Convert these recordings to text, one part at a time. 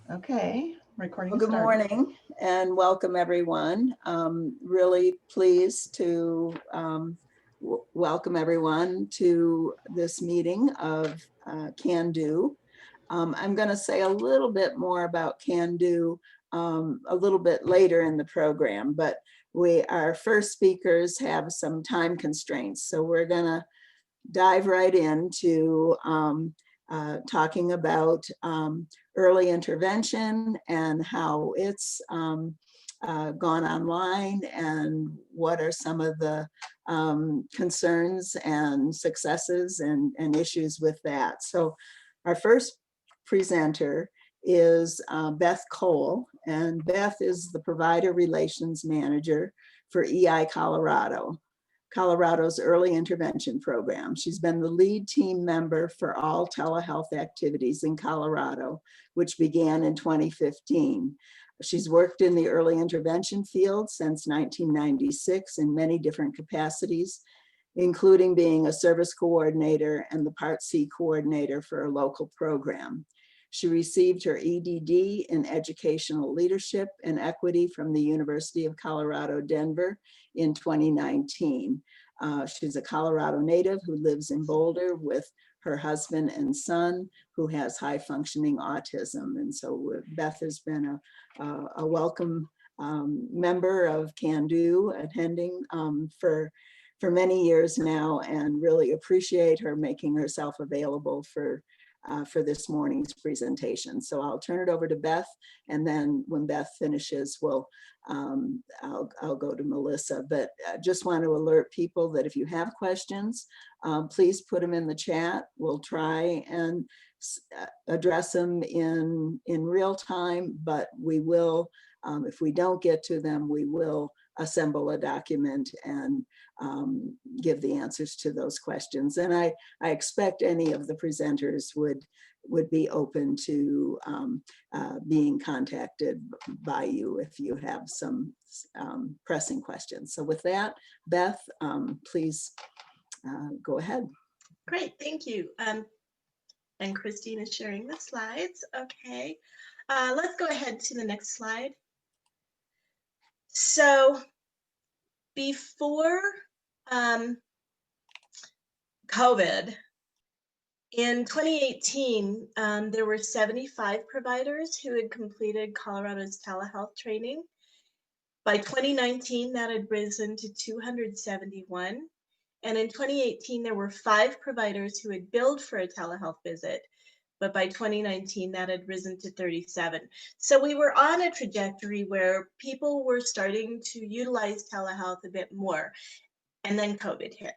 Okay, recording Well, good started. morning and welcome everyone. Really pleased to welcome everyone to this meeting of CANDO. I'm going to say a little bit more about CANDO a little bit later in the program, but our first speakers have some time constraints. So we're going to dive right into talking about early intervention and how it's gone online and what are some of the concerns and successes and issues with that. So our first presenter is Beth Cole, and Beth is the Provider Relations Manager for EI Colorado's early intervention program. She's been the lead team member for all telehealth activities in Colorado, which began in 2015. She's worked in the early intervention field since 1996 in many different capacities, including being a service coordinator and the Part C coordinator for a local program. She received her EDD in Educational Leadership and Equity from the University of Colorado, Denver in 2019. She's a Colorado native who lives in Boulder with her husband and son who has high functioning autism. And so Beth has been a welcome member of CANDO, attending for many years now, and really appreciate her making herself available for this morning's presentation. So I'll turn it over to Beth, and then when Beth finishes, I'll go to Melissa. But I just want to alert people that if you have questions, please put them in the chat. We'll try and address them in real time, but we will, if we don't get to them, we will assemble a document and give the answers to those questions. And I expect any of the presenters would be open to being contacted by you if you have some pressing questions. So with that, Beth, please go ahead. Great, thank you. And Christine is sharing the slides. Okay, let's go ahead to the next slide. So before COVID, in 2018, there were 75 providers who had completed Colorado's telehealth training. By 2019, that had risen to 271. And in 2018, there were 5 providers who had billed for a telehealth visit. But by 2019, that had risen to 37. So we were on a trajectory where people were starting to utilize telehealth a bit more. And then COVID hit.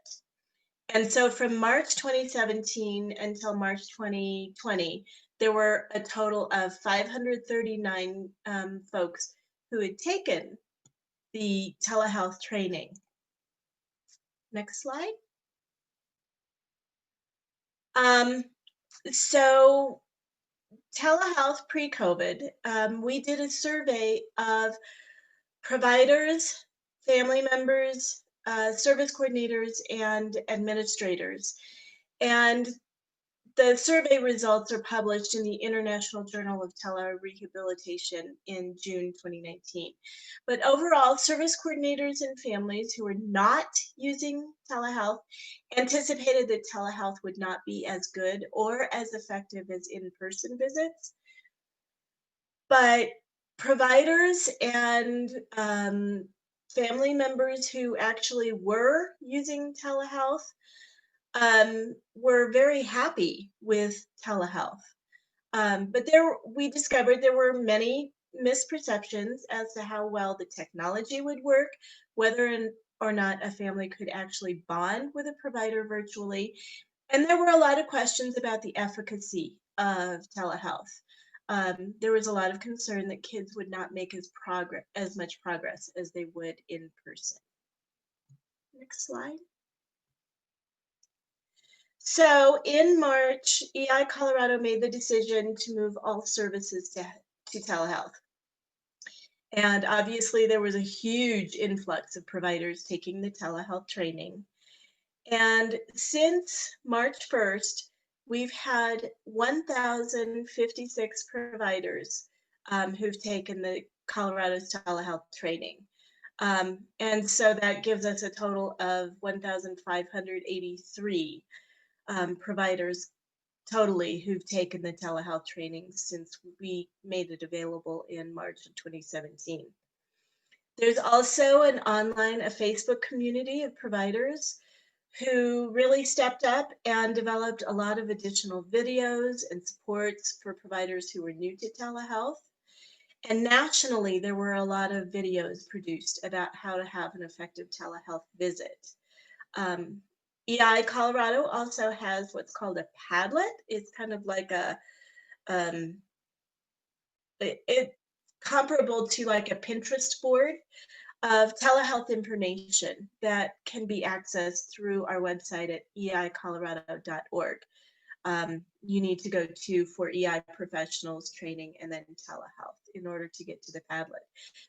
And so from March 2017 until March 2020, there were a total of 539 folks who had taken the telehealth training. Next slide. So telehealth pre-COVID, we did a survey of providers, family members, service coordinators, and administrators. And the survey results are published in the International Journal of Telerehabilitation in June 2019. But overall, service coordinators and families who were not using telehealth anticipated that telehealth would not be as good or as effective as in-person visits. But providers and family members who actually were using telehealth were very happy with telehealth. But we discovered there were many misperceptions as to how well the technology would work, whether or not a family could actually bond with a provider virtually. And there were a lot of questions about the efficacy of telehealth. There was a lot of concern that kids would not make as much progress as they would in person. Next slide. So in March, EI Colorado made the decision to move all services to telehealth. And obviously there was a huge influx of providers taking the telehealth training. And since March 1st, we've had 1,056 providers who've taken the Colorado's telehealth training. And so that gives us a total of 1,583 providers totally who've taken the telehealth training since we made it available in March of 2017. There's also a Facebook community of providers who really stepped up and developed a lot of additional videos and supports for providers who were new to telehealth. And nationally, there were a lot of videos produced about how to have an effective telehealth visit. EI Colorado also has what's called a Padlet. It's kind of like it's comparable to like a Pinterest board of telehealth information that can be accessed through our website at eicolorado.org. You need to go to for EI professionals training and then telehealth in order to get to the Padlet.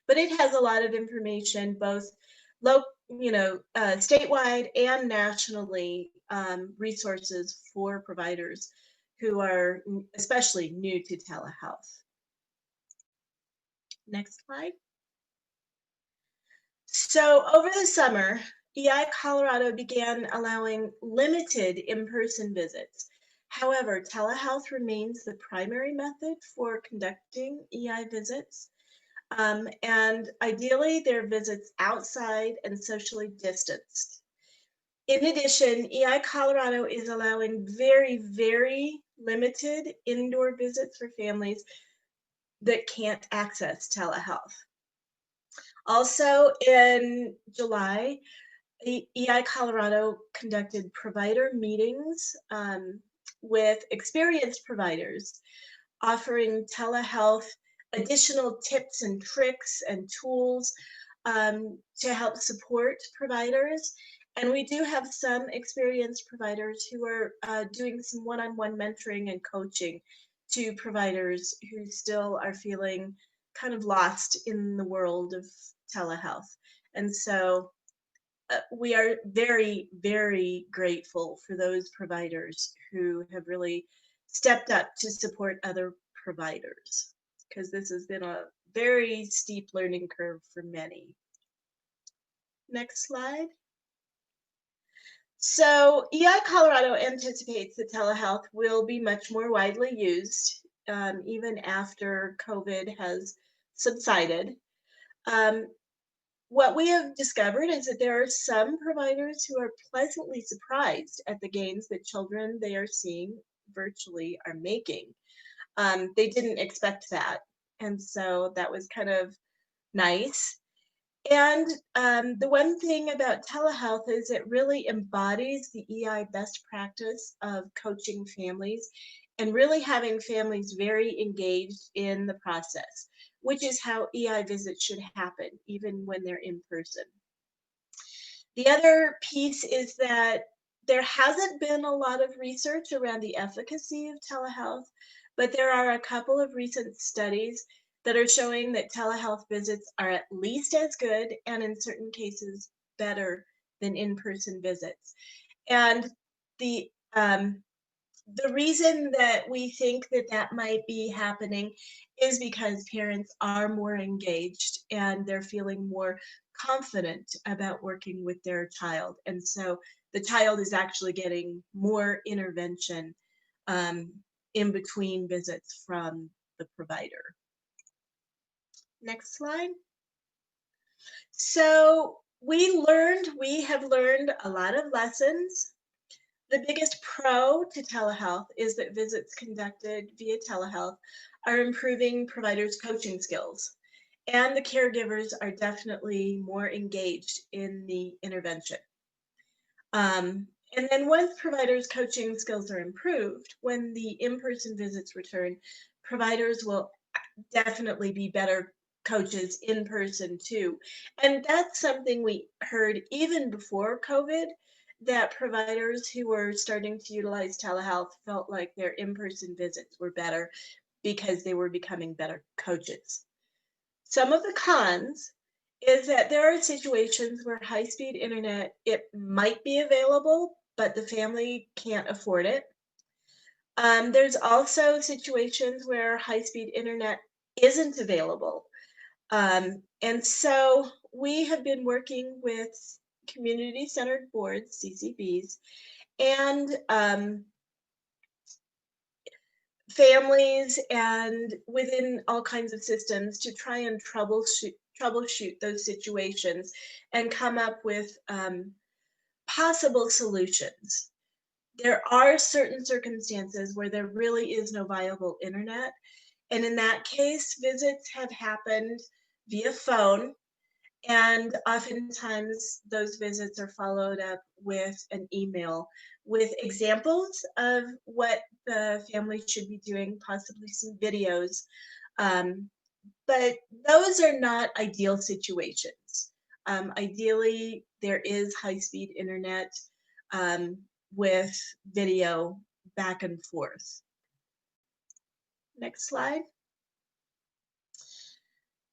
But it has a lot of information, both statewide and nationally, resources for providers who are especially new to telehealth. Next slide. So over the summer, EI Colorado began allowing limited in-person visits. However, telehealth remains the primary method for conducting EI visits. And ideally, they're visits outside and socially distanced. In addition, EI Colorado is allowing very, very limited indoor visits for families that can't access telehealth. Also in July, EI Colorado conducted provider meetings with experienced providers, offering telehealth additional tips and tricks and tools to help support providers. And we do have some experienced providers who are doing some one-on-one mentoring and coaching to providers who still are feeling kind of lost in the world of telehealth. And so we are very, very grateful for those providers who have really stepped up to support other providers, because this has been a very steep learning curve for many. Next slide. So EI Colorado anticipates that telehealth will be much more widely used even after COVID has subsided. What we have discovered is that there are some providers who are pleasantly surprised at the gains that children they are seeing virtually are making. They didn't expect that. And so that was kind of nice. And the one thing about telehealth is it really embodies the EI best practice of coaching families and really having families very engaged in the process, which is how EI visits should happen, even when they're in person. The other piece is that there hasn't been a lot of research around the efficacy of telehealth, but there are a couple of recent studies that are showing that telehealth visits are at least as good and in certain cases better than in-person visits. And the reason that we think that that might be happening is because parents are more engaged and they're feeling more confident about working with their child. And so the child is actually getting more intervention in between visits from the provider. Next slide. So we have learned a lot of lessons. The biggest pro to telehealth is that visits conducted via telehealth are improving providers' coaching skills, and the caregivers are definitely more engaged in the intervention. And then once providers' coaching skills are improved, when the in-person visits return, providers will definitely be better coaches in person too. And that's something we heard even before COVID, that providers who were starting to utilize telehealth felt like their in-person visits were better because they were becoming better coaches. Some of the cons is that there are situations where high-speed internet, it might be available, but the family can't afford it. There's also situations where high-speed internet isn't available. And so we have been working with community-centered boards, CCBs, and families and within all kinds of systems to try and troubleshoot those situations and come up with possible solutions. There are certain circumstances where there really is no viable internet, and in that case, visits have happened via phone, and oftentimes those visits are followed up with an email with examples of what the family should be doing, possibly some videos. Um, but those are not ideal situations. Ideally, there is high-speed internet um, with video back and forth. Next slide.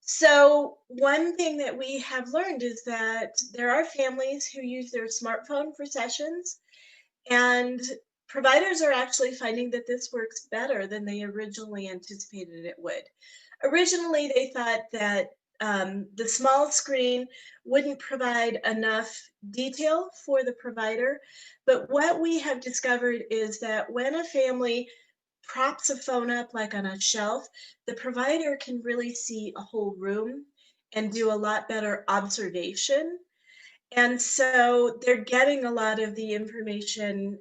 So one thing that we have learned is that there are families who use their smartphone for sessions, and providers are actually finding that this works better than they originally anticipated it would. Originally, they thought that the small screen wouldn't provide enough detail for the provider, but what we have discovered is that when a family props a phone up like on a shelf, the provider can really see a whole room and do a lot better observation. And so they're getting a lot of the information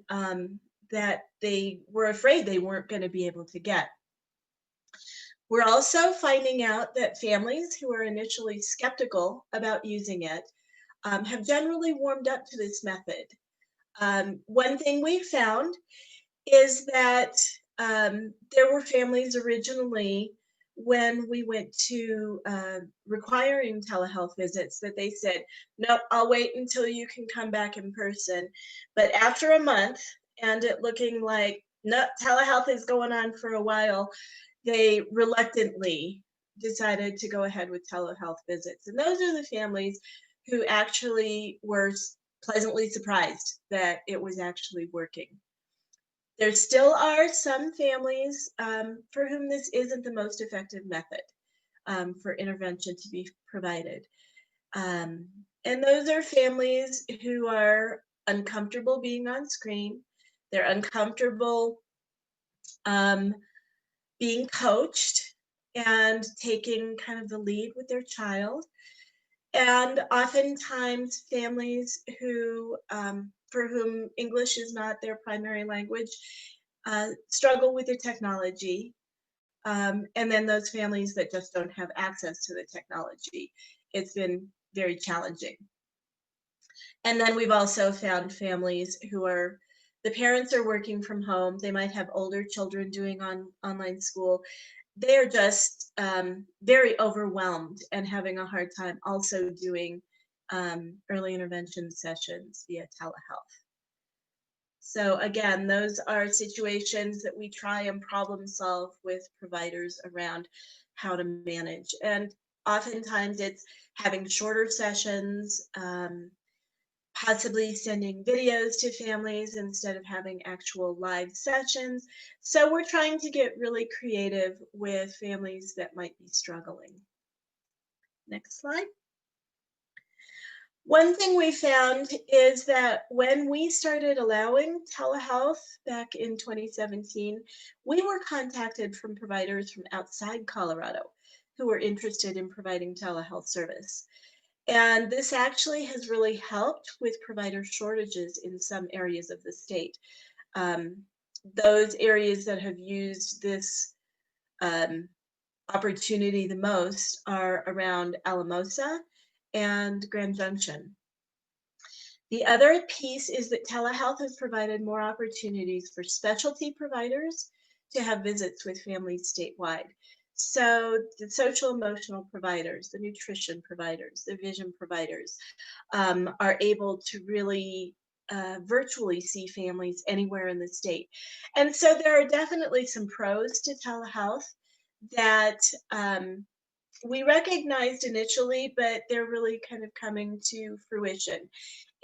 that they were afraid they weren't going to be able to get. We're also finding out that families who are initially skeptical about using it have generally warmed up to this method. One thing we found is that there were families originally when we went to requiring telehealth visits that they said, nope, I'll wait until you can come back in person. But after a month and it looking like, nope, telehealth is going on for a while, they reluctantly decided to go ahead with telehealth visits. And those are the families who actually were pleasantly surprised that it was actually working. There still are some families for whom this isn't the most effective method for intervention to be provided. And those are families who are uncomfortable being on screen. They're uncomfortable being coached and taking kind of the lead with their child. And oftentimes families who, for whom English is not their primary language, struggle with the technology. And then those families that just don't have access to the technology. It's been very challenging. And then we've also found families who are, the parents are working from home. They might have older children doing online school. They're just very overwhelmed and having a hard time also doing early intervention sessions via telehealth. So again, those are situations that we try and problem solve with providers around how to manage. And oftentimes it's having shorter sessions, possibly sending videos to families instead of having actual live sessions. So we're trying to get really creative with families that might be struggling. Next slide. One thing we found is that when we started allowing telehealth back in 2017, we were contacted from providers from outside Colorado who were interested in providing telehealth service. And this actually has really helped with provider shortages in some areas of the state. Those areas that have used this opportunity the most are around Alamosa and Grand Junction. The other piece is that telehealth has provided more opportunities for specialty providers to have visits with families statewide. So the social emotional providers, the nutrition providers, the vision providers are able to really virtually see families anywhere in the state. And so there are definitely some pros to telehealth that we recognized initially, but they're really kind of coming to fruition.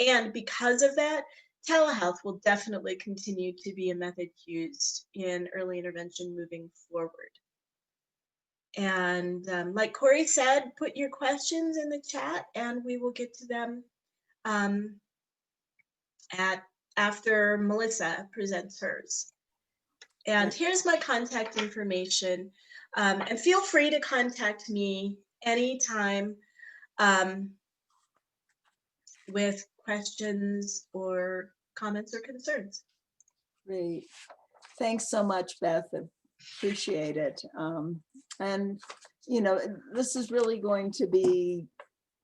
And because of that, telehealth will definitely continue to be a method used in early intervention moving forward. And like Corey said, put your questions in the chat and we will get to them after Melissa presents hers. And here's my contact information. And feel free to contact me anytime with questions or comments or concerns. Great. Thanks so much, Beth. Appreciate it. And, you know, this is really going to be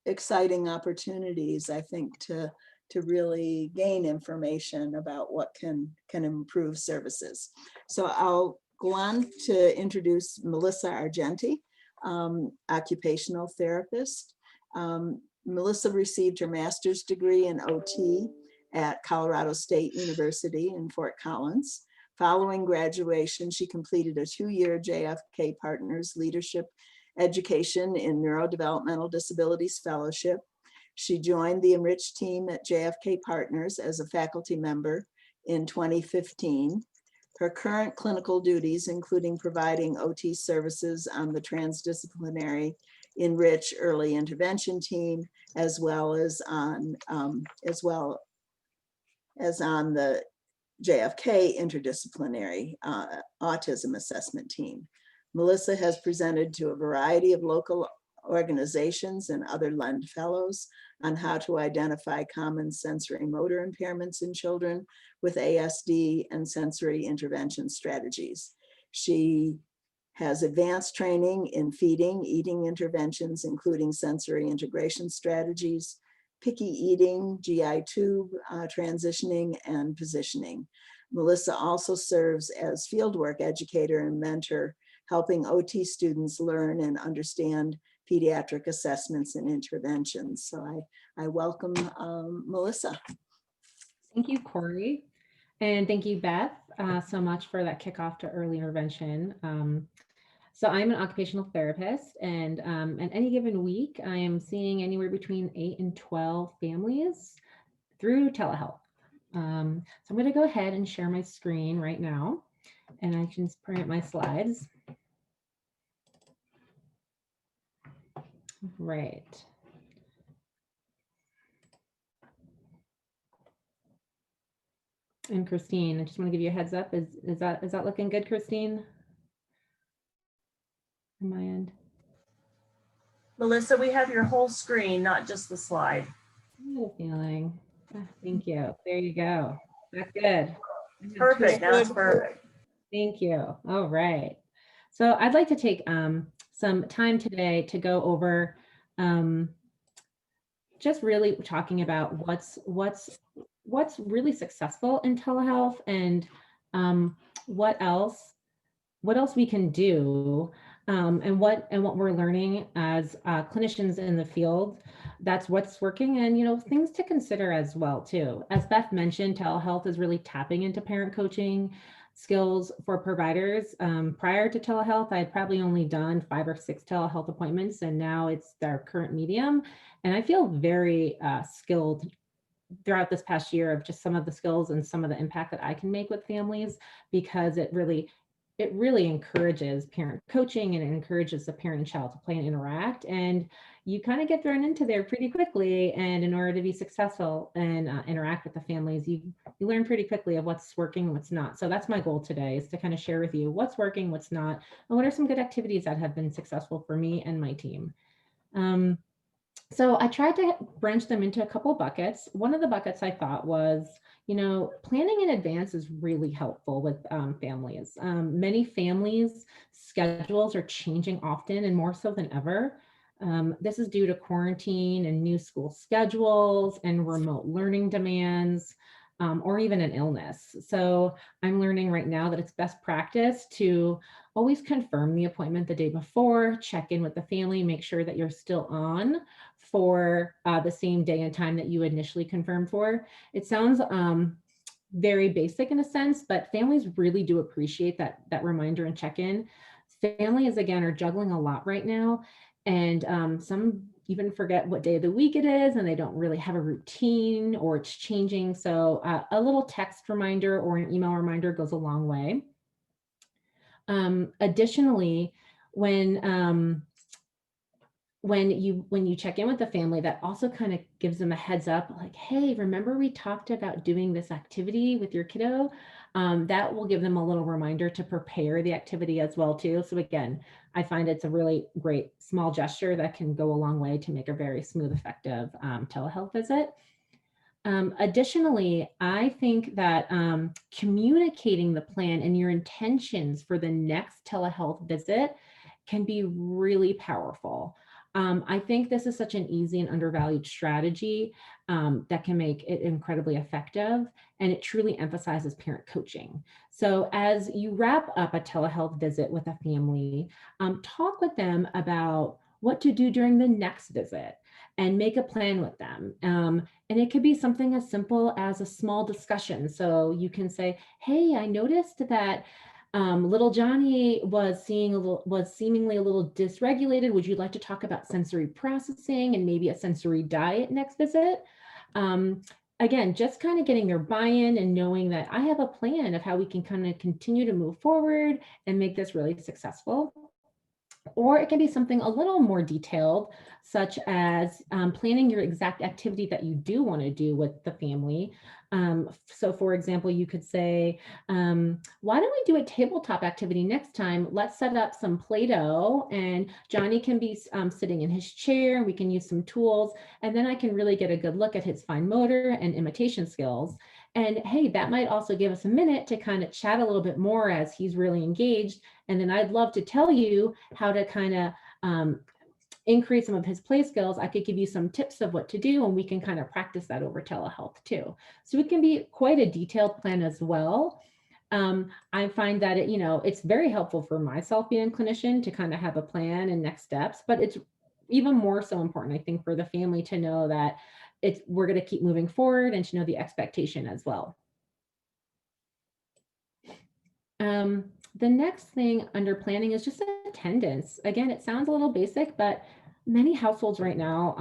exciting opportunities, I think, to really gain information about what can improve services. So I'll go on to introduce Melissa Argenti, occupational therapist. Melissa received her master's degree in OT at Colorado State University in Fort Collins. Following graduation, she completed a 2-year JFK Partners Leadership Education in Neurodevelopmental Disabilities Fellowship. She joined the Enriched team at JFK Partners as a faculty member in 2015. Her current clinical duties, including providing OT services on the transdisciplinary Enrich Early Intervention team, as well as on the JFK Interdisciplinary Autism Assessment Team. Melissa has presented to a variety of local organizations and other LEND fellows on how to identify common sensory motor impairments in children with ASD and sensory intervention strategies. She has advanced training in feeding, eating interventions, including sensory integration strategies, picky eating, GI tube transitioning, and positioning. Melissa also serves as fieldwork educator and mentor, helping OT students learn and understand pediatric assessments and interventions. So I welcome Melissa. Thank you, Corey. And thank you, Beth, so much for that kickoff to early intervention. So I'm an occupational therapist, and at any given week, I am seeing anywhere between 8 and 12 families through telehealth. So I'm going to go ahead and share my screen right now, and I can print my slides. Right. And Christine, I just want to give you a heads up. Is that looking good, Christine? On my end. Melissa, we have your whole screen, not just the slide. I had a feeling. Thank you. There you go. That's good. Perfect. Now it's perfect. Thank you. All right. So I'd like to take some time today to go over just really talking about what's really successful in telehealth and what else we can do, and what we're learning as clinicians in the field. That's what's working, and things to consider as well too. As Beth mentioned, telehealth is really tapping into parent coaching skills for providers. Prior to telehealth, I had probably only done 5 or 6 telehealth appointments, and now it's their current medium. And I feel very skilled throughout this past year of just some of the skills and some of the impact that I can make with families, because it really encourages parent coaching, and it encourages the parent and child to play and interact. And you kind of get thrown into there pretty quickly. And in order to be successful and interact with the families, you learn pretty quickly of what's working and what's not. So that's my goal today, is to kind of share with you what's working, what's not, and what are some good activities that have been successful for me and my team. So I tried to branch them into a couple of buckets. One of the buckets I thought was, planning in advance is really helpful with families. Many families' schedules are changing often, and more so than ever. This is due to quarantine and new school schedules and remote learning demands, or even an illness. So I'm learning right now that it's best practice to always confirm the appointment the day before, check in with the family, make sure that you're still on for the same day and time that you initially confirmed for. It sounds very basic in a sense, but families really do appreciate that reminder and check-in. Families, again, are juggling a lot right now, and some even forget what day of the week it is, and they don't really have a routine, or it's changing. So a little text reminder or an email reminder goes a long way. Additionally, when you check in with the family, that also kind of gives them a heads up, like, hey, remember we talked about doing this activity with your kiddo? That will give them a little reminder to prepare the activity as well too. So again, I find it's a really great small gesture that can go a long way to make a very smooth, effective telehealth visit. Additionally, I think that communicating the plan and your intentions for the next telehealth visit can be really powerful. I think this is such an easy and undervalued strategy that can make it incredibly effective, and it truly emphasizes parent coaching. So as you wrap up a telehealth visit with a family, talk with them about what to do during the next visit and make a plan with them. And it could be something as simple as a small discussion. So you can say, hey, I noticed that little Johnny was seemingly a little dysregulated. Would you like to talk about sensory processing and maybe a sensory diet next visit? Again, just kind of getting their buy-in and knowing that I have a plan of how we can kind of continue to move forward and make this really successful. Or it can be something a little more detailed, such as planning your exact activity that you do want to do with the family. So for example, you could say, why don't we do a tabletop activity next time? Let's set up some Play-Doh and Johnny can be sitting in his chair. We can use some tools, and then I can really get a good look at his fine motor and imitation skills. And hey, that might also give us a minute to kind of chat a little bit more as he's really engaged. And then I'd love to tell you how to kind of increase some of his play skills. I could give you some tips of what to do, and we can kind of practice that over telehealth too. So it can be quite a detailed plan as well. I find that it's very helpful for myself being a clinician to kind of have a plan and next steps, but it's even more so important, I think, for the family to know that we're going to keep moving forward and to know the expectation as well. The next thing under planning is just attendance. Again, it sounds a little basic, but many households right now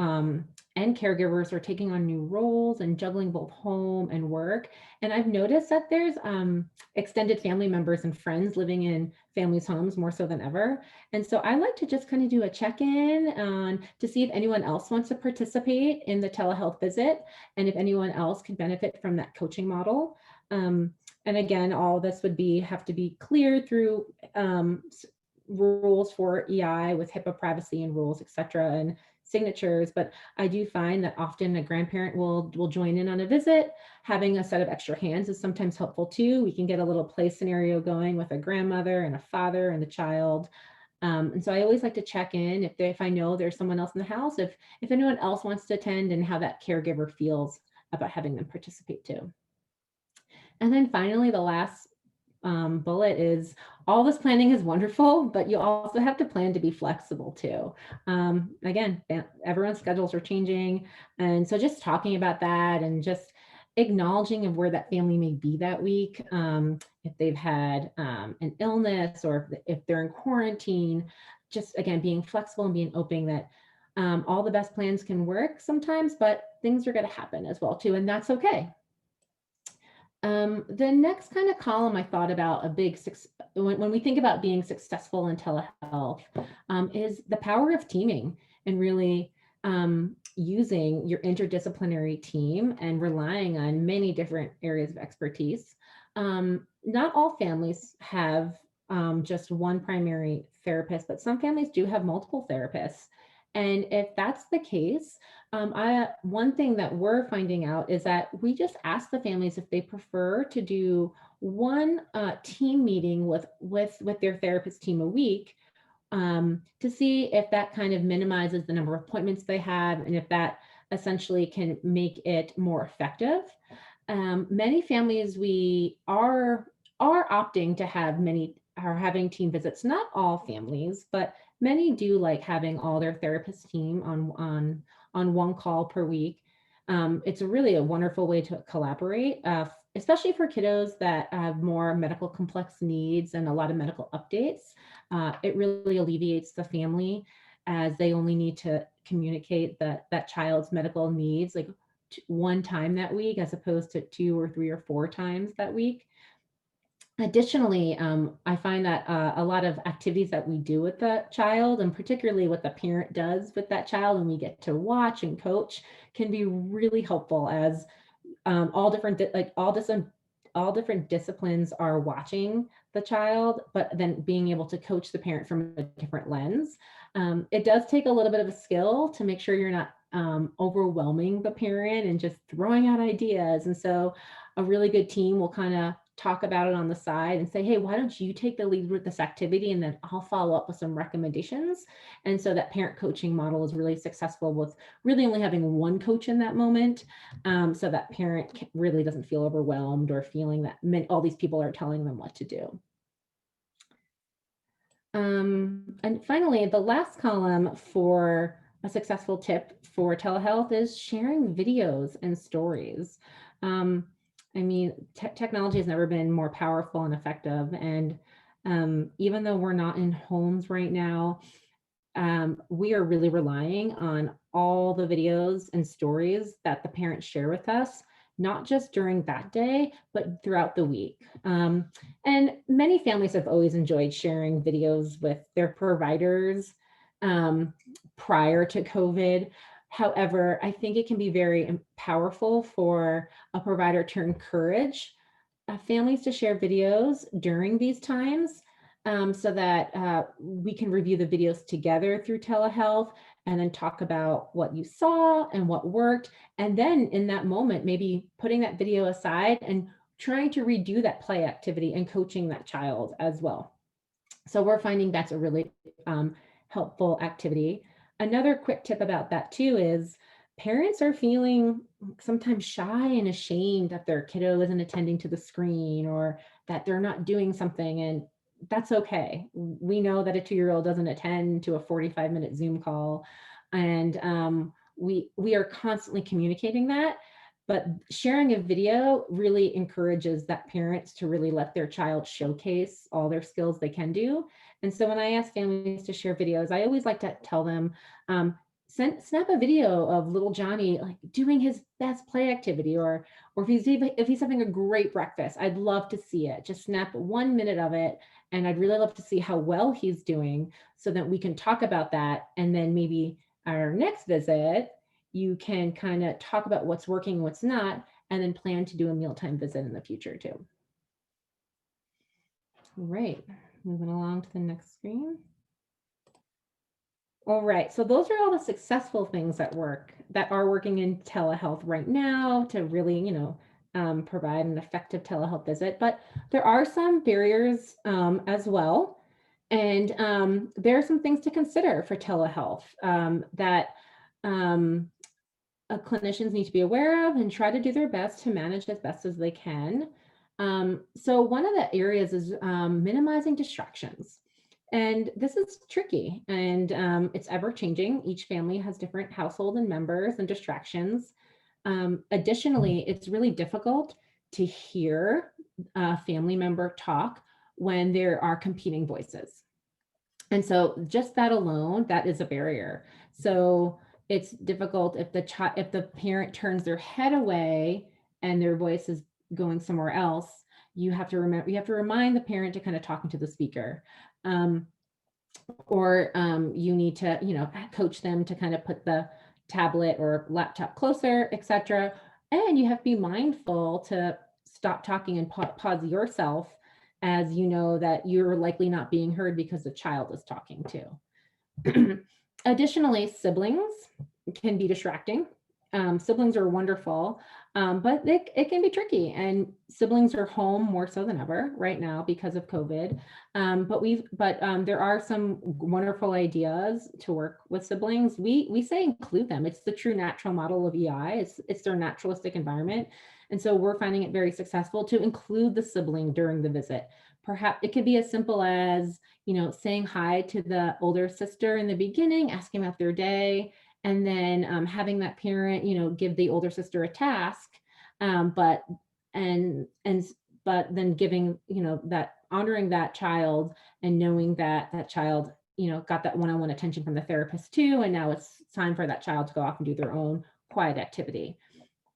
and caregivers are taking on new roles and juggling both home and work. And I've noticed that there's extended family members and friends living in families' homes more so than ever. And so I like to just kind of do a check-in to see if anyone else wants to participate in the telehealth visit and if anyone else could benefit from that coaching model. And again, all this would have to be cleared through rules for EI with HIPAA privacy and rules, et cetera, and signatures. But I do find that often a grandparent will join in on a visit. Having a set of extra hands is sometimes helpful too. We can get a little play scenario going with a grandmother and a father and the child. And so I always like to check in if I know there's someone else in the house, if anyone else wants to attend, and how that caregiver feels about having them participate too. And then finally, the last bullet is all this planning is wonderful, but you also have to plan to be flexible too. Again, everyone's schedules are changing. And so just talking about that and just acknowledging of where that family may be that week, if they've had an illness or if they're in quarantine, just again, being flexible and being open that all the best plans can work sometimes, but things are going to happen as well too, and that's okay. The next kind of column I thought about when we think about being successful in telehealth is the power of teaming and really using your interdisciplinary team and relying on many different areas of expertise. Not all families have just one primary therapist, but some families do have multiple therapists. And if that's the case, one thing that we're finding out is that we just ask the families if they prefer to do one team meeting with their therapist team a week to see if that kind of minimizes the number of appointments they have and if that essentially can make it more effective. Many families we are opting to have are having team visits. Not all families, but many do like having all their therapist team on one call per week. It's really a wonderful way to collaborate, especially for kiddos that have more medical complex needs and a lot of medical updates. It really alleviates the family as they only need to communicate that child's medical needs like one time that week as opposed to 2 or 3 or 4 times that week. Additionally, I find that a lot of activities that we do with the child, and particularly what the parent does with that child, and we get to watch and coach, can be really helpful as all different all different disciplines are watching the child, but then being able to coach the parent from a different lens. It does take a little bit of a skill to make sure you're not overwhelming the parent and just throwing out ideas. And so a really good team will kind of talk about it on the side and say, hey, why don't you take the lead with this activity, and then I'll follow up with some recommendations. And so that parent coaching model is really successful with really only having one coach in that moment, so that parent really doesn't feel overwhelmed or feeling that all these people are telling them what to do. And finally, the last column for a successful tip for telehealth is sharing videos and stories. I mean, technology has never been more powerful and effective. And even though we're not in homes right now, we are really relying on all the videos and stories that the parents share with us, not just during that day, but throughout the week. And many families have always enjoyed sharing videos with their providers prior to COVID. However, I think it can be very powerful for a provider to encourage families to share videos during these times, so that we can review the videos together through telehealth and then talk about what you saw and what worked. And then in that moment, maybe putting that video aside and trying to redo that play activity and coaching that child as well. So we're finding that's a really helpful activity. Another quick tip about that too is parents are feeling sometimes shy and ashamed that their kiddo isn't attending to the screen or that they're not doing something, and that's okay. We know that a 2-year-old doesn't attend to a 45-minute Zoom call, and we are constantly communicating that. But sharing a video really encourages that parents to really let their child showcase all their skills they can do. And so when I ask families to share videos, I always like to tell them, snap a video of little Johnny like doing his best play activity, or if he's having a great breakfast, I'd love to see it. Just snap 1 minute of it, and I'd really love to see how well he's doing, so that we can talk about that. And then maybe our next visit, you can kind of talk about what's working, what's not, and then plan to do a mealtime visit in the future too. All right, moving along to the next screen. All right, so those are all the successful things that are working in telehealth right now to really, provide an effective telehealth visit. But there are some barriers as well. And there are some things to consider for telehealth that clinicians need to be aware of and try to do their best to manage as best as they can. So one of the areas is minimizing distractions. And this is tricky, and it's ever changing. Each family has different household and members and distractions. Additionally, it's really difficult to hear a family member talk when there are competing voices. And so just that alone, that is a barrier. So it's difficult if the parent turns their head away and their voice is going somewhere else. You have to remind the parent to kind of talk into the speaker. Or you need to, coach them to kind of put the tablet or laptop closer, etc. And you have to be mindful to stop talking and pause yourself, as you know that you're likely not being heard because the child is talking too. Additionally, siblings can be distracting. Siblings are wonderful, but it can be tricky, and siblings are home more so than ever right now because of COVID. But there are some wonderful ideas to work with siblings. We say include them. It's the true natural model of EI. It's their naturalistic environment. And so we're finding it very successful to include the sibling during the visit. Perhaps it could be as simple as, saying hi to the older sister in the beginning, asking about their day, and then having that parent, give the older sister a task, but then giving, that honoring that child and knowing that that child, got that one-on-one attention from the therapist too, and now it's time for that child to go off and do their own quiet activity.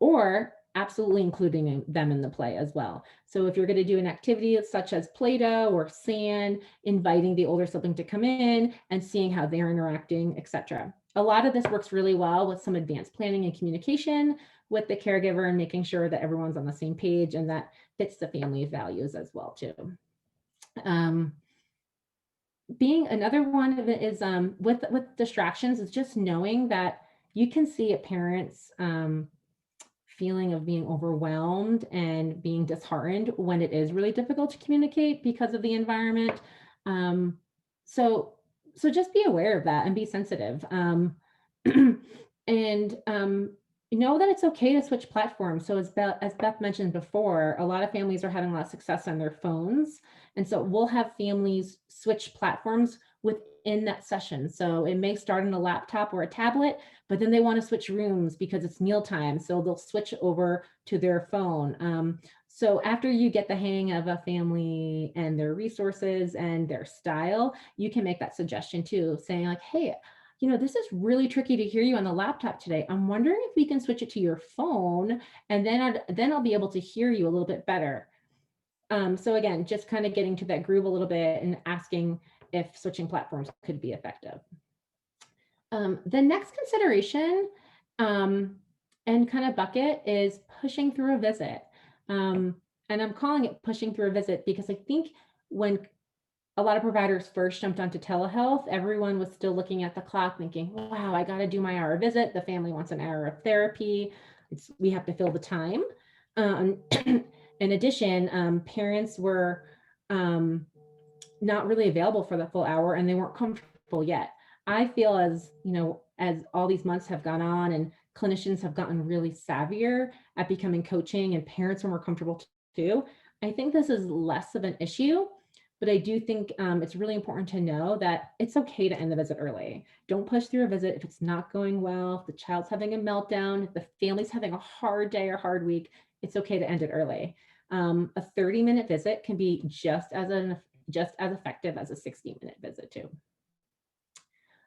Or absolutely including them in the play as well. So if you're going to do an activity such as Play-Doh or sand, inviting the older sibling to come in and seeing how they're interacting, etc. A lot of this works really well with some advanced planning and communication with the caregiver and making sure that everyone's on the same page, and that fits the family's values as well too. Being another one of it is with distractions is just knowing that you can see a parent's feeling of being overwhelmed and being disheartened when it is really difficult to communicate because of the environment. So just be aware of that and be sensitive. And know that it's okay to switch platforms. So as Beth mentioned before, a lot of families are having a lot of success on their phones. And so we'll have families switch platforms within that session. So it may start on a laptop or a tablet, but then they want to switch rooms because it's mealtime. So they'll switch over to their phone. So after you get the hang of a family and their resources and their style, you can make that suggestion too, saying like, hey, you know, this is really tricky to hear you on the laptop today. I'm wondering if we can switch it to your phone, and then I'll be able to hear you a little bit better. So again, just kind of getting to that groove a little bit and asking if switching platforms could be effective. The next consideration and kind of bucket is pushing through a visit. And I'm calling it pushing through a visit because I think when a lot of providers first jumped onto telehealth, everyone was still looking at the clock thinking, wow, I got to do my hour visit. The family wants an hour of therapy. We have to fill the time. In addition, parents were not really available for the full hour and they weren't comfortable yet. I feel as, you know, as all these months have gone on and clinicians have gotten really savvier at becoming coaching and parents are more comfortable too, I think this is less of an issue. But I do think it's really important to know that it's okay to end the visit early. Don't push through a visit if it's not going well, if the child's having a meltdown, if the family's having a hard day or hard week, it's okay to end it early. A 30-minute visit can be just as effective as a 60-minute visit too.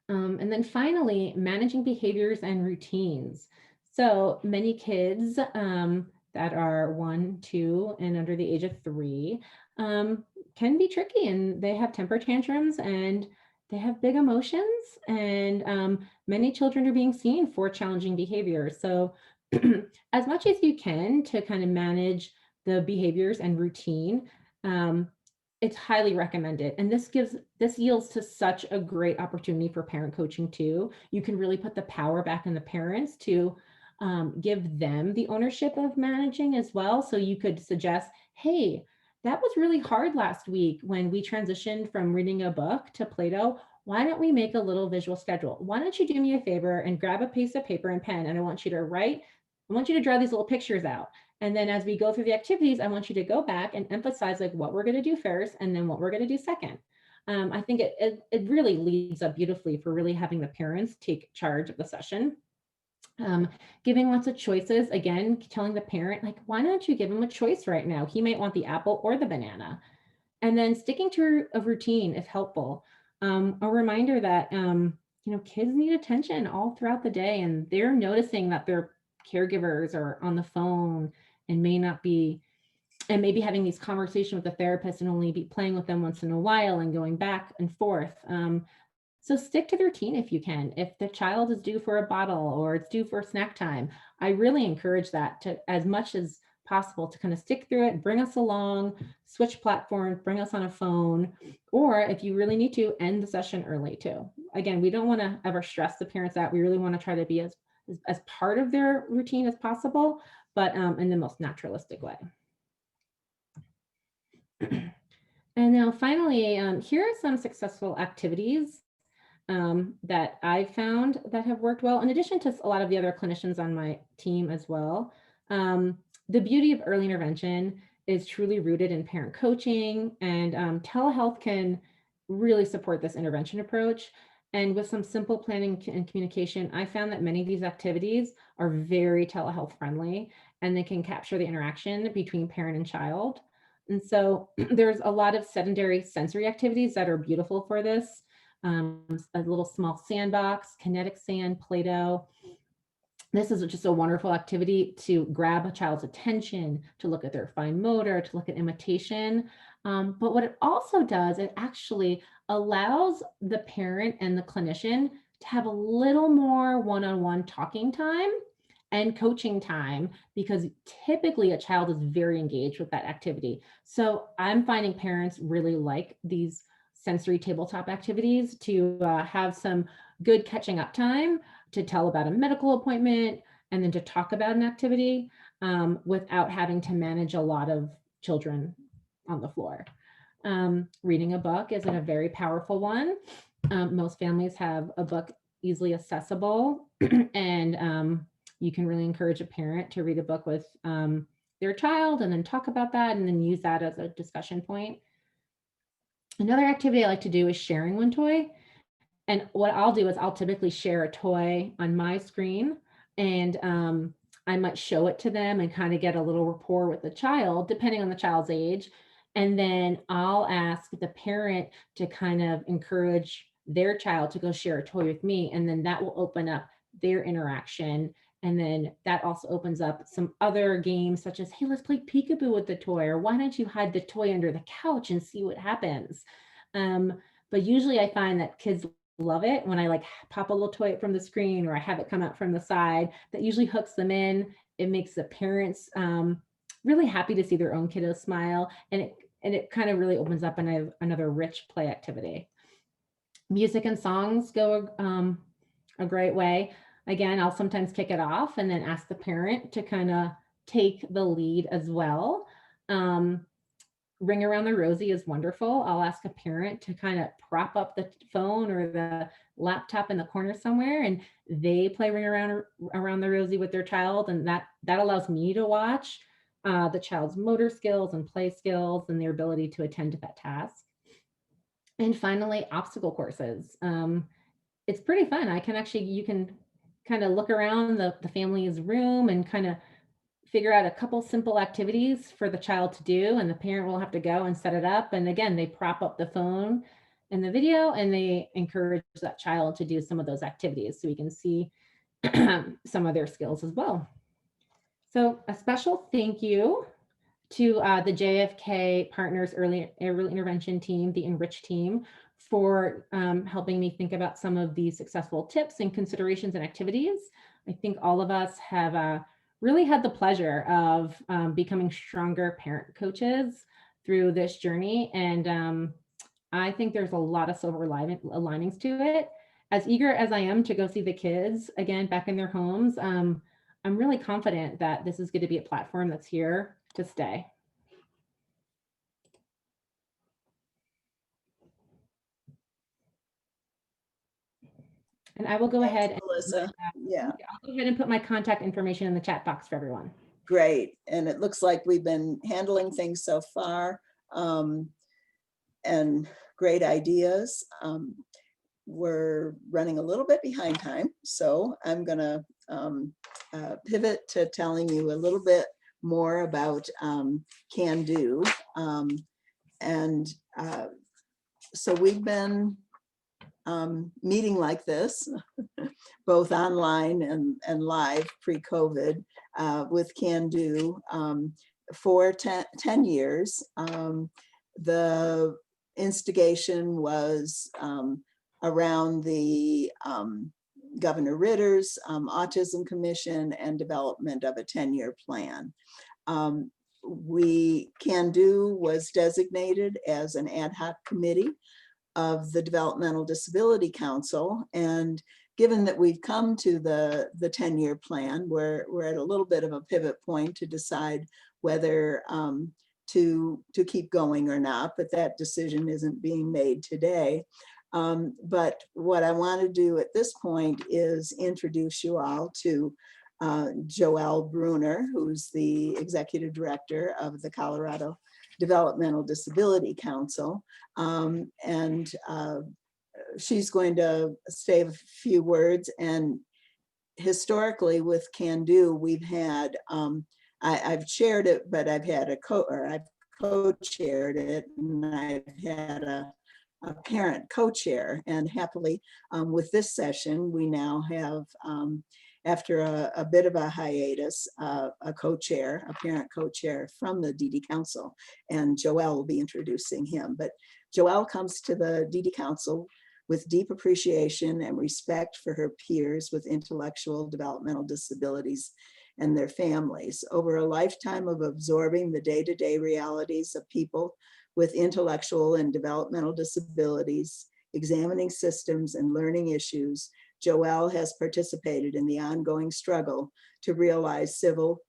And then finally, managing behaviors and routines. So many kids that are 1, 2, and under the age of 3 can be tricky, and they have temper tantrums and they have big emotions, and many children are being seen for challenging behaviors. So as much as you can to kind of manage the behaviors and routine, it's highly recommended. And this yields to such a great opportunity for parent coaching too. You can really put the power back in the parents to give them the ownership of managing as well. So you could suggest, hey, that was really hard last week when we transitioned from reading a book to Play-Doh. Why don't we make a little visual schedule? Why don't you do me a favor and grab a piece of paper and pen, and I want you to draw these little pictures out. And then as we go through the activities, I want you to go back and emphasize like what we're going to do first and then what we're going to do second. I think it really leads up beautifully for really having the parents take charge of the session. Giving lots of choices, again, telling the parent, like, why don't you give him a choice right now? He might want the apple or the banana. And then sticking to a routine if helpful. A reminder that, kids need attention all throughout the day, and they're noticing that their caregivers are on the phone and maybe having these conversations with the therapist and only be playing with them once in a while and going back and forth. So stick to the routine if you can. If the child is due for a bottle or it's due for snack time, I really encourage that to, as much as possible, to kind of stick through it, bring us along, switch platforms, bring us on a phone, or if you really need to, end the session early too. Again, we don't want to ever stress the parents out. We really want to try to be as part of their routine as possible, but in the most naturalistic way. And now finally, here are some successful activities that I found that have worked well, in addition to a lot of the other clinicians on my team as well. The beauty of early intervention is truly rooted in parent coaching, and telehealth can really support this intervention approach. And with some simple planning and communication, I found that many of these activities are very telehealth friendly, and they can capture the interaction between parent and child. And so there's a lot of sedentary sensory activities that are beautiful for this. A little small sandbox, kinetic sand, Play-Doh. This is just a wonderful activity to grab a child's attention, to look at their fine motor, to look at imitation. But what it also does, it actually allows the parent and the clinician to have a little more one-on-one talking time and coaching time, because typically a child is very engaged with that activity. So I'm finding parents really like these sensory tabletop activities to have some good catching up time, to tell about a medical appointment, and then to talk about an activity without having to manage a lot of children on the floor. Reading a book is a very powerful one. Most families have a book easily accessible, and you can really encourage a parent to read a book with their child and then talk about that and then use that as a discussion point. Another activity I like to do is sharing one toy. And what I'll do is I'll typically share a toy on my screen, and I might show it to them and kind of get a little rapport with the child, depending on the child's age. And then I'll ask the parent to kind of encourage their child to go share a toy with me. And then that will open up their interaction. And then that also opens up some other games, such as, hey, let's play peekaboo with the toy, or why don't you hide the toy under the couch and see what happens? But usually I find that kids love it when I like pop a little toy from the screen, or I have it come out from the side. That usually hooks them in. It makes the parents really happy to see their own kiddo smile, and it kind of really opens up another rich play activity. Music and songs go a great way. Again, I'll sometimes kick it off and then ask the parent to kind of take the lead as well. Ring Around the Rosie is wonderful. I'll ask a parent to kind of prop up the phone or the laptop in the corner somewhere, and they play Ring Around the Rosie with their child, and that allows me to watch the child's motor skills and play skills and their ability to attend to that task. And finally, obstacle courses. It's pretty fun. You can kind of look around the family's room and kind of figure out a couple simple activities for the child to do, and the parent will have to go and set it up. And again, they prop up the phone and the video, and they encourage that child to do some of those activities so we can see some of their skills as well. So a special thank you to the JFK Partners Early Intervention team, the Enrich team, for helping me think about some of these successful tips and considerations and activities. I think all of us have really had the pleasure of becoming stronger parent coaches through this journey. And I think there's a lot of silver linings to it. As eager as I am to go see the kids again back in their homes, I'm really confident that this is going to be a platform that's here to stay. And I will go ahead and Melissa. Yeah, I'll go ahead and put my contact information in the chat box for everyone. great. And it looks like we've been handling things so far, and great ideas. We're running a little bit behind time, so I'm gonna pivot to telling you a little bit more about CANDO. So we've been meeting like this, both online and live pre-COVID with CANDO for 10 years. The instigation was around the Governor Ritter's Autism Commission and development of a 10-year plan. CANDO was designated as an ad hoc committee of the Developmental Disability Council. And given that we've come to the 10-year plan, we're at a little bit of a pivot point to decide whether to keep going or not, but that decision isn't being made today. But what I want to do at this point is introduce you all to Joelle Bruner, who's the executive director of the Colorado Developmental Disability Council. And she's going to say a few words. And historically with CANDO, we've had, I've chaired it, but I've had I've co-chaired it, and I've had a parent co-chair. And happily with this session, we now have After a bit of a hiatus, a co-chair, a parent co-chair from the DD Council, and Joelle will be introducing him. But Joelle comes to the DD Council with deep appreciation and respect for her peers with intellectual developmental disabilities and their families. Over a lifetime of absorbing the day-to-day realities of people with intellectual and developmental disabilities, examining systems and learning issues, Joelle has participated in the ongoing struggle to realize civil,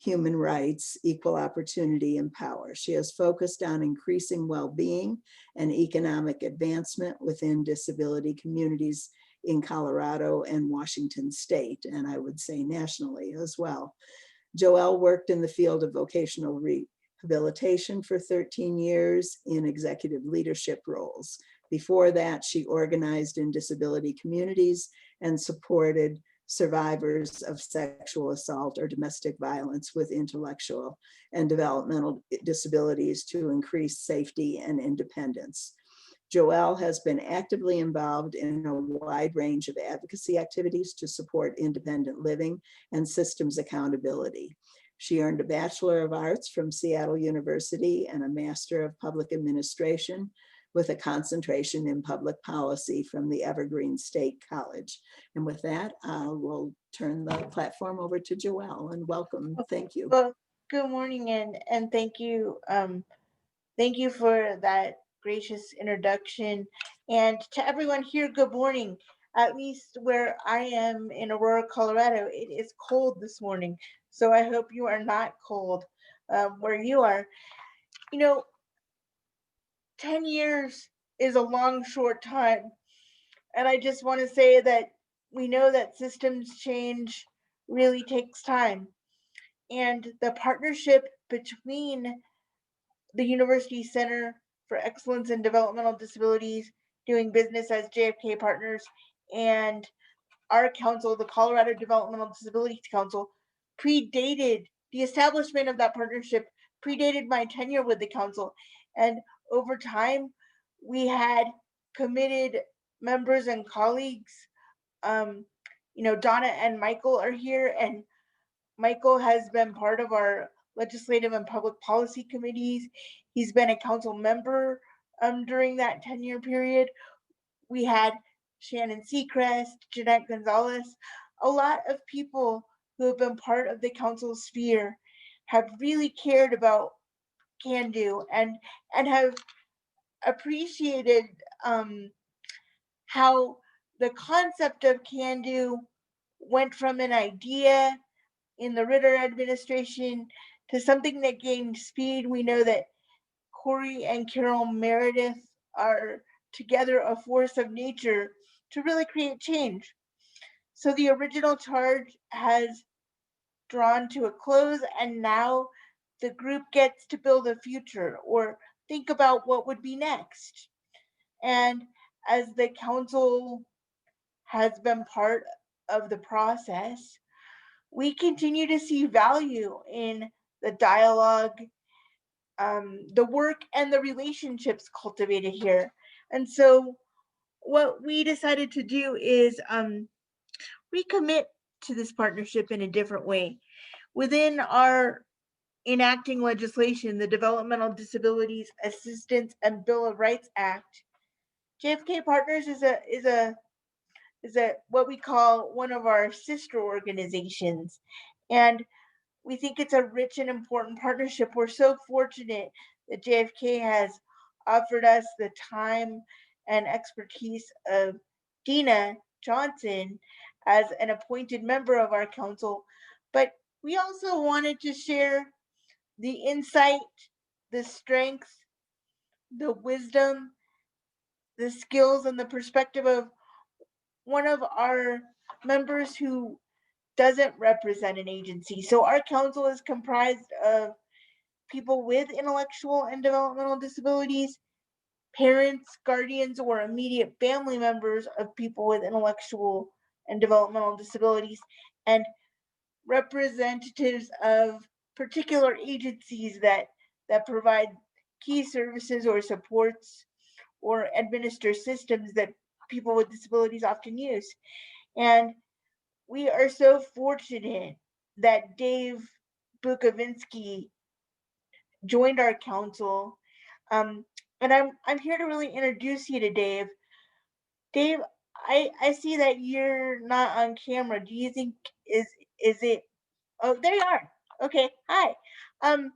human rights, equal opportunity, and power. She has focused on increasing well-being and economic advancement within disability communities in Colorado and Washington state, and I would say nationally as well. Joelle worked in the field of vocational rehabilitation for 13 years in executive leadership roles. Before that, she organized in disability communities and supported survivors of sexual assault or domestic violence with intellectual and developmental disabilities to increase safety and independence. Joelle has been actively involved in a wide range of advocacy activities to support independent living and systems accountability. She earned a Bachelor of Arts from Seattle University and a Master of Public Administration with a concentration in public policy from the Evergreen State College. And with that, we'll turn the platform over to Joelle, and welcome. Thank you. Well, good morning, and thank you. Thank you for that gracious introduction. And to everyone here, good morning. At least where I am in Aurora, Colorado, it is cold this morning. So I hope you are not cold where you are. You know, 10 years is a long, short time. And I just want to say that we know that systems change really takes time. And the partnership between the University Center for Excellence in Developmental Disabilities, doing business as JFK Partners, and our council, the Colorado Developmental Disabilities Council, predated the establishment of that partnership, predated my tenure with the council. And over time, we had committed members and colleagues. Donna and Michael are here, and Michael has been part of our legislative and public policy committees. He's been a council member during that 10-year period. We had Shannon Seacrest, Jeanette Gonzalez, a lot of people who have been part of the council sphere have really cared about CANDO and have appreciated how the concept of CANDO went from an idea in the Ritter administration to something that gained speed. We know that Corey and Carol Meredith are together a force of nature to really create change. So the original charge has drawn to a close, and now the group gets to build a future or think about what would be next. And as the council has been part of the process, we continue to see value in the dialogue, the work, and the relationships cultivated here. And so what we decided to do is recommit to this partnership in a different way. Within our enacting legislation, the Developmental Disabilities Assistance and Bill of Rights Act, JFK Partners is a what we call one of our sister organizations. And we think it's a rich and important partnership. We're so fortunate that JFK has offered us the time and expertise of Dina Johnson as an appointed member of our council. But we also wanted to share the insight, the strength, the wisdom, the skills, and the perspective of one of our members who doesn't represent an agency. So our council is comprised of people with intellectual and developmental disabilities, parents, guardians, or immediate family members of people with intellectual and developmental disabilities, and representatives of particular agencies that provide key services or supports or administer systems that people with disabilities often use. And we are so fortunate that Dave Bukovinsky joined our council. And I'm here to really introduce you to Dave. Dave, I see that you're not on camera. Do you think is it? Oh, there you are. Okay, hi. Um,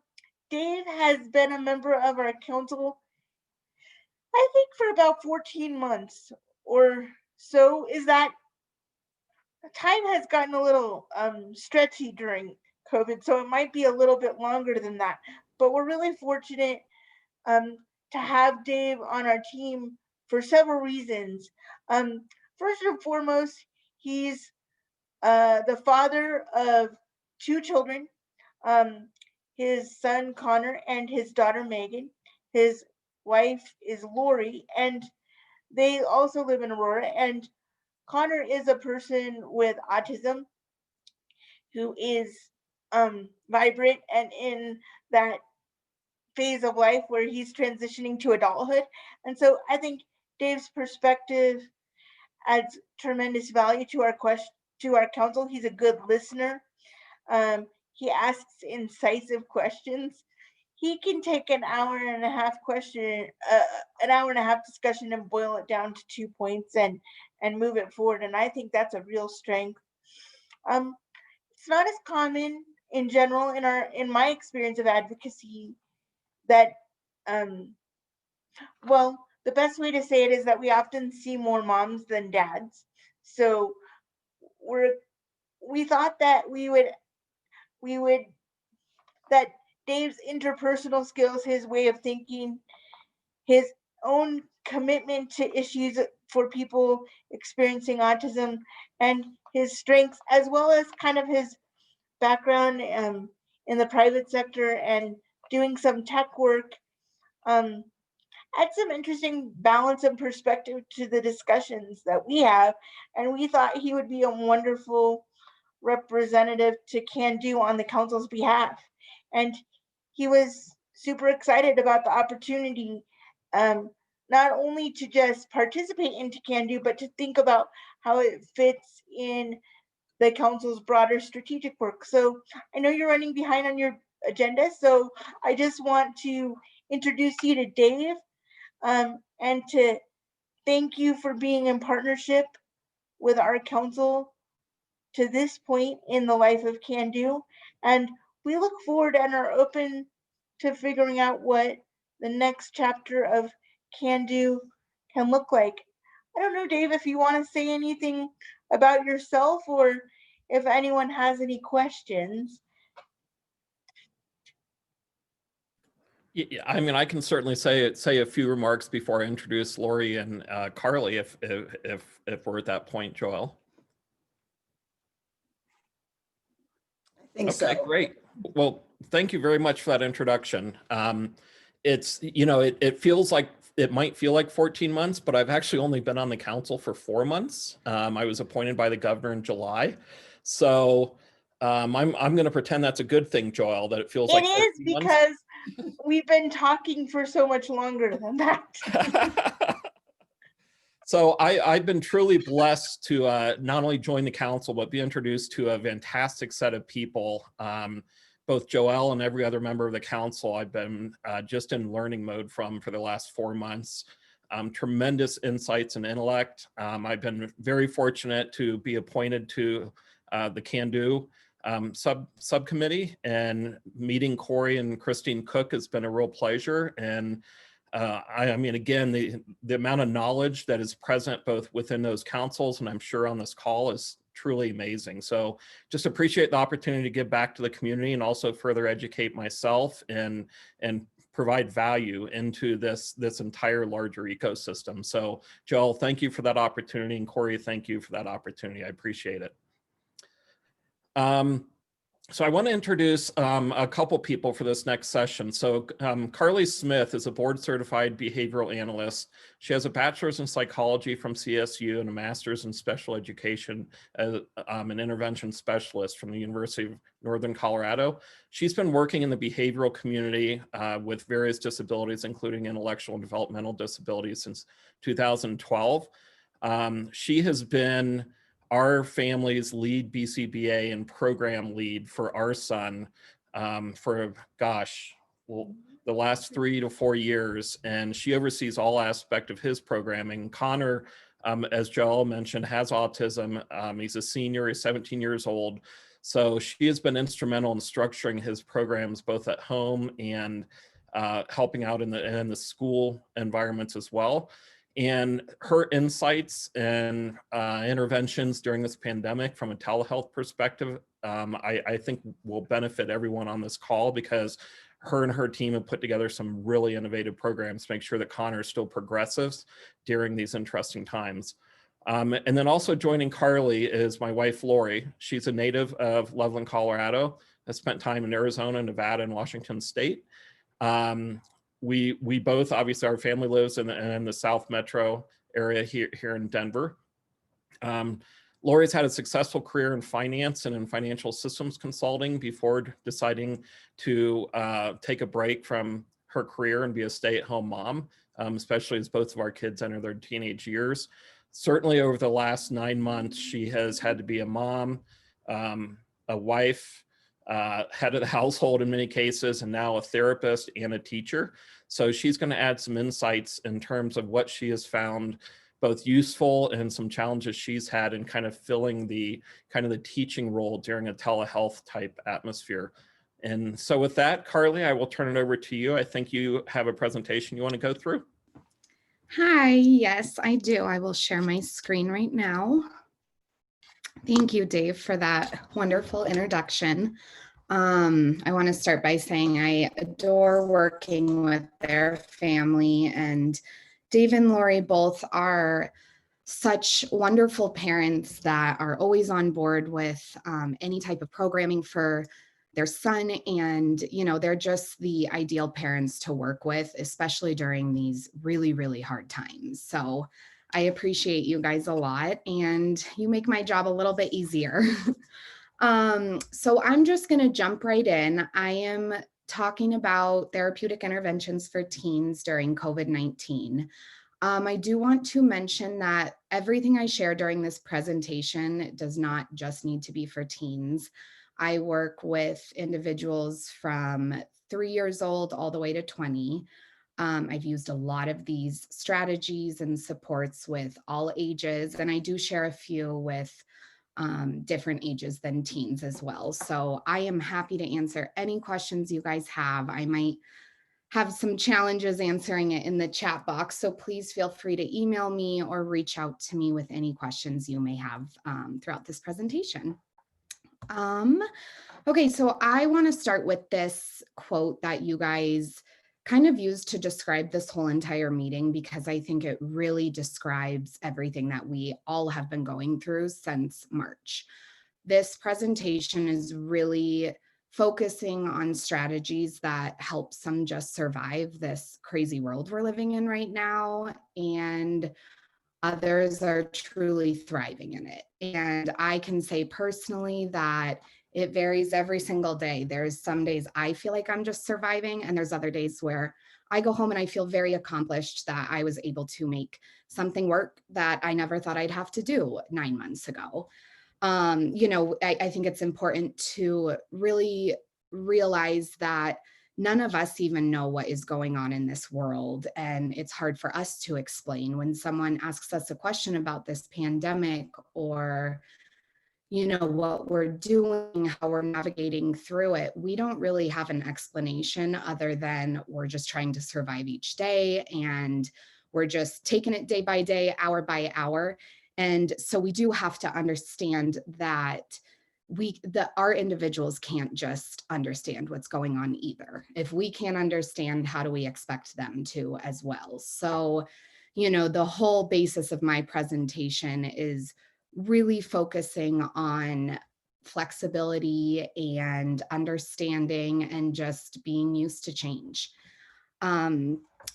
Dave has been a member of our council, I think, for about 14 months or so. Is that time has gotten a little stretchy during COVID, so it might be a little bit longer than that. But we're really fortunate um, to have Dave on our team for several reasons. Um, First and foremost, he's the father of two children, um, his son Connor and his daughter Megan. His wife is Lori, and they also live in Aurora. And Connor is a person with autism who is vibrant and in that phase of life where he's transitioning to adulthood. And so I think Dave's perspective adds tremendous value to our council. He's a good listener. He asks incisive questions. He can take an hour and a half discussion and boil it down to 2 points and move it forward. And I think that's a real strength. It's not as common in general in my experience of advocacy that well, the best way to say it is that we often see more moms than dads. So we thought that we would that Dave's interpersonal skills, his way of thinking, his own commitment to issues for people experiencing autism, and his strengths, as well as kind of his background in the private sector and doing some tech work, add some interesting balance and perspective to the discussions that we have. And we thought he would be a wonderful representative to CANDO on the council's behalf. And he was super excited about the opportunity, not only to just participate into CANDO, but to think about how it fits in the council's broader strategic work. So I know you're running behind on your agenda, so I just want to introduce you to Dave, and to thank you for being in partnership with our council to this point in the life of CANDO. And we look forward and are open to figuring out what the next chapter of CANDO can look like. I don't know, Dave, if you want to say anything about yourself or if anyone has any questions. Yeah, I mean, I can certainly say a few remarks before I introduce Lori and Carly, if we're at that point, Joel. I think Okay, so. great. Well, thank you very much for that introduction. It's, you know, it feels like, it might feel like 14 months, but I've actually only been on the council for 4 months. I was appointed by the governor in July. So I'm going to pretend that's a good thing, Joel, that it feels like 14 months. Because we've been talking for so much longer than that. So I've been truly blessed to not only join the council, but be introduced to a fantastic set of people. Both Joel and every other member of the council I've been just in learning mode from for the last 4 months. Tremendous insights and intellect. I've been very fortunate to be appointed to the CANDO subcommittee, and meeting Corey and Christine Cook has been a real pleasure. And I mean, again, the amount of knowledge that is present both within those councils and I'm sure on this call is truly amazing. So just appreciate the opportunity to give back to the community and also further educate myself and provide value into this entire larger ecosystem. So Joel, thank you for that opportunity, and Corey, thank you for that opportunity. I appreciate it. So I want to introduce a couple people for this next session. So Carly Smith is a board certified behavioral analyst. She has a bachelor's in psychology from CSU and a master's in special education as an intervention specialist from the University of Northern Colorado. She's been working in the behavioral community with various disabilities, including intellectual and developmental disabilities, since 2012. She has been our family's lead BCBA and program lead for our son for, gosh, well, the last 3 to 4 years, and she oversees all aspect of his programming. Connor, as Joel mentioned, has autism. He's a senior, he's 17 years old. So she has been instrumental in structuring his programs both at home and helping out in the school environments as well. And her insights and interventions during this pandemic from a telehealth perspective, I think will benefit everyone on this call, because her and her team have put together some really innovative programs to make sure that Connor still progresses during these interesting times. And then also joining Carly is my wife, Lori. She's a native of Loveland, Colorado, has spent time in Arizona, Nevada, and Washington State. We both, obviously our family lives in the South Metro area here in Denver. Lori's had a successful career in finance and in financial systems consulting before deciding to take a break from her career and be a stay-at-home mom, especially as both of our kids enter their teenage years. Certainly over the last 9 months, she has had to be a mom, a wife, head of the household in many cases, and now a therapist and a teacher. So she's going to add some insights in terms of what she has found both useful and some challenges she's had in kind of filling the teaching role during a telehealth type atmosphere. And so with that, Carly, I will turn it over to you. I think you have a presentation you want to go through. Hi, yes, I do. I will share my screen right now. Thank you, Dave, for that wonderful introduction. I want to start by saying I adore working with their family, and Dave and Lori both are such wonderful parents that are always on board with any type of programming for their son. And, you know, they're just the ideal parents to work with, especially during these really, really hard times. So I appreciate you guys a lot, and you make my job a little bit easier. So I'm just going to jump right in. I am talking about therapeutic interventions for teens during COVID-19. I do want to mention that everything I share during this presentation does not just need to be for teens. I work with individuals from 3 years old all the way to 20. I've used a lot of these strategies and supports with all ages, and I do share a few with different ages than teens as well. So I am happy to answer any questions you guys have. I might have some challenges answering it in the chat box, so please feel free to email me or reach out to me with any questions you may have throughout this presentation. Okay, so I want to start with this quote that you guys kind of used to describe this whole entire meeting, because I think it really describes everything that we all have been going through since March. This presentation is really focusing on strategies that help some just survive this crazy world we're living in right now, and others are truly thriving in it. And I can say personally that it varies every single day. There's some days I feel like I'm just surviving, and there's other days where I go home and I feel very accomplished that I was able to make something work that I never thought I'd have to do 9 months ago. You know, I think it's important to really realize that none of us even know what is going on in this world. And it's hard for us to explain when someone asks us a question about this pandemic, or, you know, what we're doing, how we're navigating through it. We don't really have an explanation other than we're just trying to survive each day, and we're just taking it day by day, hour by hour. And so we do have to understand that our individuals can't just understand what's going on either. If we can't understand, how do we expect them to as well? So, you know, the whole basis of my presentation is really focusing on flexibility and understanding and just being used to change.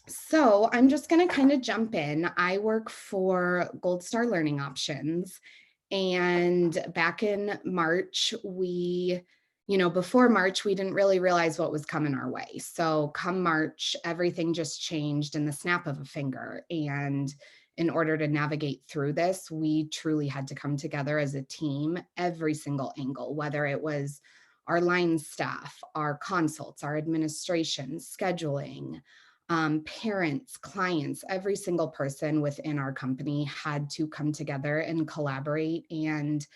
So I'm just going to kind of jump in. I work for Gold Star Learning Options. And back in March, before March, we didn't really realize what was coming our way. So come March, everything just changed in the snap of a finger. And in order to navigate through this, we truly had to come together as a team, every single angle, whether it was our line staff, our consults, our administration, scheduling, parents, clients, every single person within our company had to come together and collaborate and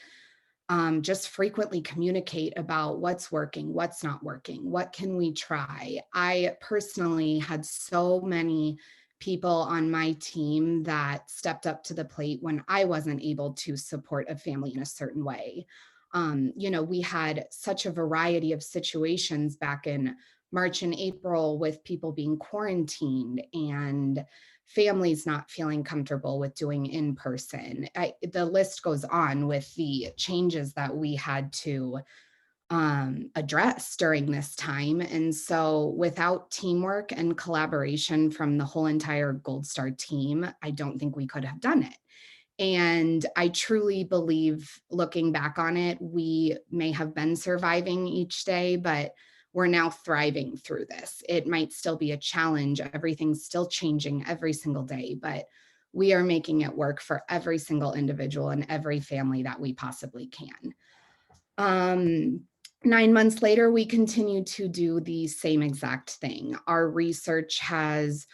just frequently communicate about what's working, what's not working, what can we try. I personally had so many people on my team that stepped up to the plate when I wasn't able to support a family in a certain way. We had such a variety of situations back in March and April with people being quarantined and families not feeling comfortable with doing in person. The list goes on with the changes that we had to address during this time. And so without teamwork and collaboration from the whole entire Gold Star team, I don't think we could have done it. And I truly believe, looking back on it, we may have been surviving each day, but we're now thriving through this. It might still be a challenge. Everything's still changing every single day, but we are making it work for every single individual and every family that we possibly can. 9 months later, we continue to do the same exact thing. Our research has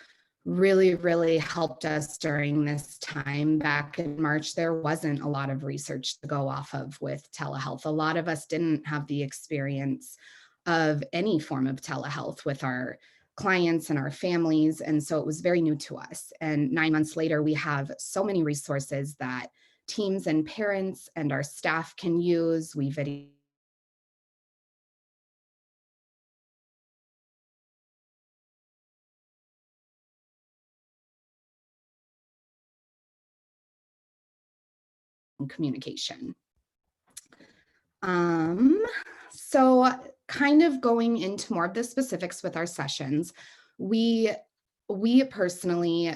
really helped us during this time. Back in March, there wasn't a lot of research to go off of with telehealth. A lot of us didn't have the experience of any form of telehealth with our clients and our families. And so it was very new to us. And 9 months later, we have so many resources that teams and parents and our staff can use. We video communication. So kind of going into more of the specifics with our sessions, we personally,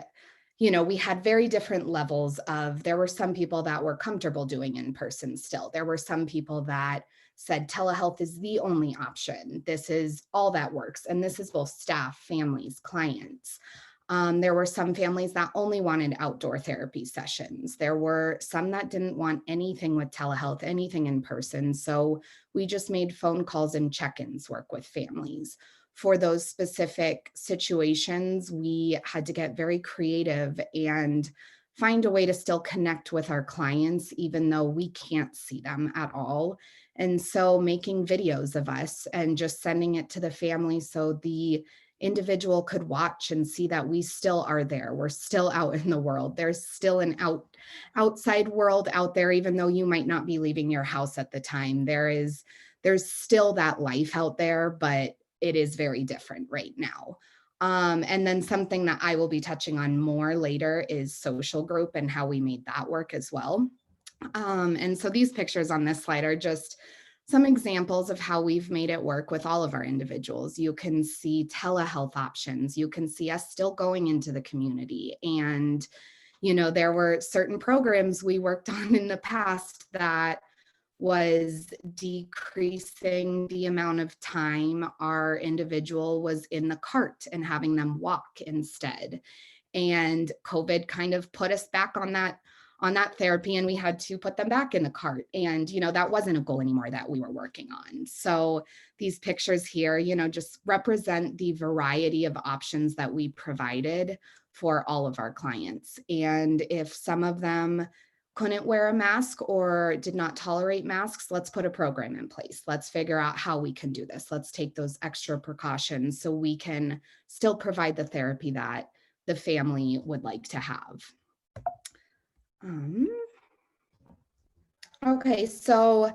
we had very different levels of, there were some people that were comfortable doing in person still. There were some people that said telehealth is the only option. This is all that works. And this is both staff, families, clients. There were some families that only wanted outdoor therapy sessions. There were some that didn't want anything with telehealth, anything in person. So we just made phone calls and check-ins work with families. For those specific situations, we had to get very creative and find a way to still connect with our clients, even though we can't see them at all. And so making videos of us and just sending it to the family so the individual could watch and see that we still are there. We're still out in the world. There's still an outside world out there, even though you might not be leaving your house at the time. There's still that life out there, but it is very different right now. And then something that I will be touching on more later is social group and how we made that work as well. And so these pictures on this slide are just some examples of how we've made it work with all of our individuals. You can see telehealth options. You can see us still going into the community. And, there were certain programs we worked on in the past that was decreasing the amount of time our individual was in the cart and having them walk instead. And COVID kind of put us back on that therapy, and we had to put them back in the cart. And, that wasn't a goal anymore that we were working on. So these pictures here, just represent the variety of options that we provided for all of our clients. And if some of them couldn't wear a mask or did not tolerate masks, let's put a program in place. Let's figure out how we can do this. Let's take those extra precautions so we can still provide the therapy that the family would like to have. Okay, so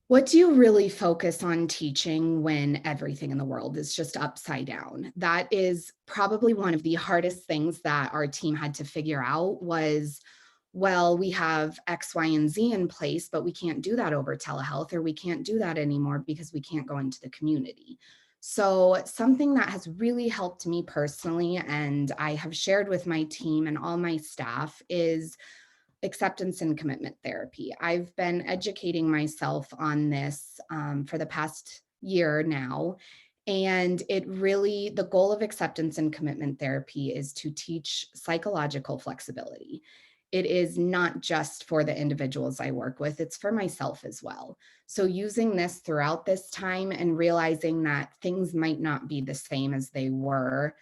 what do you really focus on teaching when everything in the world is just upside down? That is probably one of the hardest things that our team had to figure out was, well, we have X, Y, and Z in place, but we can't do that over telehealth, or we can't do that anymore because we can't go into the community. So something that has really helped me personally, and I have shared with my team and all my staff, is acceptance and commitment therapy. I've been educating myself on this for the past year now. And it really, the goal of acceptance and commitment therapy is to teach psychological flexibility. It is not just for the individuals I work with, it's for myself as well. So using this throughout this time and realizing that things might not be the same as they were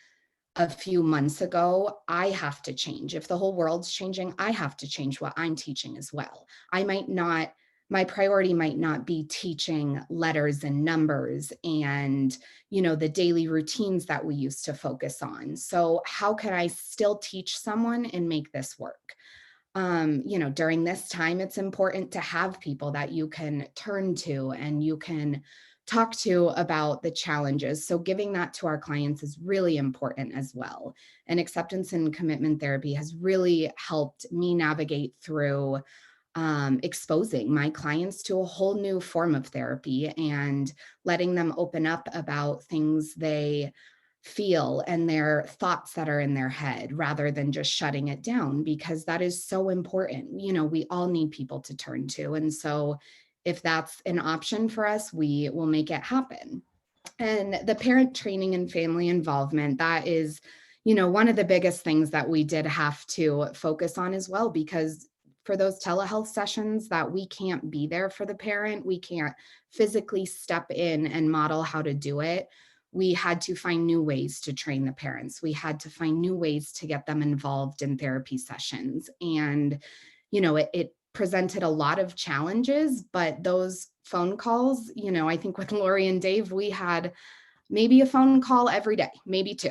a few months ago, I have to change. If the whole world's changing, I have to change what I'm teaching as well. My priority might not be teaching letters and numbers and, the daily routines that we used to focus on. So how can I still teach someone and make this work? During this time, it's important to have people that you can turn to and you can talk to about the challenges. So giving that to our clients is really important as well. And acceptance and commitment therapy has really helped me navigate through exposing my clients to a whole new form of therapy and letting them open up about things they feel and their thoughts that are in their head rather than just shutting it down, because that is so important. We all need people to turn to. And so if that's an option for us, we will make it happen. And the parent training and family involvement, that is, one of the biggest things that we did have to focus on as well, because for those telehealth sessions that we can't be there for the parent, we can't physically step in and model how to do it. We had to find new ways to train the parents. We had to find new ways to get them involved in therapy sessions. And, it presented a lot of challenges, but those phone calls, I think with Lori and Dave, we had maybe a phone call every day, maybe two.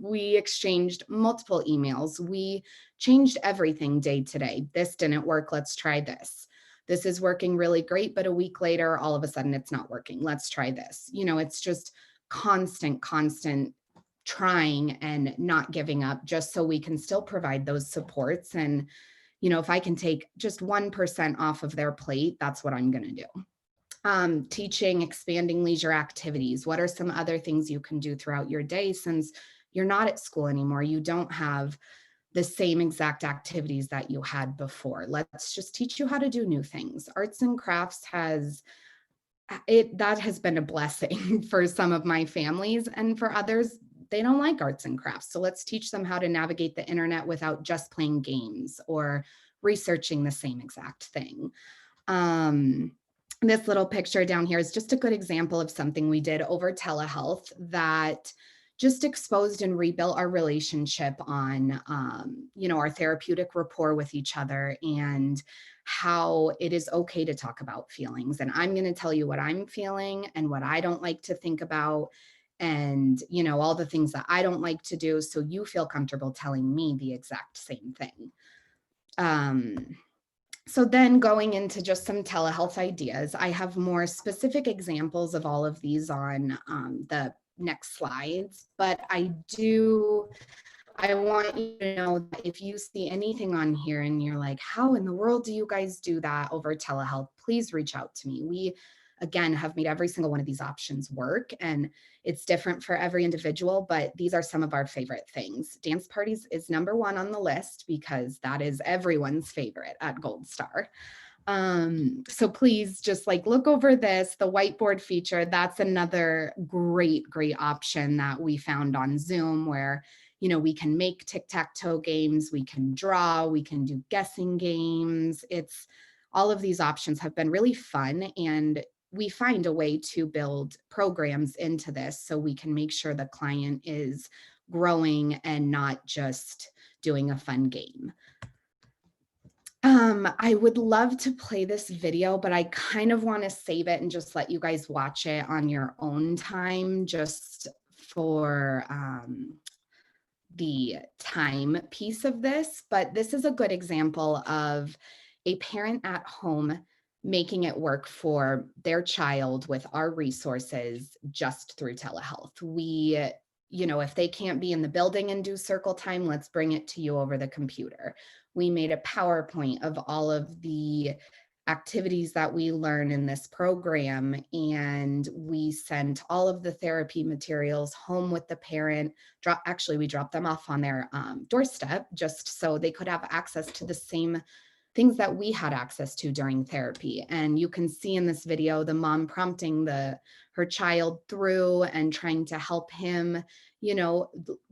We exchanged multiple emails. We changed everything day to day. This didn't work. Let's try this. This is working really great, but a week later, all of a sudden it's not working. Let's try this. It's just constant trying and not giving up, just so we can still provide those supports. And, if I can take just 1% off of their plate, that's what I'm going to do. Teaching, expanding leisure activities. What are some other things you can do throughout your day since you're not at school anymore? You don't have the same exact activities that you had before. Let's just teach you how to do new things. Arts and crafts that has been a blessing for some of my families, and for others, they don't like arts and crafts. So let's teach them how to navigate the internet without just playing games or researching the same exact thing. This little picture down here is just a good example of something we did over telehealth that just exposed and rebuilt our relationship on, our therapeutic rapport with each other and how it is okay to talk about feelings. And I'm going to tell you what I'm feeling and what I don't like to think about, and, all the things that I don't like to do. So you feel comfortable telling me the exact same thing. So then going into just some telehealth ideas, I have more specific examples of all of these on the next slides, but I want you to know that if you see anything on here and you're like, how in the world do you guys do that over telehealth? Please reach out to me. We, again, have made every single one of these options work, and it's different for every individual, but these are some of our favorite things. Dance parties is number one on the list because that is everyone's favorite at Gold Star. So please just look over this, the whiteboard feature. That's another great option that we found on Zoom where, we can make tic-tac-toe games, we can draw, we can do guessing games. All of these options have been really fun, and we find a way to build programs into this so we can make sure the client is growing and not just doing a fun game. I would love to play this video, but I kind of want to save it and just let you guys watch it on your own time, just for the time piece of this. But this is a good example of a parent at home making it work for their child with our resources just through telehealth. We, if they can't be in the building and do circle time, let's bring it to you over the computer. We made a PowerPoint of all of the activities that we learn in this program, and we sent all of the therapy materials home with the parent. We dropped them off on their doorstep just so they could have access to the same things that we had access to during therapy. And you can see in this video, the mom prompting her child through and trying to help him,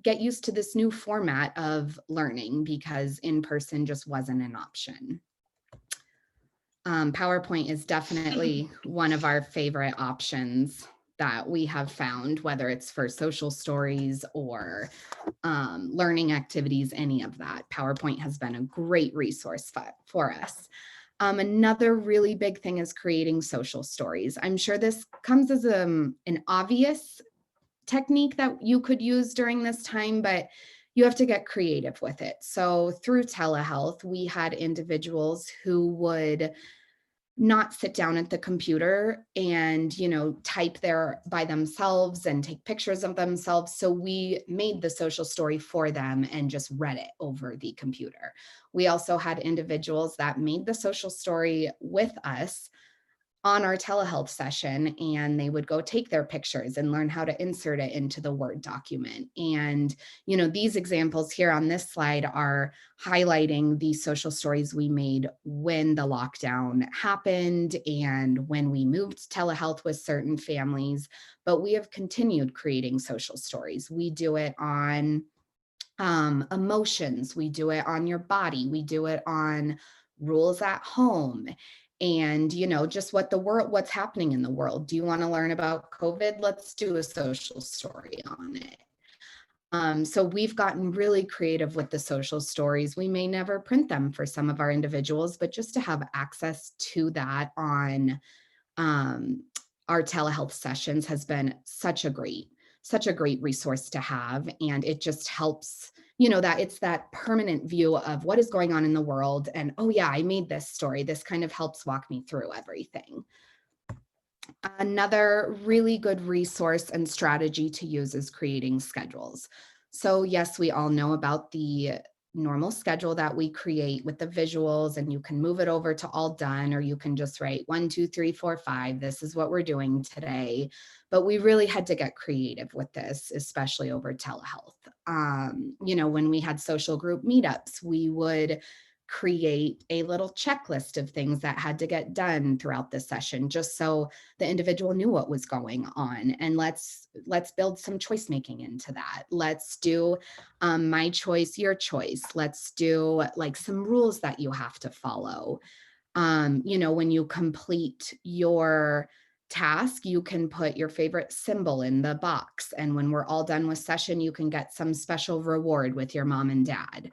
get used to this new format of learning because in person just wasn't an option. PowerPoint is definitely one of our favorite options that we have found, whether it's for social stories or learning activities, any of that. PowerPoint has been a great resource for us. Another really big thing is creating social stories. I'm sure this comes as an obvious technique that you could use during this time, but you have to get creative with it. So through telehealth, we had individuals who would not sit down at the computer and, type there by themselves and take pictures of themselves. So we made the social story for them and just read it over the computer. We also had individuals that made the social story with us on our telehealth session, and they would go take their pictures and learn how to insert it into the Word document. And, these examples here on this slide are highlighting the social stories we made when the lockdown happened and when we moved to telehealth with certain families, but we have continued creating social stories. We do it on emotions, we do it on your body, we do it on rules at home. And, just what's happening in the world. Do you want to learn about COVID? Let's do a social story on it. So we've gotten really creative with the social stories. We may never print them for some of our individuals, but just to have access to that on our telehealth sessions has been such a great resource to have. And it just helps, that it's that permanent view of what is going on in the world. And, oh yeah, I made this story. This kind of helps walk me through everything. Another really good resource and strategy to use is creating schedules. So yes, we all know about the normal schedule that we create with the visuals, and you can move it over to all done, or you can just write 1, 2, 3, 4, 5. This is what we're doing today. But we really had to get creative with this, especially over telehealth. When we had social group meetups, we would create a little checklist of things that had to get done throughout the session, just so the individual knew what was going on. And let's build some choice making into that. Let's do my choice, your choice. Let's do like some rules that you have to follow. When you complete your task, you can put your favorite symbol in the box. And when we're all done with session, you can get some special reward with your mom and dad.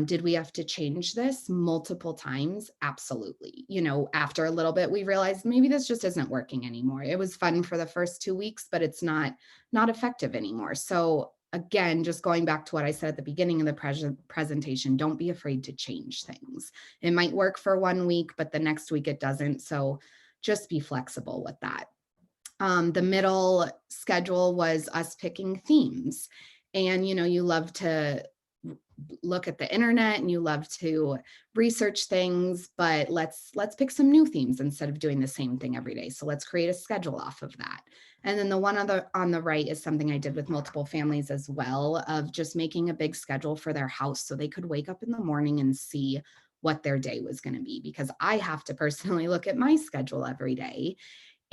Did we have to change this multiple times? Absolutely. After a little bit, we realized maybe this just isn't working anymore. It was fun for the first 2 weeks, but it's not effective anymore. So again, just going back to what I said at the beginning of the presentation, don't be afraid to change things. It might work for 1 week, but the next week it doesn't. So just be flexible with that. The middle schedule was us picking themes. And, you love to look at the internet and you love to research things, but let's pick some new themes instead of doing the same thing every day. So let's create a schedule off of that. And then the one on the right is something I did with multiple families as well, of just making a big schedule for their house so they could wake up in the morning and see what their day was going to be, because I have to personally look at my schedule every day.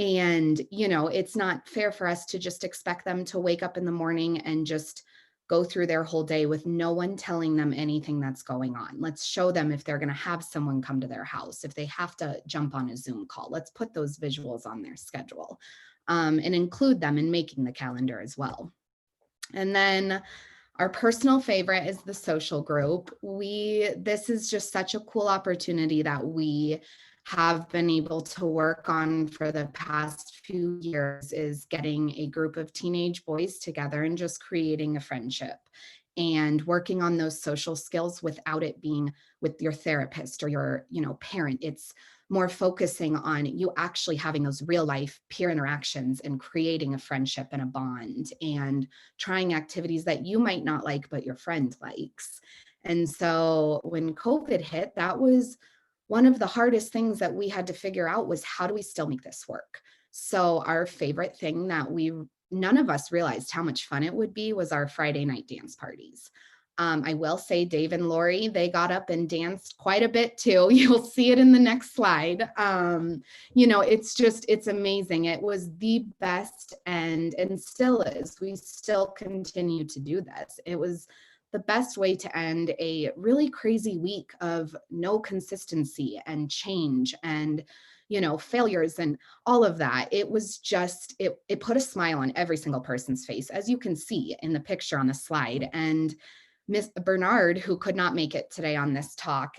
And, it's not fair for us to just expect them to wake up in the morning and just go through their whole day with no one telling them anything that's going on. Let's show them if they're going to have someone come to their house, if they have to jump on a Zoom call. Let's put those visuals on their schedule and include them in making the calendar as well. And then our personal favorite is the social group. This is just such a cool opportunity that we have been able to work on for the past few years, is getting a group of teenage boys together and just creating a friendship and working on those social skills without it being with your therapist or your, parent. It's more focusing on you actually having those real life peer interactions and creating a friendship and a bond and trying activities that you might not like, but your friend likes. And so when COVID hit, that was one of the hardest things that we had to figure out, was how do we still make this work? So our favorite thing that none of us realized how much fun it would be, was our Friday night dance parties. I will say Dave and Lori, they got up and danced quite a bit too. You'll see it in the next slide. It's amazing. It was the best and still is. We still continue to do this. It was the best way to end a really crazy week of no consistency and change and failures and all of that. It was just, it put a smile on every single person's face, as you can see in the picture on the slide. And Miss Bernard, who could not make it today on this talk,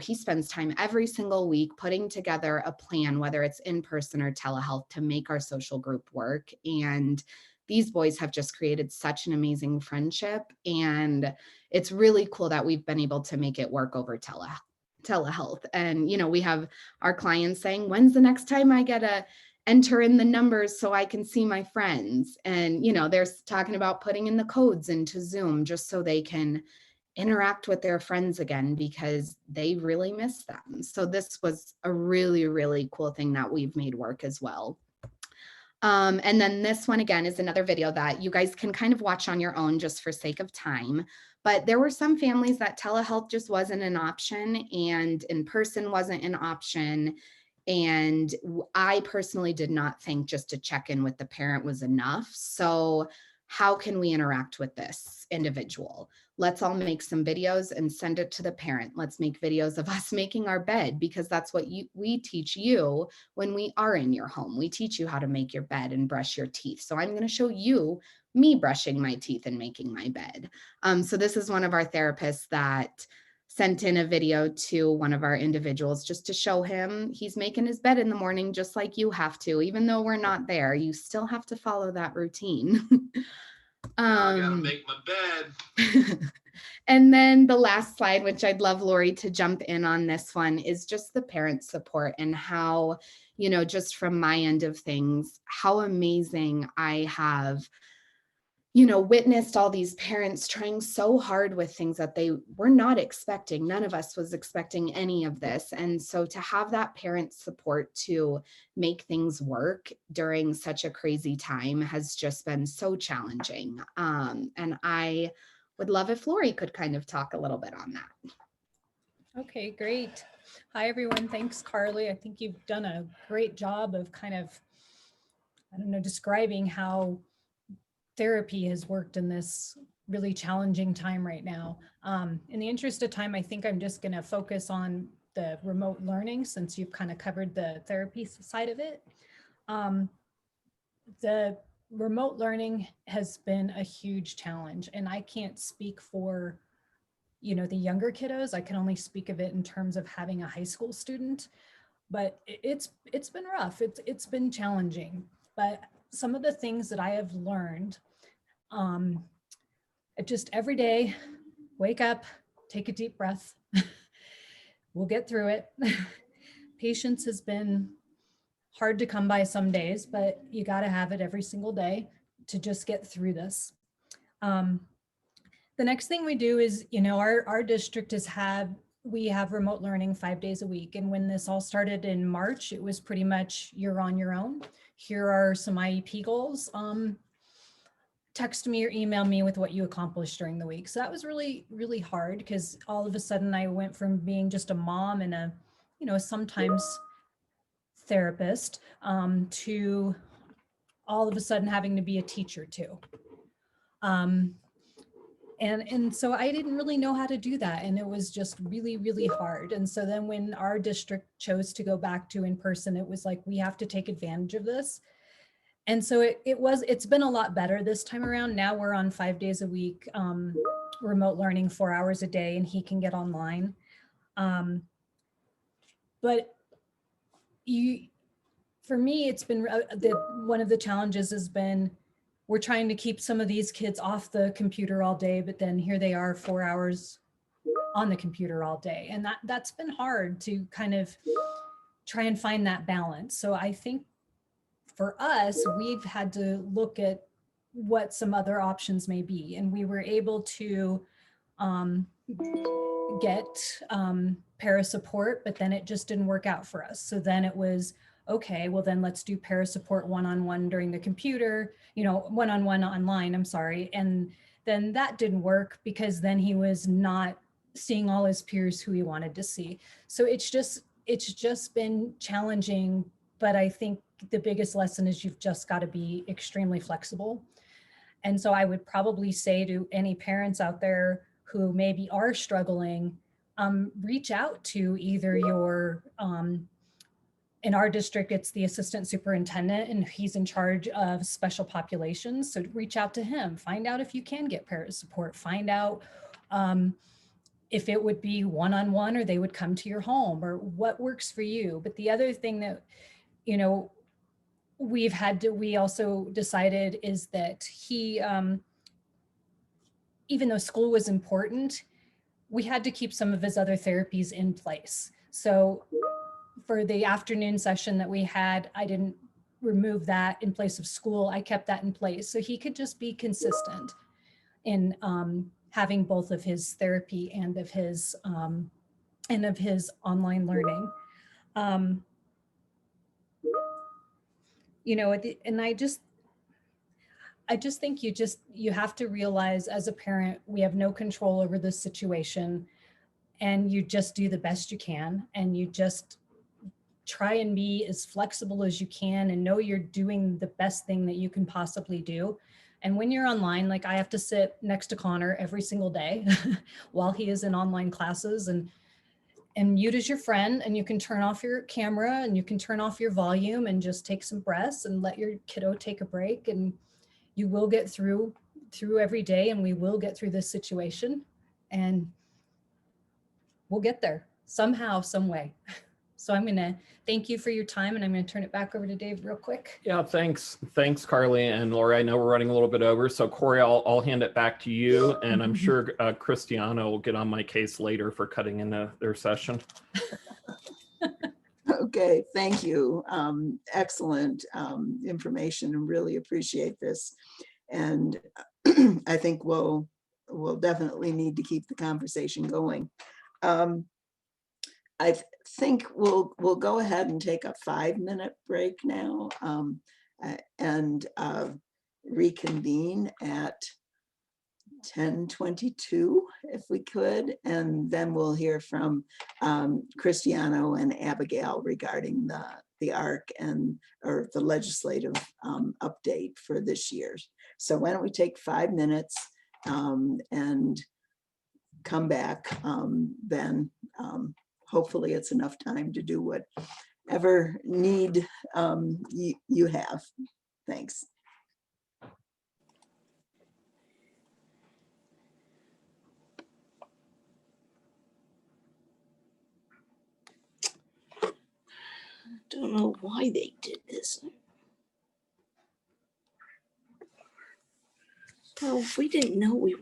he spends time every single week putting together a plan, whether it's in person or telehealth, to make our social group work. And these boys have just created such an amazing friendship. And it's really cool that we've been able to make it work over telehealth. And, we have our clients saying, when's the next time I get to enter in the numbers so I can see my friends? And, they're talking about putting in the codes into Zoom just so they can interact with their friends again, because they really miss them. So this was a really, really cool thing that we've made work as well. And then this one again is another video that you guys can kind of watch on your own just for sake of time. But there were some families that telehealth just wasn't an option and in person wasn't an option. And I personally did not think just to check in with the parent was enough. So how can we interact with this individual? Let's all make some videos and send it to the parent. Let's make videos of us making our bed, because that's what we teach you when we are in your home. We teach you how to make your bed and brush your teeth. So I'm going to show you me brushing my teeth and making my bed. So this is one of our therapists that sent in a video to one of our individuals just to show him he's making his bed in the morning, just like you have to. Even though we're not there, you still have to follow that routine. I gotta make my bed. And then the last slide, which I'd love Lori to jump in on this one, is just the parent support and how, just from my end of things, how amazing I have witnessed all these parents trying so hard with things that they were not expecting. None of us was expecting any of this. And so to have that parent support to make things work during such a crazy time has just been so challenging. And I would love if Lori could kind of talk a little bit on that. Okay, great. Hi, everyone. Thanks, Carly. I think you've done a great job of kind of, describing how therapy has worked in this really challenging time right now. In the interest of time, I think I'm just going to focus on the remote learning, since you've kind of covered the therapy side of it. The remote learning has been a huge challenge, and I can't speak for, the younger kiddos. I can only speak of it in terms of having a high school student, but it's been rough. It's been challenging, but some of the things that I have learned, just every day, wake up, take a deep breath. We'll get through it. Patience has been hard to come by some days, but you got to have it every single day to just get through this. The next thing we do is, our district we have remote learning 5 days a week. And when this all started in March, it was pretty much you're on your own. Here are some IEP goals. Text me or email me with what you accomplished during the week. So that was really, really hard, because all of a sudden I went from being just a mom and a, sometimes therapist, to all of a sudden having to be a teacher too. And so I didn't really know how to do that. And it was just really, really hard. And so then when our district chose to go back to in person, it was like, we have to take advantage of this. And so it's been a lot better this time around. Now we're on 5 days a week, remote learning 4 hours a day, and he can get online. But for me, it's been one of the challenges has been, we're trying to keep some of these kids off the computer all day, but then here they are 4 hours on the computer all day. And that's been hard to kind of try and find that balance. So I think for us, we've had to look at what some other options may be. And we were able to get para support, but then it just didn't work out for us. So then it was, okay, well then let's do para support one-on-one during the computer, one-on-one online, I'm sorry. And then that didn't work because then he was not seeing all his peers who he wanted to see. So it's just been challenging, but I think the biggest lesson is you've just got to be extremely flexible. And so I would probably say to any parents out there who maybe are struggling, reach out to either your, in our district, it's the assistant superintendent, and he's in charge of special populations. So reach out to him, find out if you can get parent support, find out if it would be one-on-one or they would come to your home, or what works for you. But the other thing that, you know, we also decided is that he, even though school was important, we had to keep some of his other therapies in place. So for the afternoon session that we had, I didn't remove that in place of school. I kept that in place so he could just be consistent in having both of his therapy and of his online learning. You know, and I just think you have to realize as a parent, we have no control over this situation, and you just do the best you can, and you just try and be as flexible as you can and know you're doing the best thing that you can possibly do. And when you're online, like I have to sit next to Connor every single day while he is in online classes, and mute as your friend, and you can turn off your camera and you can turn off your volume and just take some breaths and let your kiddo take a break, and you will get through every day, and we will get through this situation, and we'll get there somehow, some way. So I'm going to thank you for your time, and I'm going to turn it back over to Dave real quick. Yeah, thanks, Carly and Lori. I know we're running a little bit over, so Corey, I'll hand it back to you, and I'm sure Christiana will get on my case later for cutting into their session. Okay, thank you. Excellent information, and really appreciate this. And I think we'll definitely need to keep the conversation going. I think we'll go ahead and take a 5-minute break now, and reconvene at 10:22 if we could, and then we'll hear from Cristiano and Abigail regarding the ARC or the legislative update for this year. So why don't we take 5 minutes and come back then. Hopefully it's enough time to do whatever need you have. Thanks. Don't know why they did this. Well, we didn't know we were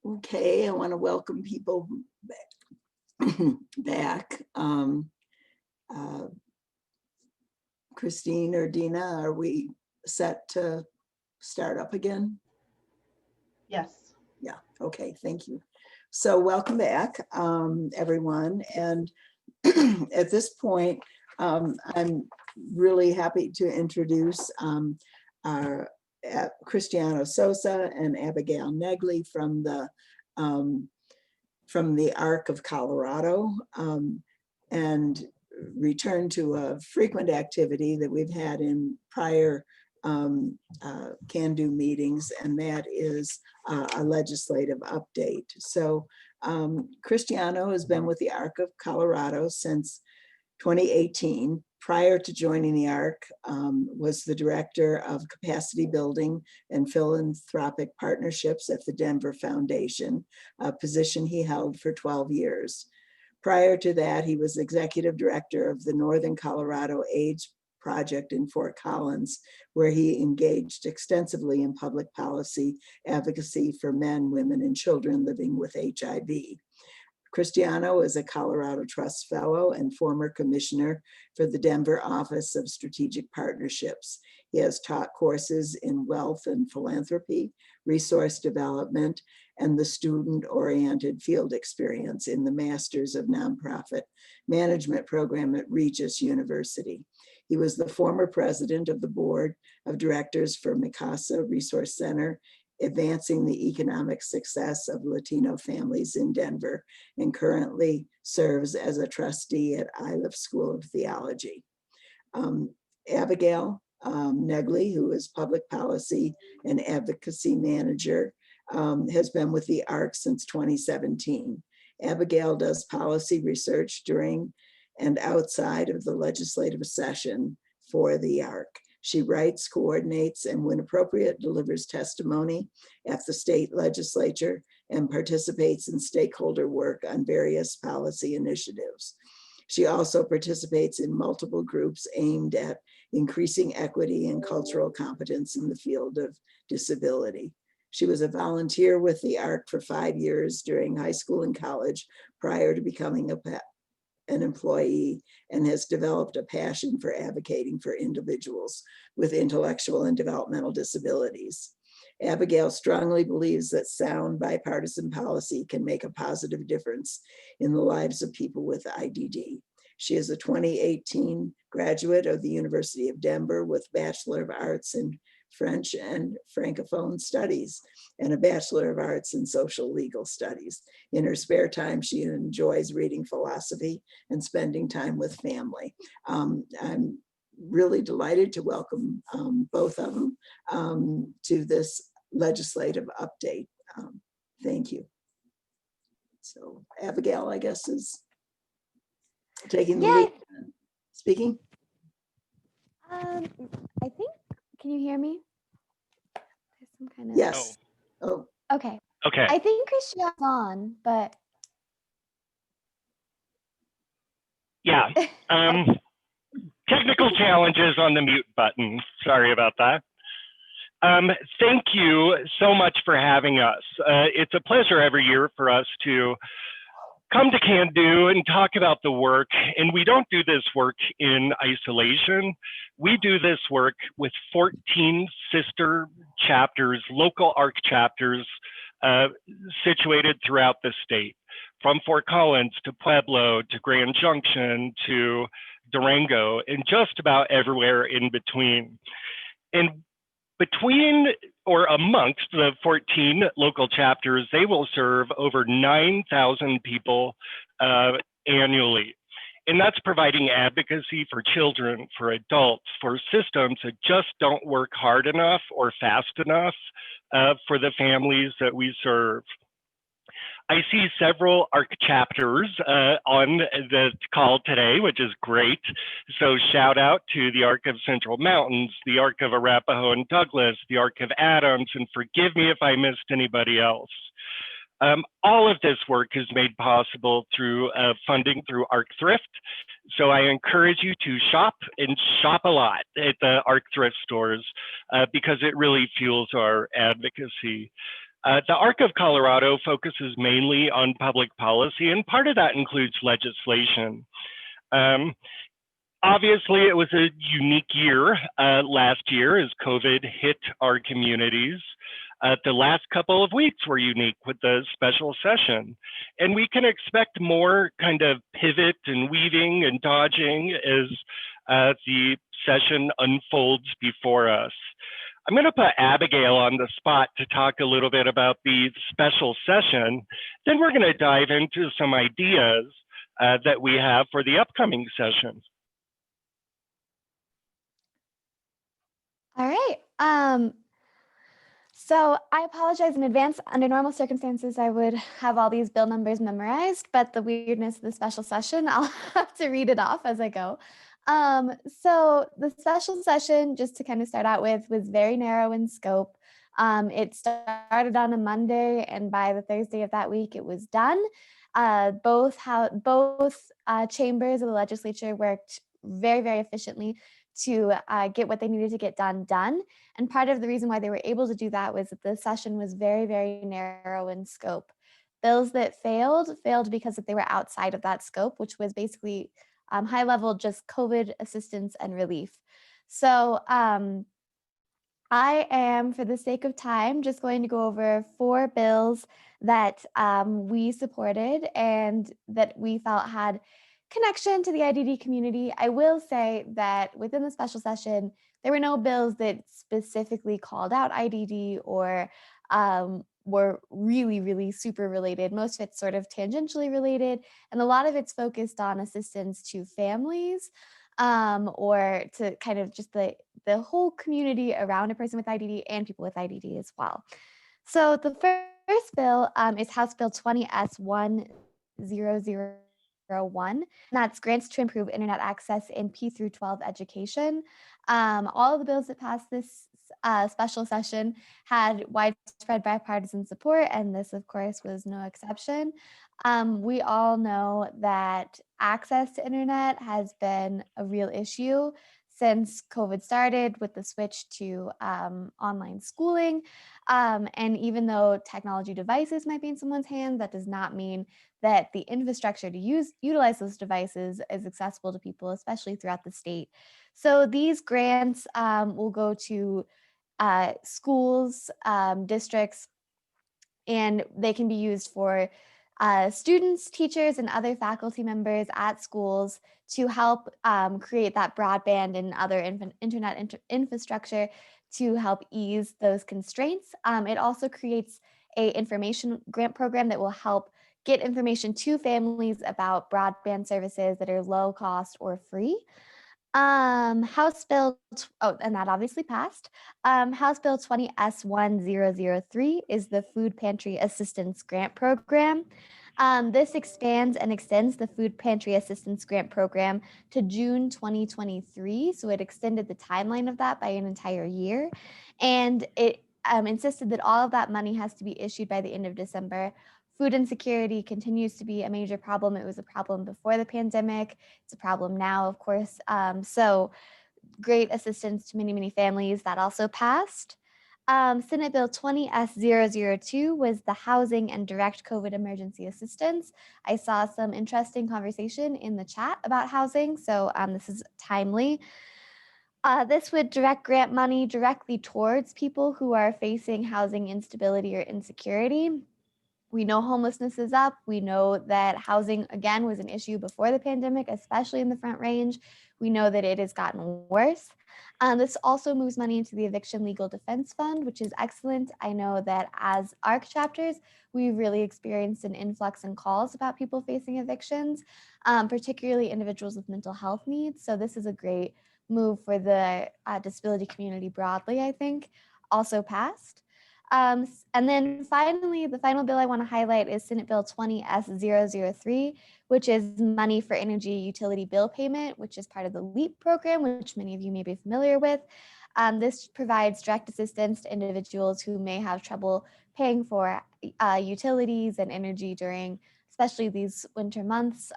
Okay, I want to welcome people back. Christine or Dina, are we set to start up again? Yes. Yeah, okay, thank you. So welcome back, everyone. And at this point, I'm really happy to introduce our Cristiano Sosa and Abigail Negley from the ARC of Colorado, and return to a frequent activity that we've had in prior CANDO meetings, and that is a legislative update. So Cristiano has been with the ARC of Colorado since 2018. Prior to joining the ARC, was the director of capacity building and philanthropic partnerships at the Denver Foundation, a position he held for 12 years. Prior to that, he was executive director of the Northern Colorado AIDS Project in Fort Collins, where he engaged extensively in public policy advocacy for men, women, and children living with HIV. Cristiano is a Colorado Trust Fellow and former commissioner for the Denver Office of Strategic Partnerships. He has taught courses in wealth and philanthropy, resource development, and the student-oriented field experience in the Masters of Nonprofit Management program at Regis University. He was the former president of the board of directors for Mikasa Resource Center, advancing the economic success of Latino families in Denver, and currently serves as a trustee at Iliff School of Theology. Abigail Negley, who is public policy and advocacy manager, has been with the ARC since 2017. Abigail does policy research during and outside of the legislative session for the ARC. She writes, coordinates, and when appropriate, delivers testimony at the state legislature and participates in stakeholder work on various policy initiatives. She also participates in multiple groups aimed at increasing equity and cultural competence in the field of disability. She was a volunteer with the ARC for 5 years during high school and college prior to becoming an employee, and has developed a passion for advocating for individuals with intellectual and developmental disabilities. Abigail strongly believes that sound bipartisan policy can make a positive difference in the lives of people with IDD. She is a 2018 graduate of the University of Denver with Bachelor of Arts in French and Francophone Studies and a Bachelor of Arts in Social Legal Studies. In her spare time, she enjoys reading philosophy and spending time with family. I'm really delighted to welcome both of them to this legislative update. Thank you. So Abigail, I guess, is taking the lead. Speaking. I think, can you hear me? There's some kind of. Yes. Oh. Okay. Okay. I think Christian's on, but. Yeah. Technical challenges on the mute button. Sorry about that. Thank you so much for having us. It's a pleasure every year for us to come to CANDO and talk about the work. And we don't do this work in isolation. We do this work with 14 sister chapters, local ARC chapters, situated throughout the state, from Fort Collins to Pueblo to Grand Junction to Durango, and just about everywhere in between. And between or amongst the 14 local chapters, they will serve over 9,000 people annually. And that's providing advocacy for children, for adults, for systems that just don't work hard enough or fast enough for the families that we serve. I see several ARC chapters on the call today, which is great. So shout out to the ARC of Central Mountains, the ARC of Arapahoe and Douglas, the ARC of Adams, and forgive me if I missed anybody else. All of this work is made possible through funding through ARC Thrift. So I encourage you to shop and shop a lot at the ARC Thrift stores because it really fuels our advocacy. The ARC of Colorado focuses mainly on public policy, and part of that includes legislation. Obviously, it was a unique year last year as COVID hit our communities. The last couple of weeks were unique with the special session, and we can expect more kind of pivot and weaving and dodging as the session unfolds before us. I'm going to put Abigail on the spot to talk a little bit about the special session. Then we're going to dive into some ideas that we have for the upcoming session. All right. So I apologize in advance. Under normal circumstances, I would have all these bill numbers memorized, but the weirdness of the special session, I'll have to read it off as I go. So the special session, just to kind of start out with, was very narrow in scope. It started on a Monday, and by the Thursday of that week, it was done. Both chambers of the legislature worked very, very efficiently to get what they needed to get done. And part of the reason why they were able to do that was that the session was very, very narrow in scope. Bills that failed because they were outside of that scope, which was basically high level, just COVID assistance and relief. So I am, for the sake of time, just going to go over 4 bills that we supported and that we felt had connection to the IDD community. I will say that within the special session, there were no bills that specifically called out IDD or were really, really super related. Most of it's sort of tangentially related, and a lot of it's focused on assistance to families or to kind of just the whole community around a person with IDD and people with IDD as well. So the first bill is House Bill 20S1001. And that's grants to improve internet access in P through 12 education. All of the bills that passed this special session had widespread bipartisan support, and this, of course, was no exception. We all know that access to internet has been a real issue since COVID started with the switch to online schooling. And even though technology devices might be in someone's hands, that does not mean that the infrastructure to utilize those devices is accessible to people, especially throughout the state. So these grants will go to schools, districts, and they can be used for students, teachers, and other faculty members at schools to help create that broadband and other internet infrastructure to help ease those constraints. It also creates an information grant program that will help get information to families about broadband services that are low cost or free. House Bill, and that obviously passed. House Bill 20S1003 is the Food Pantry Assistance Grant Program. This expands and extends the Food Pantry Assistance Grant Program to June 2023. So it extended the timeline of that by an entire year. And it insisted that all of that money has to be issued by the end of December. Food insecurity continues to be a major problem. It was a problem before the pandemic. It's a problem now, of course. So great assistance to many, many families. That also passed. Senate Bill 20S002 was the Housing and Direct COVID Emergency Assistance. I saw some interesting conversation in the chat about housing, so this is timely. This would direct grant money directly towards people who are facing housing instability or insecurity. We know homelessness is up. We know that housing, again, was an issue before the pandemic, especially in the Front Range. We know that it has gotten worse. This also moves money into the Eviction Legal Defense Fund, which is excellent. I know that as ARC chapters, we've really experienced an influx in calls about people facing evictions, particularly individuals with mental health needs. So this is a great move for the disability community broadly, I think. Also passed. And then finally, the final bill I want to highlight is Senate Bill 20S003, which is money for energy utility bill payment, which is part of the LEAP program, which many of you may be familiar with. This provides direct assistance to individuals who may have trouble paying for utilities and energy during especially these winter months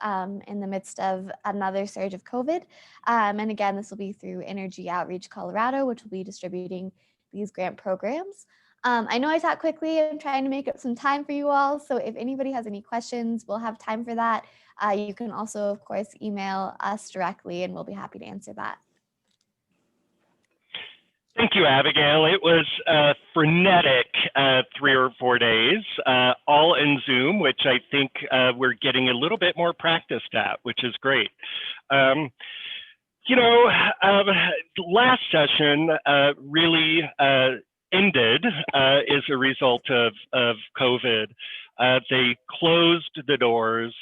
in the midst of another surge of COVID. And again, this will be through Energy Outreach Colorado, which will be distributing these grant programs. I know I talked quickly. I'm trying to make up some time for you all. So if anybody has any questions, we'll have time for that. You can also, of course, email us directly and we'll be happy to answer that. Thank you, Abigail. It was a frenetic 3 or 4 days, all in Zoom, which I think we're getting a little bit more practiced at, which is great. Last session really ended as a result of COVID. They closed the doors.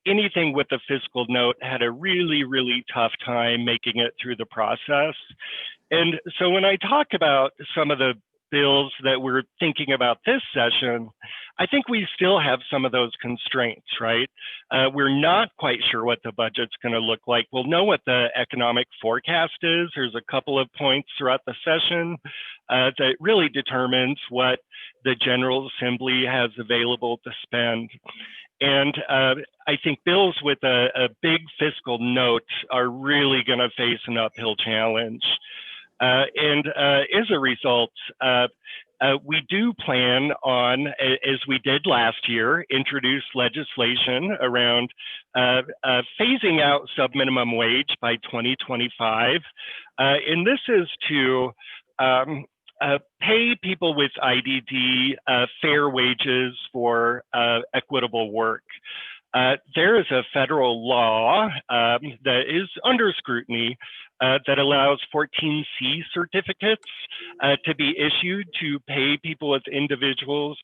Anything with a fiscal note had a really, really tough time making it through the process. And so when I talk about some of the bills that we're thinking about this session, I think we still have some of those constraints, right? We're not quite sure what the budget's going to look like. We'll know what the economic forecast is. There's a couple of points throughout the session that really determines what the General Assembly has available to spend. And I think bills with a big fiscal note are really going to face an uphill challenge. And as a result, we do plan on, as we did last year, introduce legislation around phasing out subminimum wage by 2025. And this is to pay people with IDD fair wages for equitable work. There is a federal law that is under scrutiny that allows 14C certificates to be issued to pay people with individuals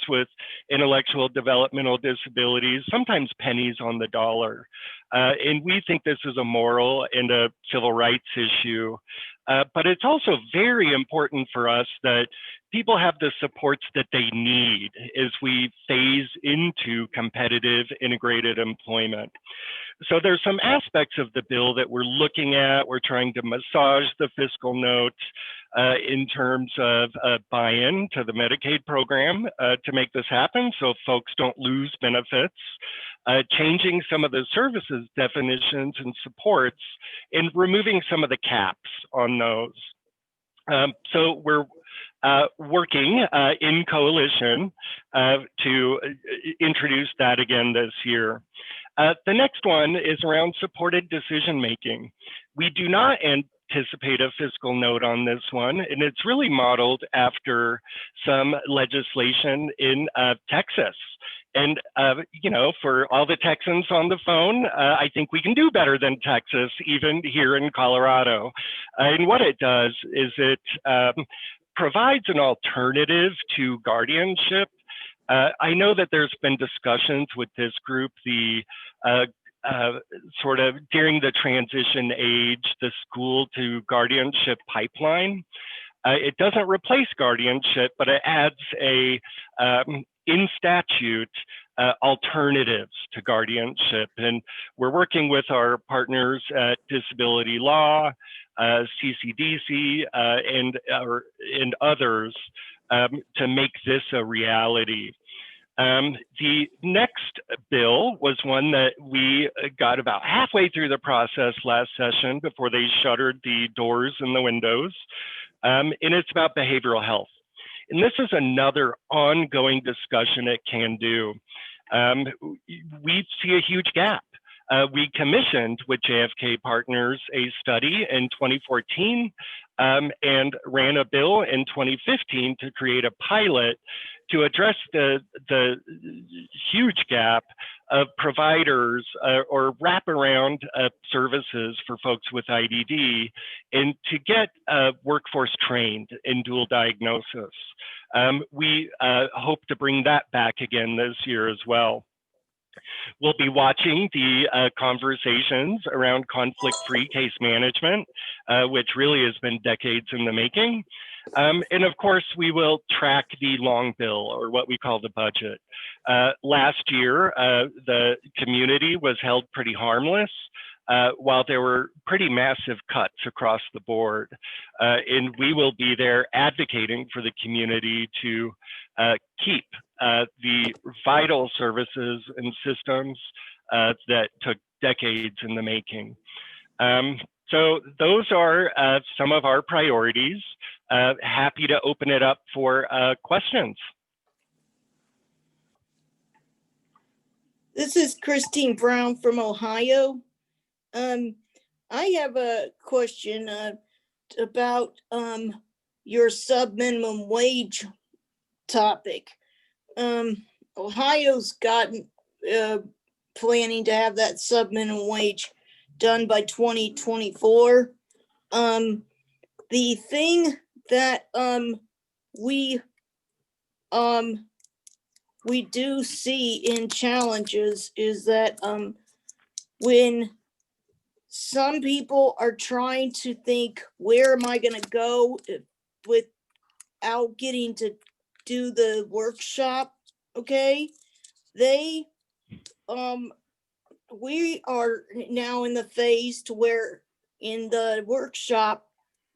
with intellectual developmental disabilities, sometimes pennies on the dollar. And we think this is a moral and a civil rights issue. But it's also very important for us that people have the supports that they need as we phase into competitive integrated employment. So there's some aspects of the bill that we're looking at. We're trying to massage the fiscal note in terms of buy-in to the Medicaid program to make this happen so folks don't lose benefits, changing some of the services definitions and supports, and removing some of the caps on those. So we're working in coalition to introduce that again this year. The next one is around supported decision-making. We do not anticipate a fiscal note on this one, and it's really modeled after some legislation in Texas. And, for all the Texans on the phone, I think we can do better than Texas, even here in Colorado. And what it does is it provides an alternative to guardianship. I know that there's been discussions with this group, the sort of during the transition age, the school to guardianship pipeline. It doesn't replace guardianship, but it adds a in statute alternatives to guardianship. And we're working with our partners at Disability Law, CCDC, and others to make this a reality. The next bill was one that we got about halfway through the process last session before they shuttered the doors and the windows, and it's about behavioral health. And this is another ongoing discussion at CANDO. We see a huge gap. We commissioned with JFK Partners a study in 2014 and ran a bill in 2015 to create a pilot to address the huge gap of providers or wraparound services for folks with IDD and to get workforce trained in dual diagnosis. We hope to bring that back again this year as well. We'll be watching the conversations around conflict-free case management, which really has been decades in the making. And of course, we will track the long bill, or what we call the budget. Last year, the community was held pretty harmless, while there were pretty massive cuts across the board. And we will be there advocating for the community to keep the vital services and systems that took decades in the making. So those are some of our priorities. Happy to open it up for questions. This is Christine Brown from Ohio. I have a question about your sub-minimum wage topic. Ohio's gotten planning to have that sub-minimum wage done by 2024. The thing that we do see in challenges is that when some people are trying to think, where am I going to go without getting to do the workshop? Okay, we are now in the phase to where in the workshop,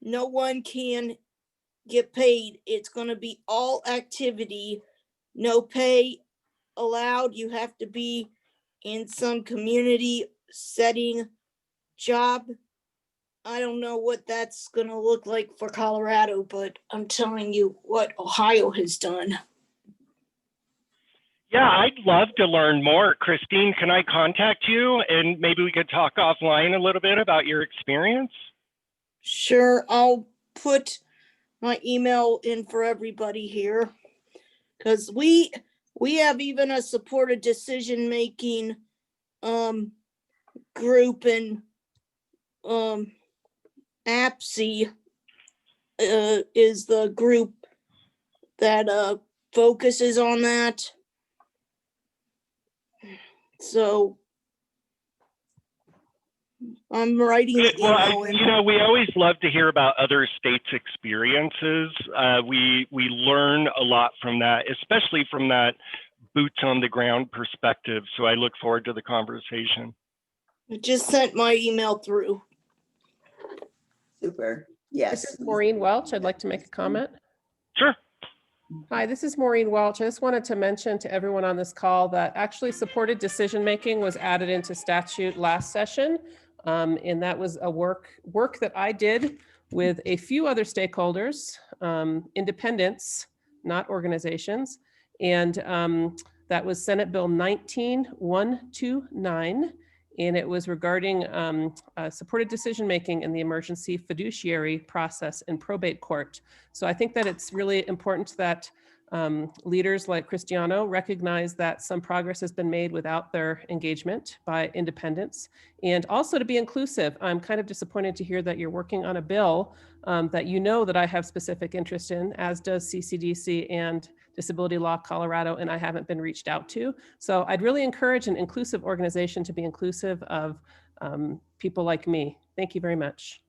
no one can get paid. It's going to be all activity, no pay allowed. You have to be in some community setting job. I don't know what that's going to look like for Colorado, but I'm telling you what Ohio has done. Yeah, I'd love to learn more. Christine, can I contact you and maybe we could talk offline a little bit about your experience? Sure, I'll put my email in for everybody here because we have even a supported decision-making group in APSI is the group that focuses on that. So I'm writing the email in. You know, we always love to hear about other states' experiences. We learn a lot from that, especially from that boots on the ground perspective. So I look forward to the conversation. I just sent my email through. Super. Yes. This is Maureen Welch. I'd like to make a comment. Sure. Hi, this is Maureen Welch. I just wanted to mention to everyone on this call that actually supported decision-making was added into statute last session. And that was a work that I did with a few other stakeholders, independents, not organizations. And that was Senate Bill 19129. And it was regarding supported decision-making in the emergency fiduciary process in probate court. So I think that it's really important that leaders like Cristiano recognize that some progress has been made without their engagement by independents, and also to be inclusive. I'm kind of disappointed to hear that you're working on a bill that you know that I have specific interest in, as does CCDC and Disability Law Colorado, and I haven't been reached out to. So I'd really encourage an inclusive organization to be inclusive of people like me. Thank you very much.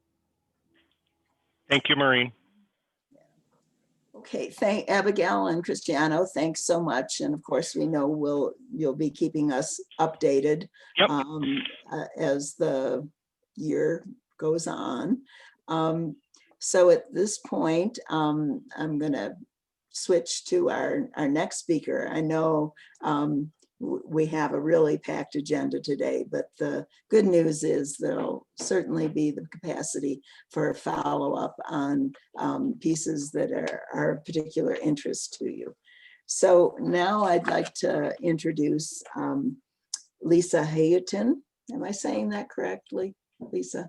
Thank you, Maureen. Okay, thank Abigail and Cristiano. Thanks so much. And of course, we know you'll be keeping us updated as the year goes on. So at this point, I'm going to switch to our next speaker. I know we have a really packed agenda today, but the good news is there'll certainly be the capacity for a follow-up on pieces that are of particular interest to you. So now I'd like to introduce Lisa Hayton. Am I saying that correctly, Lisa?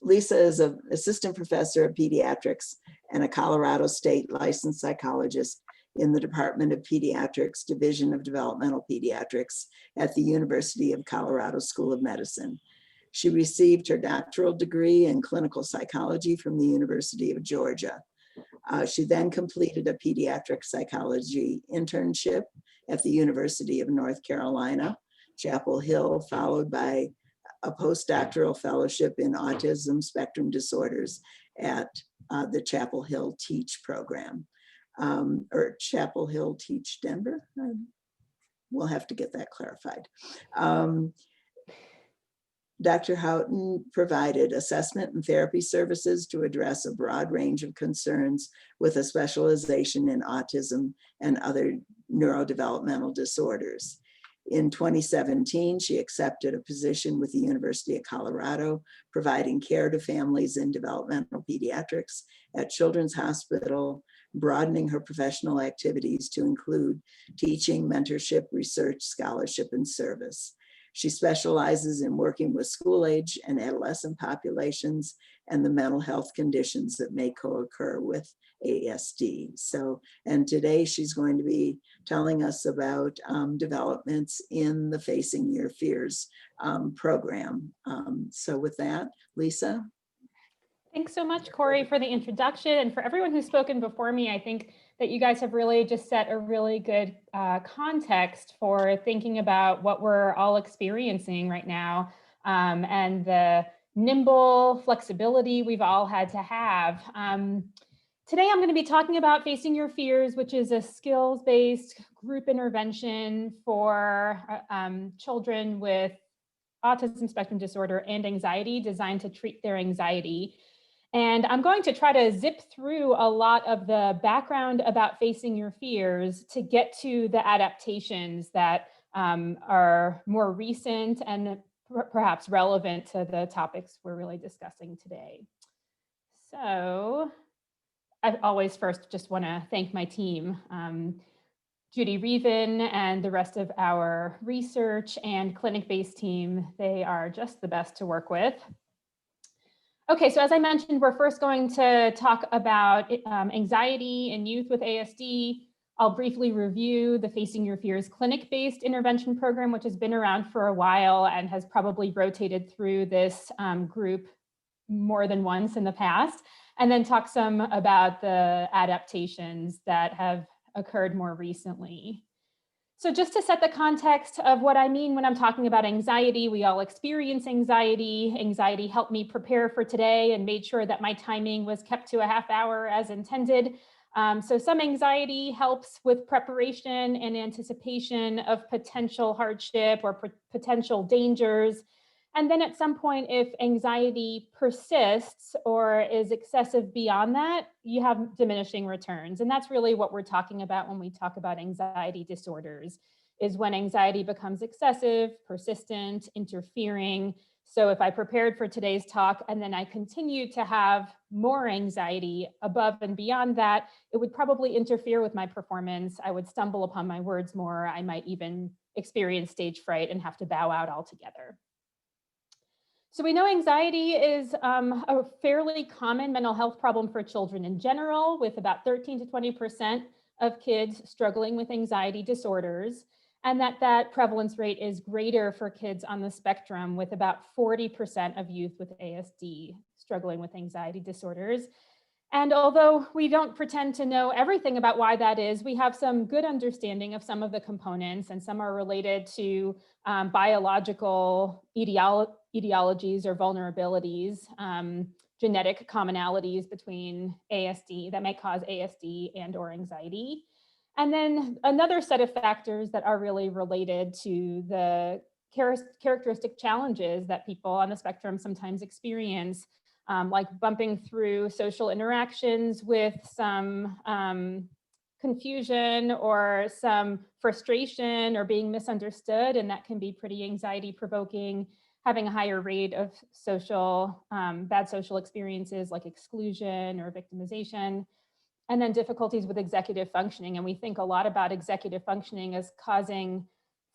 Lisa is an assistant professor of pediatrics and a Colorado State licensed psychologist in the Department of Pediatrics, Division of Developmental Pediatrics at the University of Colorado School of Medicine. She received her doctoral degree in clinical psychology from the University of Georgia. She then completed a pediatric psychology internship at the University of North Carolina, Chapel Hill, followed by a postdoctoral fellowship in autism spectrum disorders at the Chapel Hill Teach program, or Chapel Hill Teach Denver. We'll have to get that clarified. Dr. Houghton provided assessment and therapy services to address a broad range of concerns with a specialization in autism and other neurodevelopmental disorders. In 2017, she accepted a position with the University of Colorado, providing care to families in developmental pediatrics at Children's Hospital, broadening her professional activities to include teaching, mentorship, research, scholarship, and service. She specializes in working with school-age and adolescent populations and the mental health conditions that may co-occur with ASD. So, and today she's going to be telling us about developments in the Facing Your Fears program. So with that, Lisa. Thanks so much, Corey, for the introduction, and for everyone who's spoken before me. I think that you guys have really just set a really good context for thinking about what we're all experiencing right now, and the nimble flexibility we've all had to have. Today, I'm going to be talking about Facing Your Fears, which is a skills-based group intervention for children with autism spectrum disorder and anxiety, designed to treat their anxiety. And I'm going to try to zip through a lot of the background about Facing Your Fears to get to the adaptations that are more recent and perhaps relevant to the topics we're really discussing today. So I always first just want to thank my team, Judy Reven and the rest of our research and clinic-based team. They are just the best to work with. Okay, so as I mentioned, we're first going to talk about anxiety in youth with ASD. I'll briefly review the Facing Your Fears clinic-based intervention program, which has been around for a while and has probably rotated through this group more than once in the past, and then talk some about the adaptations that have occurred more recently. So just to set the context of what I mean when I'm talking about anxiety, we all experience anxiety. Anxiety helped me prepare for today and made sure that my timing was kept to a half hour as intended. So some anxiety helps with preparation and anticipation of potential hardship or potential dangers. And then at some point, if anxiety persists or is excessive beyond that, you have diminishing returns. And that's really what we're talking about when we talk about anxiety disorders, is when anxiety becomes excessive, persistent, interfering. So if I prepared for today's talk and then I continue to have more anxiety above and beyond that, it would probably interfere with my performance. I would stumble upon my words more. I might even experience stage fright and have to bow out altogether. So we know anxiety is a fairly common mental health problem for children in general, with about 13 to 20% of kids struggling with anxiety disorders, and that prevalence rate is greater for kids on the spectrum, with about 40% of youth with ASD struggling with anxiety disorders. And although we don't pretend to know everything about why that is, we have some good understanding of some of the components, and some are related to biological etiologies or vulnerabilities, genetic commonalities between ASD that may cause ASD and or anxiety. And then another set of factors that are really related to the characteristic challenges that people on the spectrum sometimes experience, like bumping through social interactions with some confusion or some frustration or being misunderstood, and that can be pretty anxiety provoking. Having a higher rate of bad social experiences like exclusion or victimization, and then difficulties with executive functioning. And we think a lot about executive functioning as causing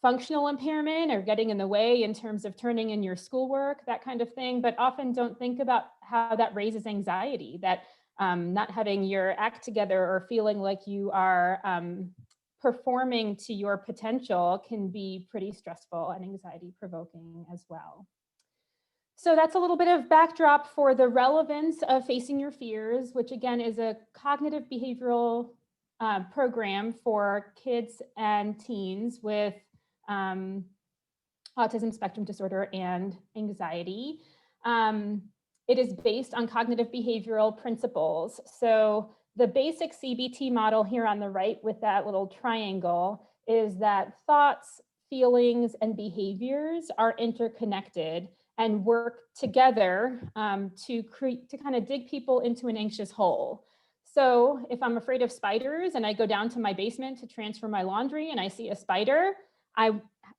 functional impairment or getting in the way in terms of turning in your schoolwork, that kind of thing, but often don't think about how that raises anxiety, that not having your act together or feeling like you are performing to your potential can be pretty stressful and anxiety provoking as well. So that's a little bit of backdrop for the relevance of Facing Your Fears, which again is a cognitive behavioral program for kids and teens with autism spectrum disorder and anxiety. It is based on cognitive behavioral principles. So the basic CBT model here on the right with that little triangle is that thoughts, feelings, and behaviors are interconnected and work together to kind of dig people into an anxious hole. So if I'm afraid of spiders and I go down to my basement to transfer my laundry and I see a spider, I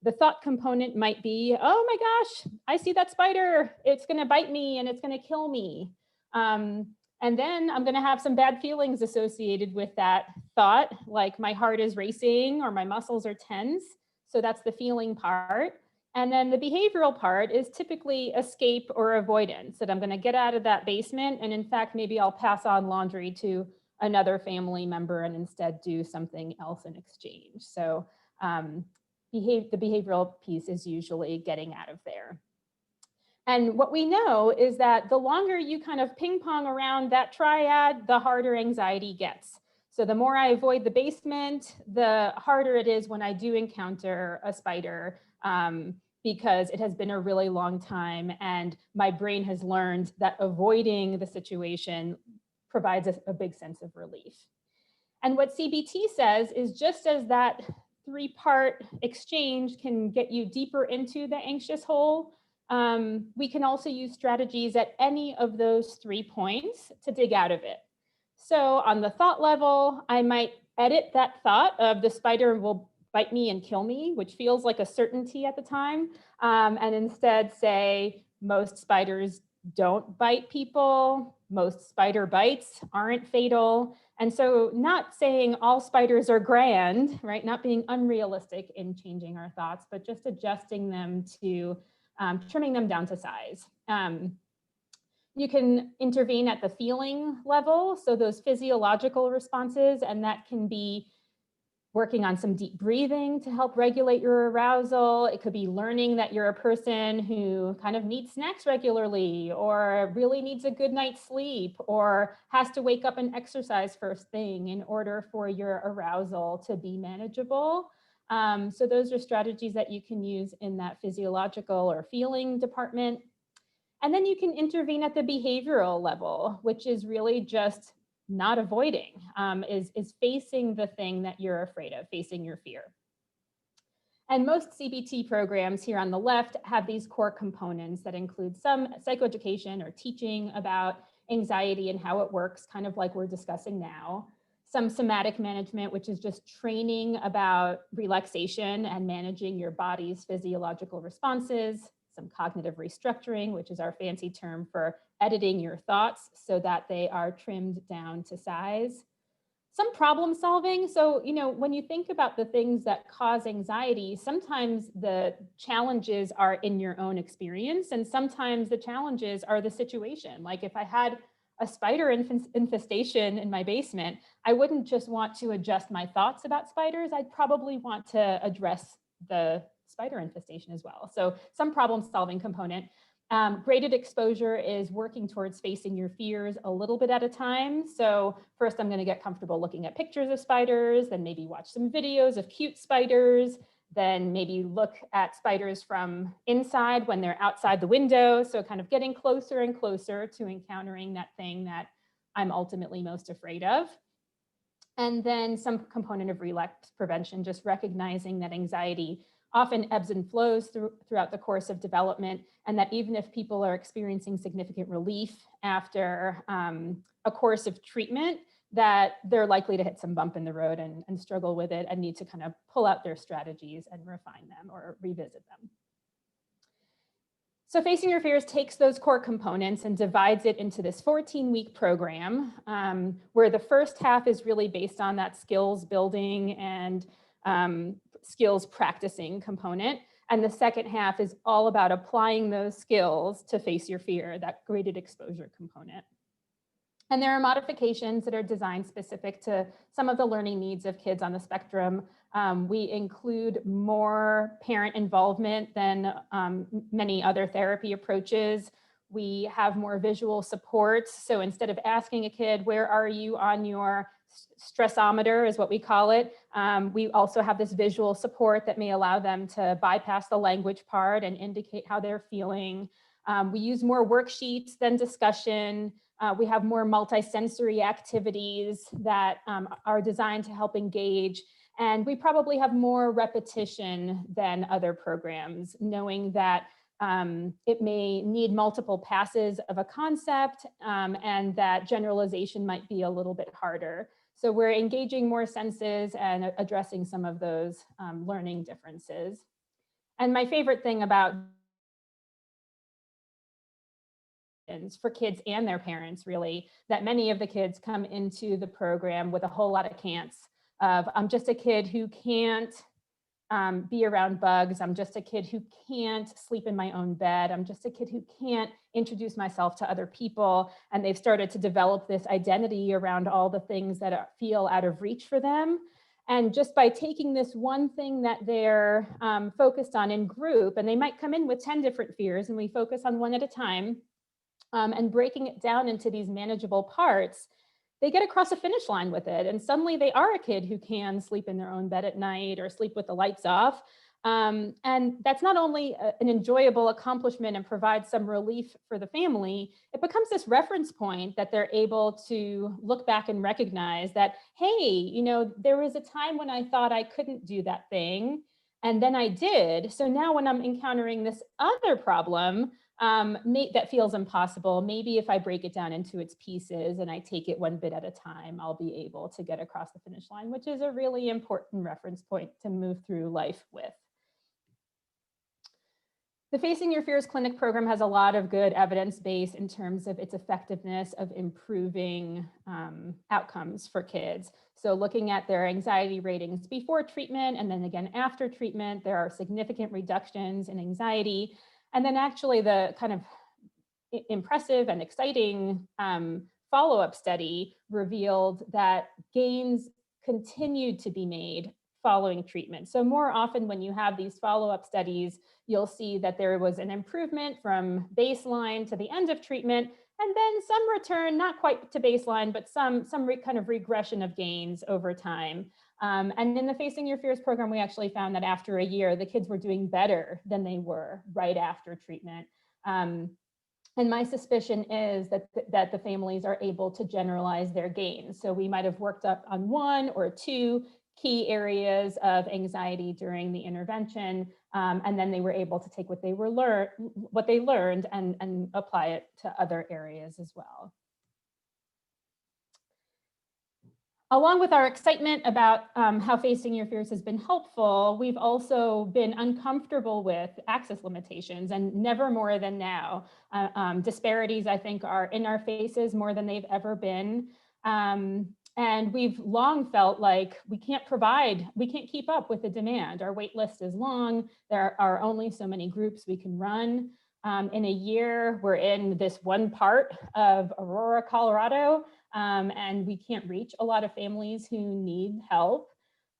The thought component might be, oh my gosh, I see that spider. It's going to bite me and it's going to kill me. And then I'm going to have some bad feelings associated with that thought, like my heart is racing or my muscles are tense. So that's the feeling part. And then the behavioral part is typically escape or avoidance, that I'm going to get out of that basement. And in fact, maybe I'll pass on laundry to another family member and instead do something else in exchange. So the behavioral piece is usually getting out of there. And what we know is that the longer you kind of ping pong around that triad, the harder anxiety gets. So the more I avoid the basement, the harder it is when I do encounter a spider, because it has been a really long time and my brain has learned that avoiding the situation provides a big sense of relief. And what CBT says is, just as that three-part exchange can get you deeper into the anxious hole, we can also use strategies at any of those 3 points to dig out of it. So on the thought level, I might edit that thought of the spider will bite me and kill me, which feels like a certainty at the time, and instead say, most spiders don't bite people, most spider bites aren't fatal. And so not saying all spiders are grand, right? Not being unrealistic in changing our thoughts, but just adjusting them to trimming them down to size. You can intervene at the feeling level, so those physiological responses, and that can be working on some deep breathing to help regulate your arousal. It could be learning that you're a person who kind of needs snacks regularly, or really needs a good night's sleep, or has to wake up and exercise first thing in order for your arousal to be manageable. So those are strategies that you can use in that physiological or feeling department. And then you can intervene at the behavioral level, which is really just not avoiding, is facing the thing that you're afraid of, facing your fear. And most CBT programs here on the left have these core components that include some psychoeducation or teaching about anxiety and how it works, kind of like we're discussing now. Some somatic management, which is just training about relaxation and managing your body's physiological responses. Some cognitive restructuring, which is our fancy term for editing your thoughts so that they are trimmed down to size. Some problem solving. So, when you think about the things that cause anxiety, sometimes the challenges are in your own experience, and sometimes the challenges are the situation. Like if I had a spider infestation in my basement, I wouldn't just want to adjust my thoughts about spiders. I'd probably want to address the spider infestation as well. So some problem solving component. Graded exposure is working towards facing your fears a little bit at a time. So first I'm going to get comfortable looking at pictures of spiders, then maybe watch some videos of cute spiders, then maybe look at spiders from inside when they're outside the window. So kind of getting closer and closer to encountering that thing that I'm ultimately most afraid of. And then some component of relapse prevention, just recognizing that anxiety often ebbs and flows throughout the course of development, and that even if people are experiencing significant relief after a course of treatment, that they're likely to hit some bump in the road and struggle with it and need to kind of pull out their strategies and refine them or revisit them. So Facing Your Fears takes those core components and divides it into this 14-week program, where the first half is really based on that skills building and skills practicing component. And the second half is all about applying those skills to face your fear, that graded exposure component. And there are modifications that are designed specific to some of the learning needs of kids on the spectrum. We include more parent involvement than many other therapy approaches. We have more visual supports. So instead of asking a kid, where are you on your stressometer is what we call it, we also have this visual support that may allow them to bypass the language part and indicate how they're feeling. We use more worksheets than discussion. We have more multisensory activities that are designed to help engage. And we probably have more repetition than other programs, knowing that it may need multiple passes of a concept and that generalization might be a little bit harder. So we're engaging more senses and addressing some of those learning differences. And my favorite thing about for kids and their parents, really, that many of the kids come into the program with a whole lot of can'ts of, I'm just a kid who can't be around bugs. I'm just a kid who can't sleep in my own bed. I'm just a kid who can't introduce myself to other people. And they've started to develop this identity around all the things that feel out of reach for them. And just by taking this one thing that they're focused on in group, and they might come in with 10 different fears, and we focus on one at a time, and breaking it down into these manageable parts, they get across a finish line with it. And suddenly they are a kid who can sleep in their own bed at night or sleep with the lights off. And that's not only an enjoyable accomplishment and provides some relief for the family, it becomes this reference point that they're able to look back and recognize that, hey, you know, there was a time when I thought I couldn't do that thing, and then I did. So now when I'm encountering this other problem, that feels impossible, maybe if I break it down into its pieces and I take it one bit at a time, I'll be able to get across the finish line, which is a really important reference point to move through life with. The Facing Your Fears Clinic program has a lot of good evidence base in terms of its effectiveness of improving outcomes for kids. So looking at their anxiety ratings before treatment and then again after treatment, there are significant reductions in anxiety. And then actually the kind of impressive and exciting follow-up study revealed that gains continued to be made following treatment. So more often when you have these follow-up studies, you'll see that there was an improvement from baseline to the end of treatment, and then some return, not quite to baseline, but some kind of regression of gains over time. And in the Facing Your Fears program, we actually found that after a year, the kids were doing better than they were right after treatment. And my suspicion is that the families are able to generalize their gains. So we might have worked up on one or two key areas of anxiety during the intervention, and then they were able to take what they learned and apply it to other areas as well. Along with our excitement about how Facing Your Fears has been helpful, we've also been uncomfortable with access limitations, and never more than now. Disparities, I think, are in our faces more than they've ever been. And we've long felt like we can't keep up with the demand. Our wait list is long. There are only so many groups we can run. In a year, we're in this one part of Aurora, Colorado, and we can't reach a lot of families who need help.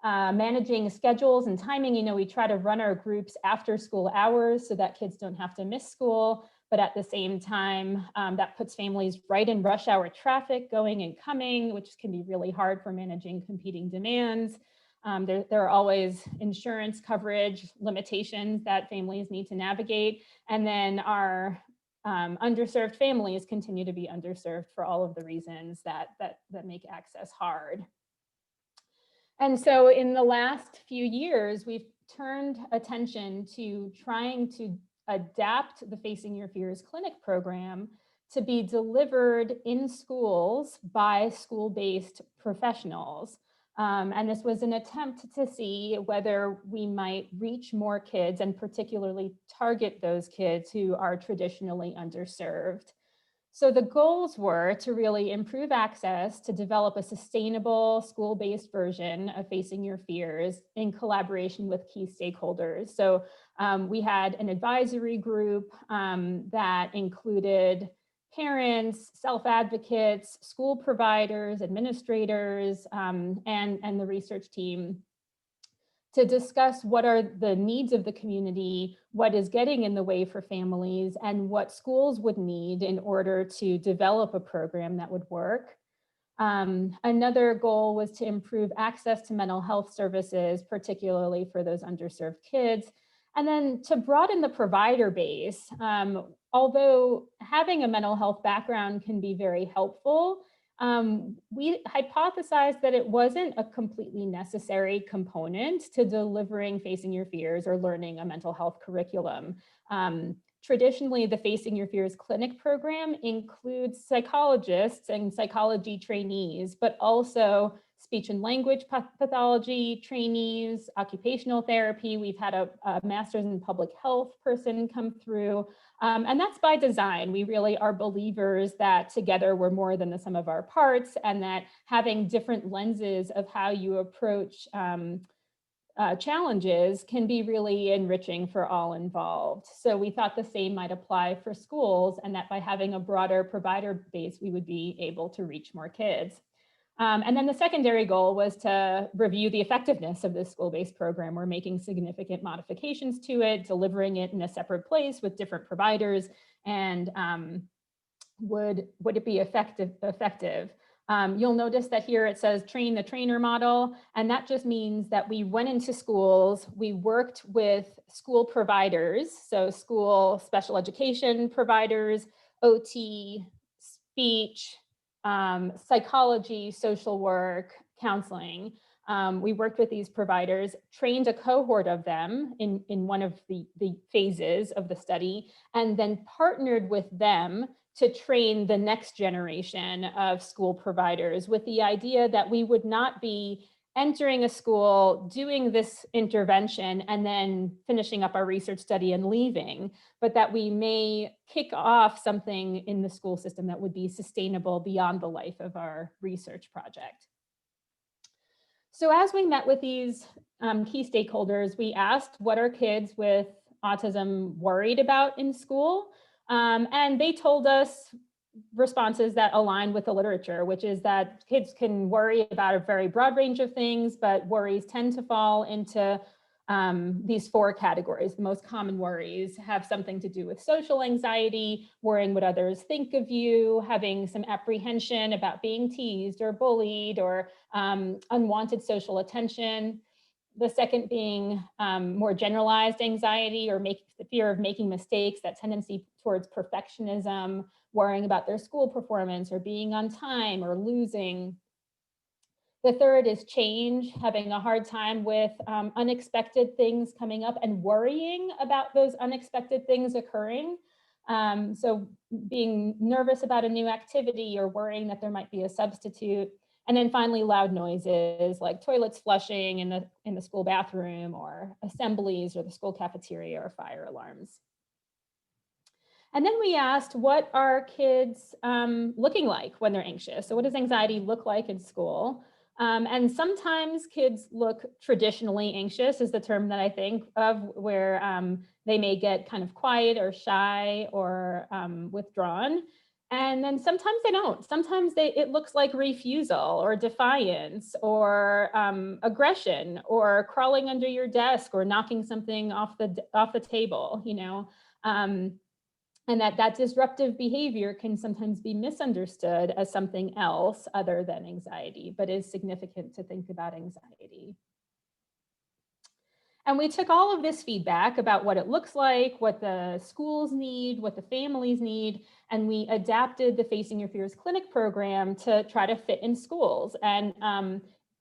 Managing schedules and timing, you know, we try to run our groups after school hours so that kids don't have to miss school, but at the same time, that puts families right in rush hour traffic going and coming, which can be really hard for managing competing demands. There are always insurance coverage limitations that families need to navigate. And then our underserved families continue to be underserved for all of the reasons that make access hard. And so in the last few years, we've turned attention to trying to adapt the Facing Your Fears Clinic program to be delivered in schools by school-based professionals. And this was an attempt to see whether we might reach more kids and particularly target those kids who are traditionally underserved. So the goals were to really improve access, to develop a sustainable school-based version of Facing Your Fears in collaboration with key stakeholders. So we had an advisory group that included parents, self-advocates, school providers, administrators, and the research team to discuss what are the needs of the community, what is getting in the way for families, and what schools would need in order to develop a program that would work. Another goal was to improve access to mental health services, particularly for those underserved kids. And then to broaden the provider base, although having a mental health background can be very helpful, we hypothesized that it wasn't a completely necessary component to delivering Facing Your Fears or learning a mental health curriculum. Traditionally, the Facing Your Fears Clinic program includes psychologists and psychology trainees, but also speech and language pathology trainees, occupational therapy. We've had a master's in public health person come through. And that's by design. We really are believers that together we're more than the sum of our parts, and that having different lenses of how you approach challenges can be really enriching for all involved. So we thought the same might apply for schools, and that by having a broader provider base, we would be able to reach more kids. And then the secondary goal was to review the effectiveness of this school-based program. We're making significant modifications to it, delivering it in a separate place with different providers, and would it be effective? You'll notice that here it says train the trainer model, and that just means that we went into schools, we worked with school providers, so school special education providers, OT, speech, psychology, social work, counseling. We worked with these providers, trained a cohort of them in one of the phases of the study, and then partnered with them to train the next generation of school providers, with the idea that we would not be entering a school, doing this intervention, and then finishing up our research study and leaving, but that we may kick off something in the school system that would be sustainable beyond the life of our research project. So as we met with these key stakeholders, we asked, what are kids with autism worried about in school? And they told us responses that align with the literature, which is that kids can worry about a very broad range of things, but worries tend to fall into these 4 categories. The most common worries have something to do with social anxiety, worrying what others think of you, having some apprehension about being teased or bullied, or unwanted social attention. The second being more generalized anxiety, or the fear of making mistakes, that tendency towards perfectionism, worrying about their school performance or being on time or losing. The third is change, having a hard time with unexpected things coming up and worrying about those unexpected things occurring. So being nervous about a new activity or worrying that there might be a substitute. And then finally, loud noises like toilets flushing in the school bathroom, or assemblies, or the school cafeteria, or fire alarms. And then we asked, what are kids looking like when they're anxious? So what does anxiety look like in school? And sometimes kids look traditionally anxious, is the term that I think of, where they may get kind of quiet or shy or withdrawn. And then sometimes they don't. Sometimes it looks like refusal or defiance or aggression, or crawling under your desk, or knocking something off the table, you know. And that disruptive behavior can sometimes be misunderstood as something else other than anxiety, but is significant to think about anxiety. And we took all of this feedback about what it looks like, what the schools need, what the families need, and we adapted the Facing Your Fears clinic program to try to fit in schools. And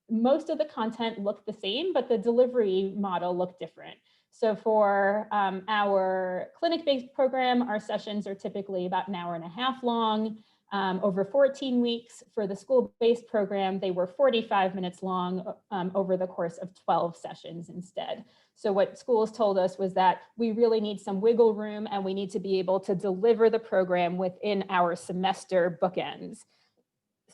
most of the content looked the same, but the delivery model looked different. So for our clinic-based program, our sessions are typically about an hour and a half long, over 14 weeks. For the school-based program, they were 45 minutes long over the course of 12 sessions instead. So what schools told us was that we really need some wiggle room, and we need to be able to deliver the program within our semester bookends.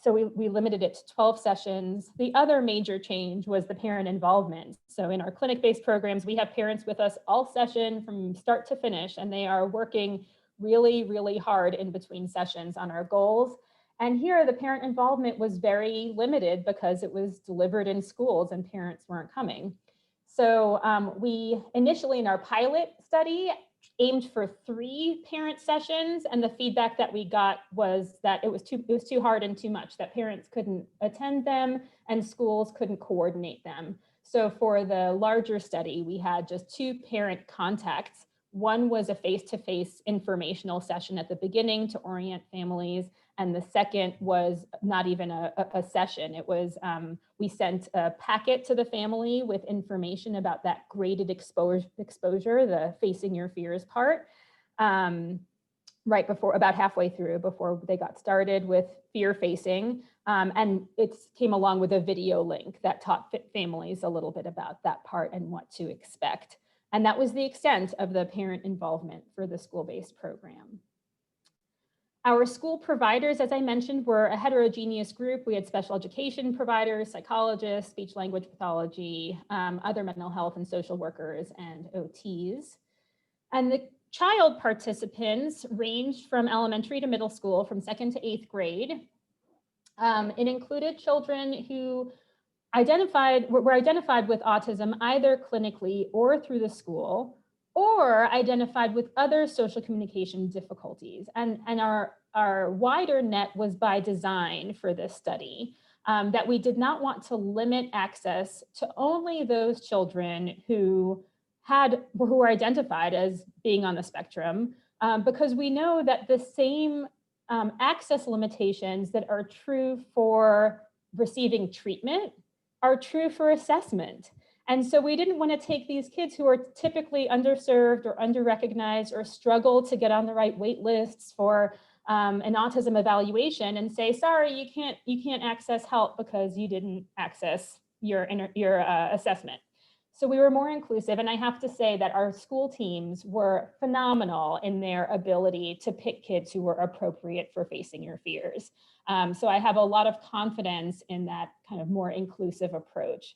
So we limited it to 12 sessions. The other major change was the parent involvement. So in our clinic-based programs, we have parents with us all session from start to finish, and they are working really, really hard in between sessions on our goals. And here the parent involvement was very limited because it was delivered in schools and parents weren't coming. So we initially, in our pilot study, aimed for 3 parent sessions, and the feedback that we got was that it was too hard and too much, that parents couldn't attend them and schools couldn't coordinate them. So for the larger study, we had just 2 parent contacts. One was a face-to-face informational session at the beginning to orient families, and the second was not even a session. It was, we sent a packet to the family with information about that graded exposure, the Facing Your Fears part. right before, about halfway through, before they got started with fear facing. And it came along with a video link that taught families a little bit about that part and what to expect. And that was the extent of the parent involvement for the school-based program. Our school providers, as I mentioned, were a heterogeneous group. We had special education providers, psychologists, speech language pathology, other mental health and social workers, and OTs. And the child participants ranged from elementary to middle school, from 2nd to 8th grade. It included children who were identified with autism either clinically or through the school, or identified with other social communication difficulties. And our wider net was by design for this study, that we did not want to limit access to only those children who were identified as being on the spectrum, because we know that the same access limitations that are true for receiving treatment are true for assessment. And so we didn't want to take these kids who are typically underserved or under-recognized or struggle to get on the right wait lists for an autism evaluation and say, sorry, you can't access help because you didn't access your assessment. So we were more inclusive, and I have to say that our school teams were phenomenal in their ability to pick kids who were appropriate for facing your fears. So I have a lot of confidence in that kind of more inclusive approach.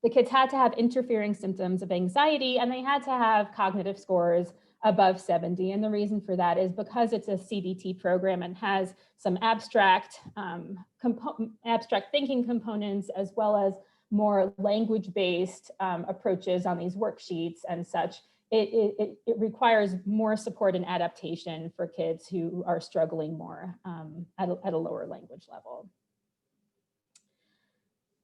The kids had to have interfering symptoms of anxiety, and they had to have cognitive scores above 70. And the reason for that is because it's a CBT program and has some abstract thinking components, as well as more language-based approaches on these worksheets and such. It requires more support and adaptation for kids who are struggling more at a lower language level.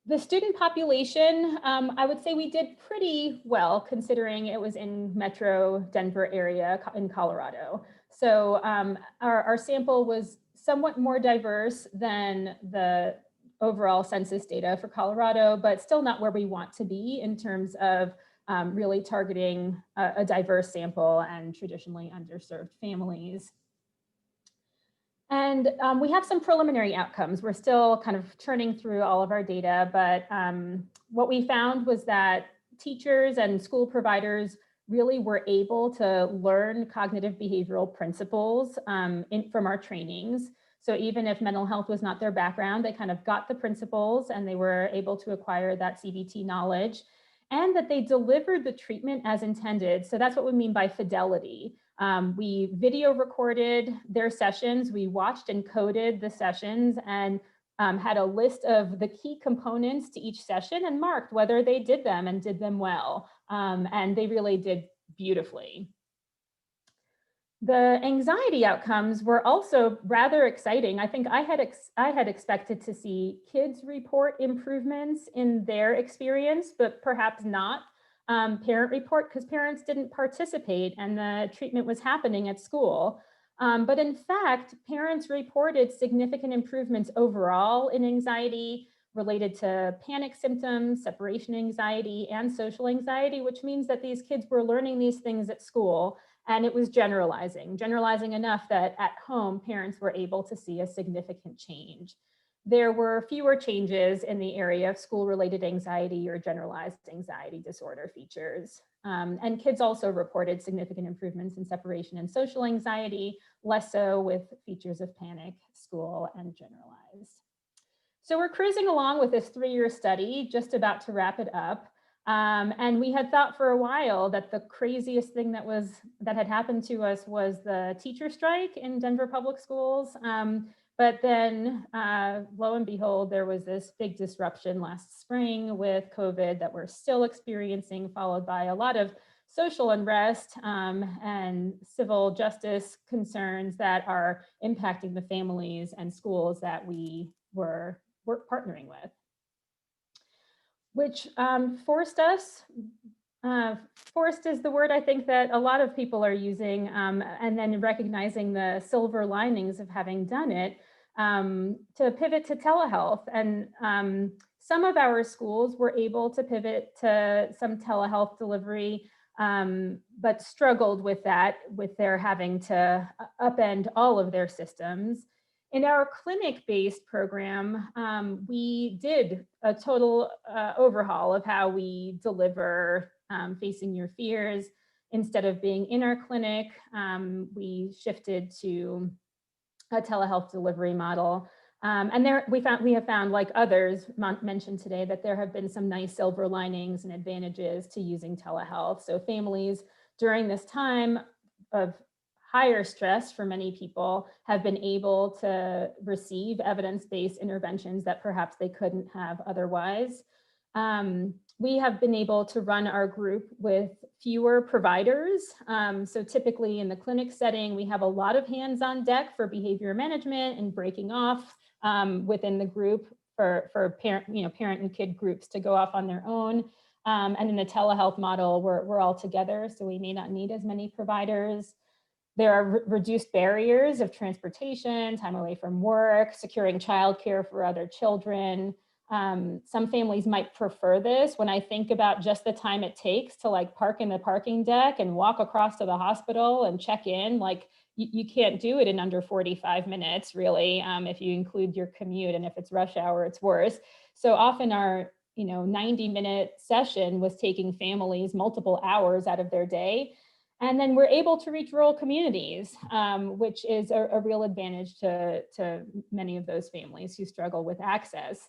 The student population, I would say we did pretty well considering it was in Metro Denver area in Colorado. So our sample was somewhat more diverse than the overall census data for Colorado, but still not where we want to be in terms of really targeting a diverse sample and traditionally underserved families. And we have some preliminary outcomes. We're still kind of churning through all of our data, but what we found was that teachers and school providers really were able to learn cognitive behavioral principles from our trainings. So even if mental health was not their background, they kind of got the principles and they were able to acquire that CBT knowledge, and that they delivered the treatment as intended. So that's what we mean by fidelity. We video recorded their sessions, we watched and coded the sessions, and had a list of the key components to each session and marked whether they did them and did them well. And they really did beautifully. The anxiety outcomes were also rather exciting. I think I had expected to see kids report improvements in their experience, but perhaps not parent report, because parents didn't participate and the treatment was happening at school. But in fact, parents reported significant improvements overall in anxiety related to panic symptoms, separation anxiety, and social anxiety, which means that these kids were learning these things at school, and it was generalizing enough that at home, parents were able to see a significant change. There were fewer changes in the area of school-related anxiety or generalized anxiety disorder features. And kids also reported significant improvements in separation and social anxiety, less so with features of panic, school, and generalized. So we're cruising along with this 3-year study, just about to wrap it up. And we had thought for a while that the craziest thing that had happened to us was the teacher strike in Denver public schools. But then lo and behold, there was this big disruption last spring with COVID that we're still experiencing, followed by a lot of social unrest and civil justice concerns that are impacting the families and schools that we were partnering with. Which forced is the word I think that a lot of people are using, and then recognizing the silver linings of having done it, to pivot to telehealth. And some of our schools were able to pivot to some telehealth delivery but struggled with that, with their having to upend all of their systems. In our clinic-based program, we did a total overhaul of how we deliver Facing Your Fears. Instead of being in our clinic, we shifted to a telehealth delivery model. And there we have found, like others mentioned today, that there have been some nice silver linings and advantages to using telehealth. So families during this time of higher stress for many people have been able to receive evidence-based interventions that perhaps they couldn't have otherwise. We have been able to run our group with fewer providers. So typically in the clinic setting, we have a lot of hands on deck for behavior management and breaking off within the group for parent and kid groups to go off on their own. And in the telehealth model, we're all together, so we may not need as many providers. There are reduced barriers of transportation, time away from work, securing childcare for other children. Some families might prefer this. When I think about just the time it takes to like park in the parking deck and walk across to the hospital and check in, like you can't do it in under 45 minutes, really, if you include your commute, and if it's rush hour, it's worse. So often our 90-minute session was taking families multiple hours out of their day. And then we're able to reach rural communities, which is a real advantage to many of those families who struggle with access.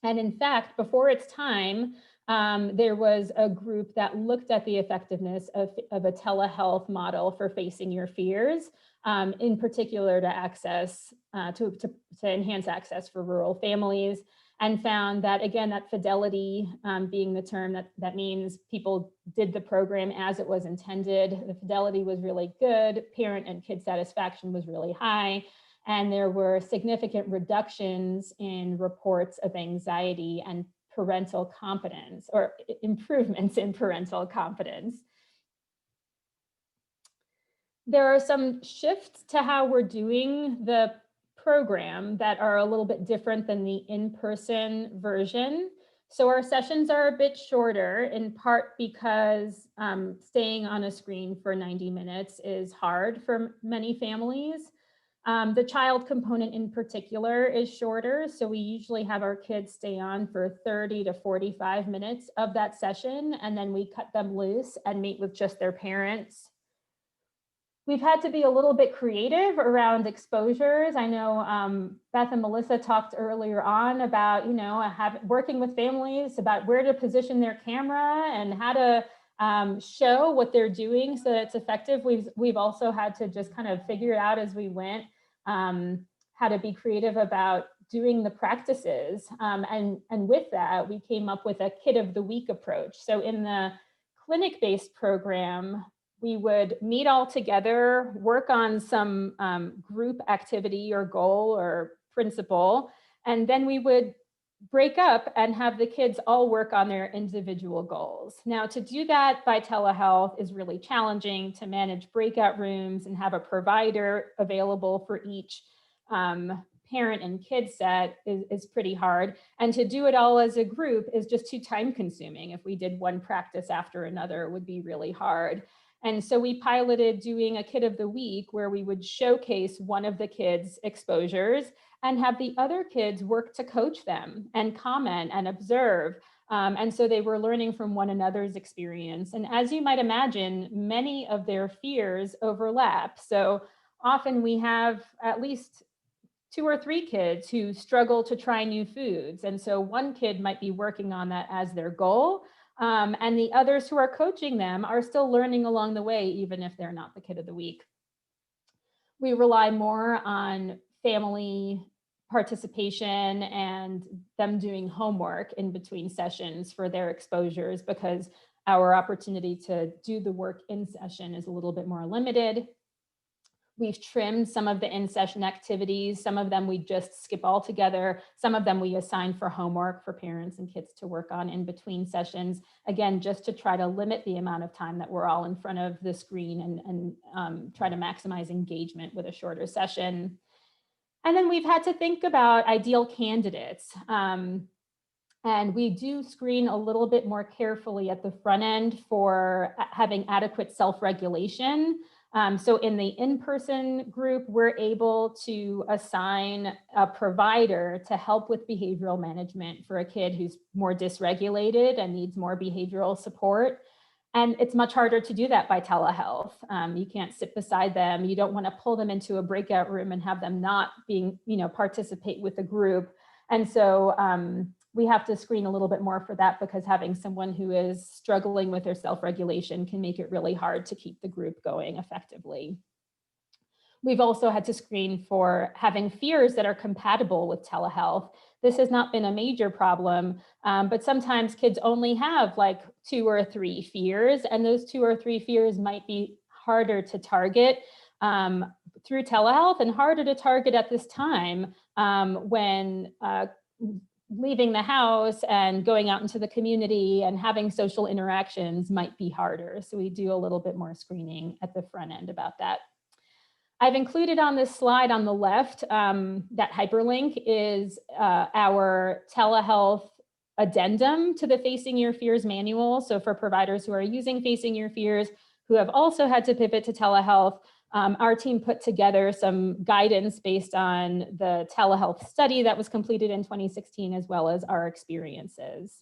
And in fact, before its time, there was a group that looked at the effectiveness of a telehealth model for Facing Your Fears, in particular to access, to enhance access for rural families, and found that, again, that fidelity being the term that means people did the program as it was intended. The fidelity was really good, parent and kid satisfaction was really high, and there were significant reductions in reports of anxiety and parental competence, or improvements in parental competence. There are some shifts to how we're doing the program that are a little bit different than the in-person version. So our sessions are a bit shorter, in part because staying on a screen for 90 minutes is hard for many families. The child component in particular is shorter, so we usually have our kids stay on for 30 to 45 minutes of that session, and then we cut them loose and meet with just their parents. We've had to be a little bit creative around exposures. I know Beth and Melissa talked earlier on about, working with families about where to position their camera and how to show what they're doing so that it's effective. We've also had to just kind of figure it out as we went, how to be creative about doing the practices. And with that, we came up with a Kid of the Week approach. So in the clinic-based program, we would meet all together, work on some group activity or goal or principle, and then we would break up and have the kids all work on their individual goals. Now, to do that by telehealth is really challenging, to manage breakout rooms and have a provider available for each parent and kid set is pretty hard. And to do it all as a group is just too time consuming. If we did one practice after another, it would be really hard. And so we piloted doing a Kid of the Week where we would showcase one of the kids' exposures and have the other kids work to coach them and comment and observe. And so they were learning from one another's experience. And as you might imagine, many of their fears overlap. So often we have at least 2 or 3 kids who struggle to try new foods. And so one kid might be working on that as their goal. And the others who are coaching them are still learning along the way, even if they're not the Kid of the Week. We rely more on family participation and them doing homework in between sessions for their exposures, because our opportunity to do the work in session is a little bit more limited. We've trimmed some of the in-session activities. Some of them we just skip altogether. Some of them we assign for homework for parents and kids to work on in between sessions. Again, just to try to limit the amount of time that we're all in front of the screen and try to maximize engagement with a shorter session. And then we've had to think about ideal candidates. And we do screen a little bit more carefully at the front end for having adequate self-regulation. So in the in-person group, we're able to assign a provider to help with behavioral management for a kid who's more dysregulated and needs more behavioral support. And it's much harder to do that by telehealth. You can't sit beside them. You don't want to pull them into a breakout room and have them not participate with the group. And so we have to screen a little bit more for that, because having someone who is struggling with their self-regulation can make it really hard to keep the group going effectively. We've also had to screen for having fears that are compatible with telehealth. This has not been a major problem, but sometimes kids only have like 2 or 3 fears, and those 2 or 3 fears might be harder to target through telehealth and harder to target at this time when leaving the house and going out into the community and having social interactions might be harder. So we do a little bit more screening at the front end about that. I've included on this slide on the left, that hyperlink is our telehealth addendum to the Facing Your Fears manual. So for providers who are using Facing Your Fears, who have also had to pivot to telehealth, our team put together some guidance based on the telehealth study that was completed in 2016, as well as our experiences.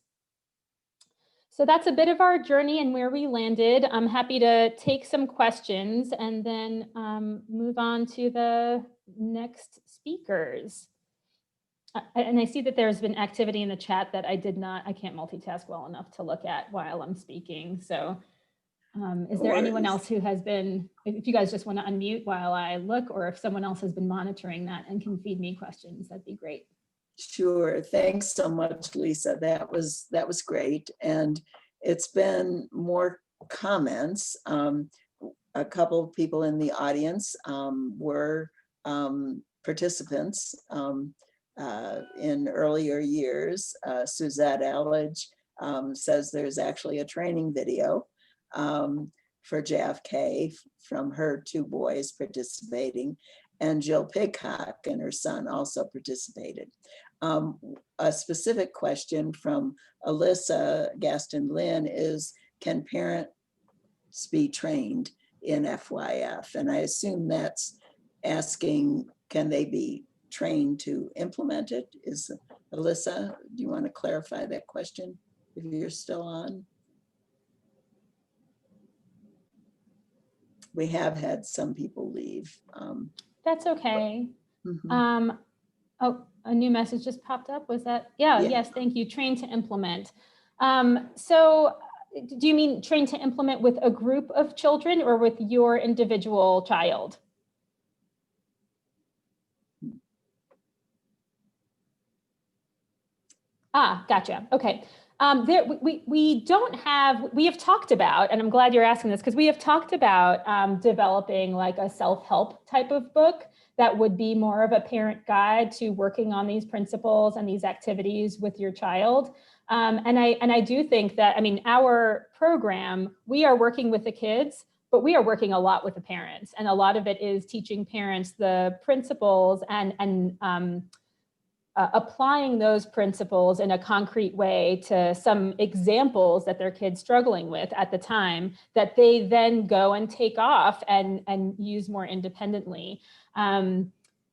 So that's a bit of our journey and where we landed. I'm happy to take some questions and then move on to the next speakers. And I see that there's been activity in the chat that I can't multitask well enough to look at while I'm speaking. So is there anyone else who has been, if you guys just want to unmute while I look, or if someone else has been monitoring that and can feed me questions, that'd be great. Sure. Thanks so much, Lisa. That was great. And it's been more comments. A couple of people in the audience were participants in earlier years. Suzette Elledge says there's actually a training video for JFK from her 2 boys participating, and Jill Pigcock and her son also participated. A specific question from Alyssa Gaston Lynn is, can parents be trained in FYF? And I assume that's asking, can they be trained to implement it? Is Alyssa, do you want to clarify that question if you're still on? We have had some people leave. That's okay. Oh, a new message just popped up. Was that? Yeah. Yes, thank you. Train to implement. So do you mean train to implement with a group of children or with your individual child? Ah, gotcha. Okay. We have talked about, and I'm glad you're asking this, because we have talked about developing like a self-help type of book that would be more of a parent guide to working on these principles and these activities with your child. And I do think that, I mean, our program, we are working with the kids, but we are working a lot with the parents. And a lot of it is teaching parents the principles and applying those principles in a concrete way to some examples that their kid's struggling with at the time that they then go and take off and use more independently.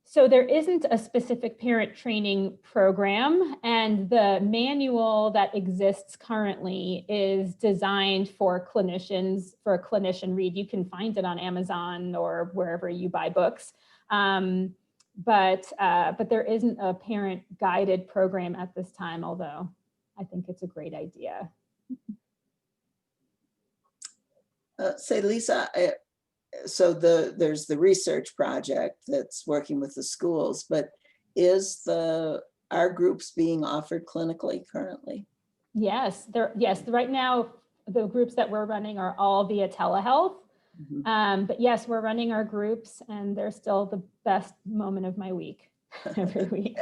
So there isn't a specific parent training program, and the manual that exists currently is designed for clinicians, for a clinician read. You can find it on Amazon or wherever you buy books. But there isn't a parent guided program at this time, although I think it's a great idea. Say, Lisa, so there's the research project that's working with the schools, but are groups being offered clinically currently? Yes, right now the groups that we're running are all via telehealth. But yes, we're running our groups, and they're still the best moment of my week every week.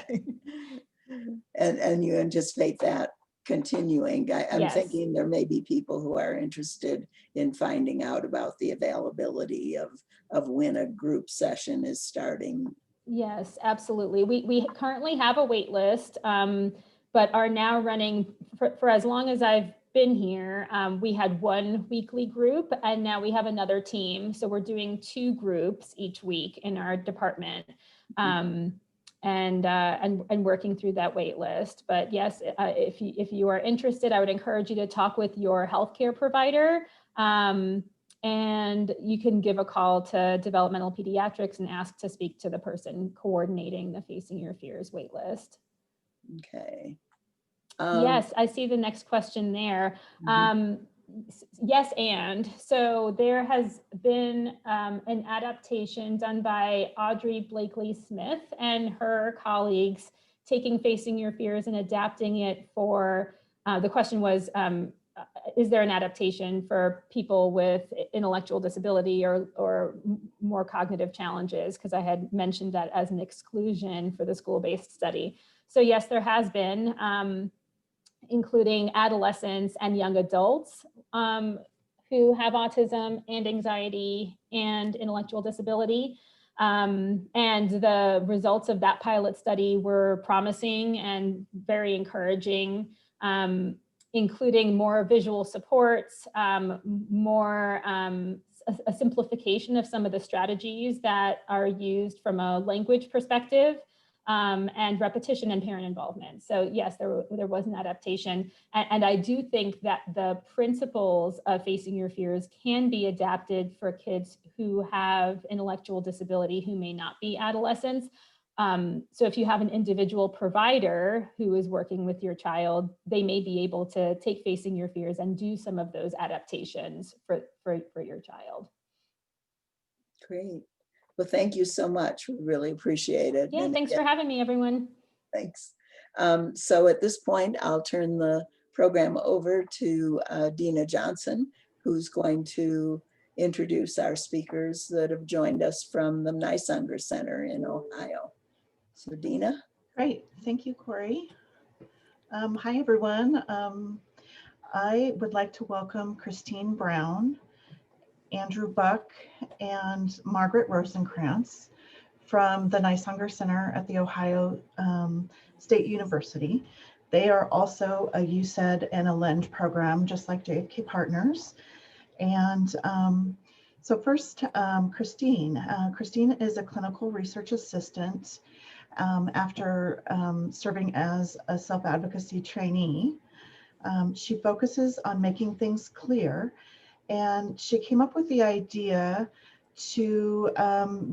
And you anticipate that continuing? I'm Yes. thinking there may be people who are interested in finding out about the availability of when a group session is starting. Yes, absolutely. We currently have a wait list, but are now running for as long as I've been here. We had one weekly group, and now we have another team. So we're doing 2 groups each week in our department, and working through that wait list. But yes, if you are interested, I would encourage you to talk with your healthcare provider. And you can give a call to developmental pediatrics and ask to speak to the person coordinating the Facing Your Fears waitlist. Okay. Yes, I see the next question there. Yes, and so there has been an adaptation done by Audrey Blakely Smith and her colleagues taking Facing Your Fears and adapting it for, the question was, is there an adaptation for people with intellectual disability or more cognitive challenges? Because I had mentioned that as an exclusion for the school-based study. So yes, there has been, including adolescents and young adults who have autism and anxiety and intellectual disability. And the results of that pilot study were promising and very encouraging, including more visual supports, more a simplification of some of the strategies that are used from a language perspective, and repetition and parent involvement. So yes, there was an adaptation. And I do think that the principles of Facing Your Fears can be adapted for kids who have intellectual disability who may not be adolescents. So if you have an individual provider who is working with your child, they may be able to take Facing Your Fears and do some of those adaptations for your child. Great. Well, thank you so much. We really appreciate it. Yeah, And thanks for having me, everyone. thanks. So at this point, I'll turn the program over to Dina Johnson, who's going to introduce our speakers that have joined us from the Nisanger Center in Ohio. So Dina. Great, thank you, Corey. Hi, everyone. I would like to welcome Christine Brown, Andrew Buck, and Margaret Rosenkrantz from the Nisanger Center at the Ohio State University. They are also a USED and a LEND program, just like JFK Partners. And so first, Christine. Christine is a clinical research assistant after serving as a self-advocacy trainee. She focuses on making things clear, and she came up with the idea to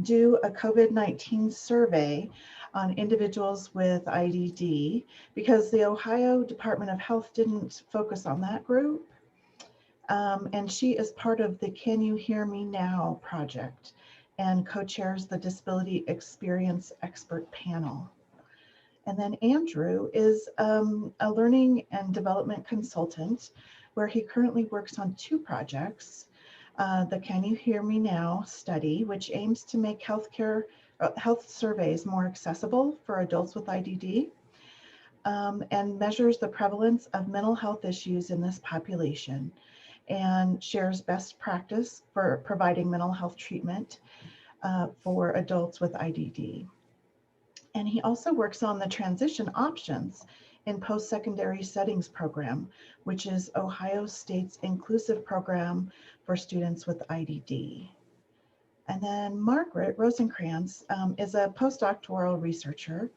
do a COVID-19 survey on individuals with IDD because the Ohio Department of Health didn't focus on that group. And she is part of the Can You Hear Me Now project and co-chairs the Disability Experience Expert Panel. And then Andrew is a learning and development consultant where he currently works on 2 projects. The Can You Hear Me Now study, which aims to make health surveys more accessible for adults with IDD, and measures the prevalence of mental health issues in this population, and shares best practice for providing mental health treatment for adults with IDD. And he also works on the transition options in post-secondary settings program, which is Ohio State's inclusive program for students with IDD. And then Margaret Rosenkrantz is a postdoctoral researcher,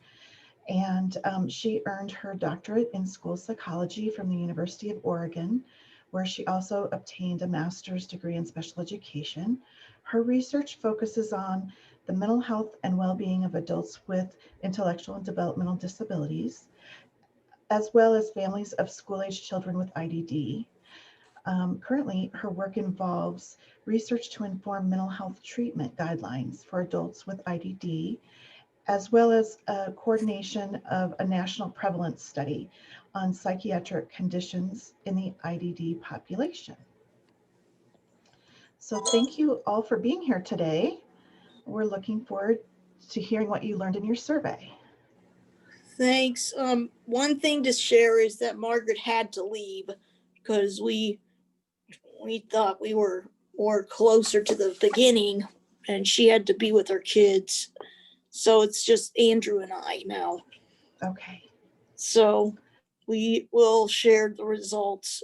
and she earned her doctorate in school psychology from the University of Oregon, where she also obtained a master's degree in special education. Her research focuses on the mental health and well-being of adults with intellectual and developmental disabilities, as well as families of school-aged children with IDD. Currently, her work involves research to inform mental health treatment guidelines for adults with IDD, as well as coordination of a national prevalence study on psychiatric conditions in the IDD population. So thank you all for being here today. We're looking forward to hearing what you learned in your survey. Thanks. One thing to share is that Margaret had to leave because we thought we were more closer to the beginning, and she had to be with her kids. So it's just Andrew and I now. Okay. So we will share the results.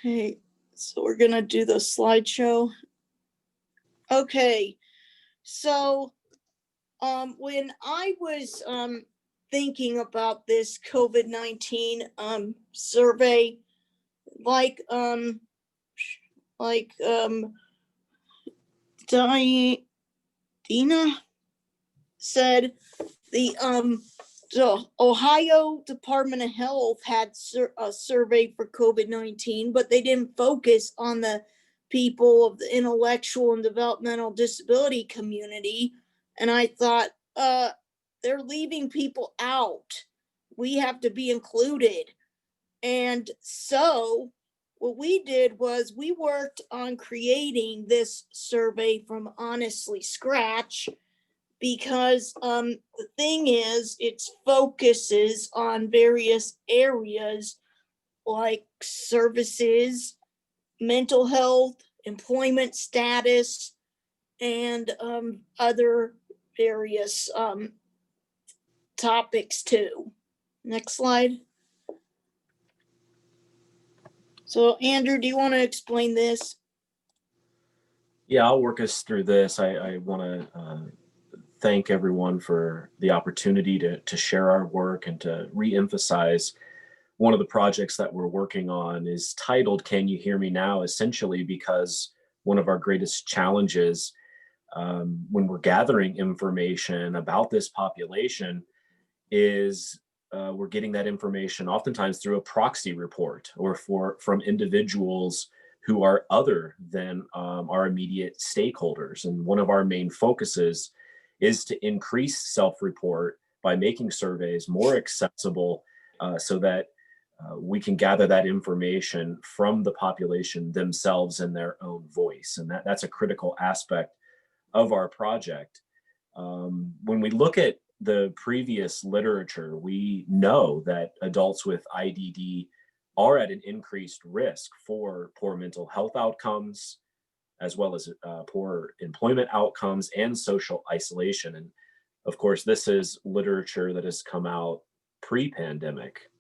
Okay, so we're gonna do the slideshow. Okay, so when I was thinking about this COVID-19 survey, like Dina said, the Ohio Department of Health had a survey for COVID-19, but they didn't focus on the people of the intellectual and developmental disability community. And I thought, they're leaving people out. We have to be included. And so what we did was we worked on creating this survey from honestly scratch, because the thing is, it focuses on various areas like services, mental health, employment status, and other various topics too. Next slide. So Andrew, do you want to explain this? Yeah, I'll work us through this. I want to thank everyone for the opportunity to share our work and to re-emphasize one of the projects that we're working on is titled Can You Hear Me Now? Essentially because one of our greatest challenges when we're gathering information about this population is we're getting that information oftentimes through a proxy report or from individuals who are other than our immediate stakeholders. And one of our main focuses is to increase self-report by making surveys more accessible so that we can gather that information from the population themselves in their own voice. And that's a critical aspect of our project. When we look at the previous literature, we know that adults with IDD are at an increased risk for poor mental health outcomes, as well as poor employment outcomes and social isolation. And of course, this is literature that has come out pre-pandemic.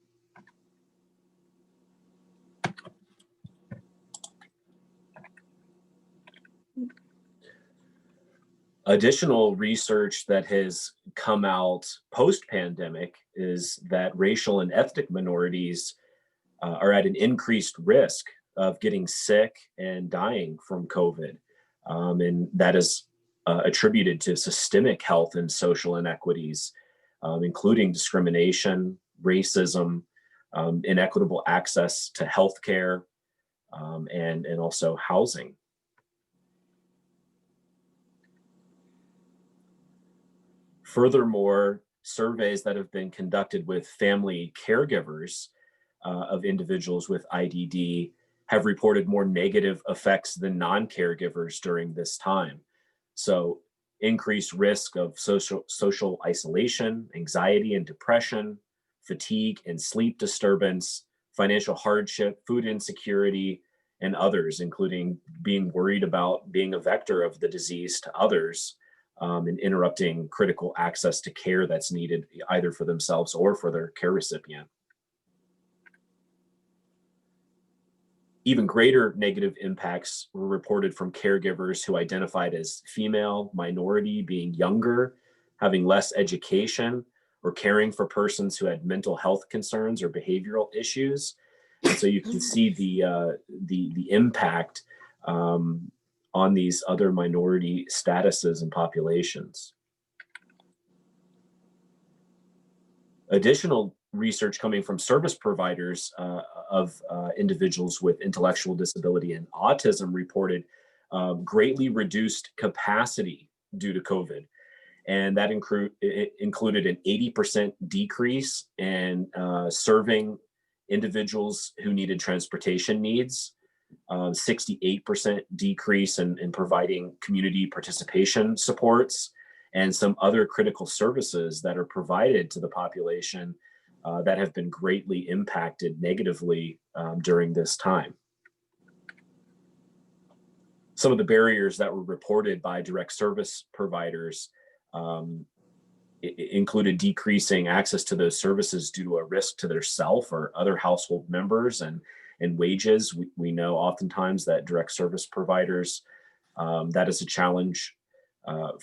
Additional research that has come out post-pandemic is that racial and ethnic minorities are at an increased risk of getting sick and dying from COVID. And that is attributed to systemic health and social inequities, including discrimination, racism, inequitable access to healthcare, and also housing. Furthermore, surveys that have been conducted with family caregivers of individuals with IDD have reported more negative effects than non-caregivers during this time. So increased risk of social isolation, anxiety and depression, fatigue and sleep disturbance, financial hardship, food insecurity, and others, including being worried about being a vector of the disease to others, and interrupting critical access to care that's needed either for themselves or for their care recipient. Even greater negative impacts were reported from caregivers who identified as female, minority, being younger, having less education, or caring for persons who had mental health concerns or behavioral issues. And so you can see the impact on these other minority statuses and populations. Additional research coming from service providers of individuals with intellectual disability and autism reported greatly reduced capacity due to COVID. And that included an 80% decrease in serving individuals who needed transportation needs, 68% decrease in providing community participation supports, and some other critical services that are provided to the population that have been greatly impacted negatively during this time. some of the barriers that were reported by direct service providers included decreasing access to those services due to a risk to their self or other household members and wages. We know oftentimes that direct service providers, that is a challenge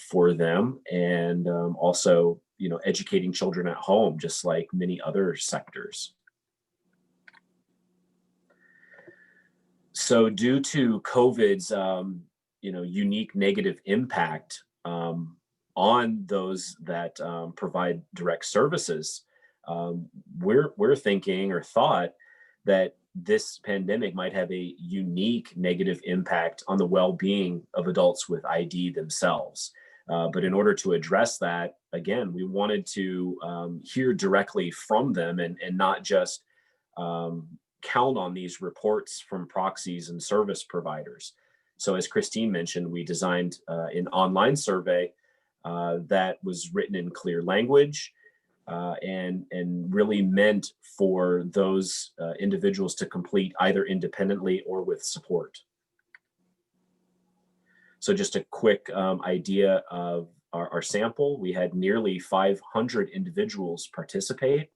for them, and also, educating children at home, just like many other sectors. So due to COVID's, unique negative impact on those that provide direct services, we're thinking or thought that this pandemic might have a unique negative impact on the well-being of adults with ID themselves. But in order to address that, again, we wanted to hear directly from them and not just count on these reports from proxies and service providers. So as Christine mentioned, we designed an online survey that was written in clear language and really meant for those individuals to complete either independently or with support. So just a quick idea of our sample. We had nearly 500 individuals participate,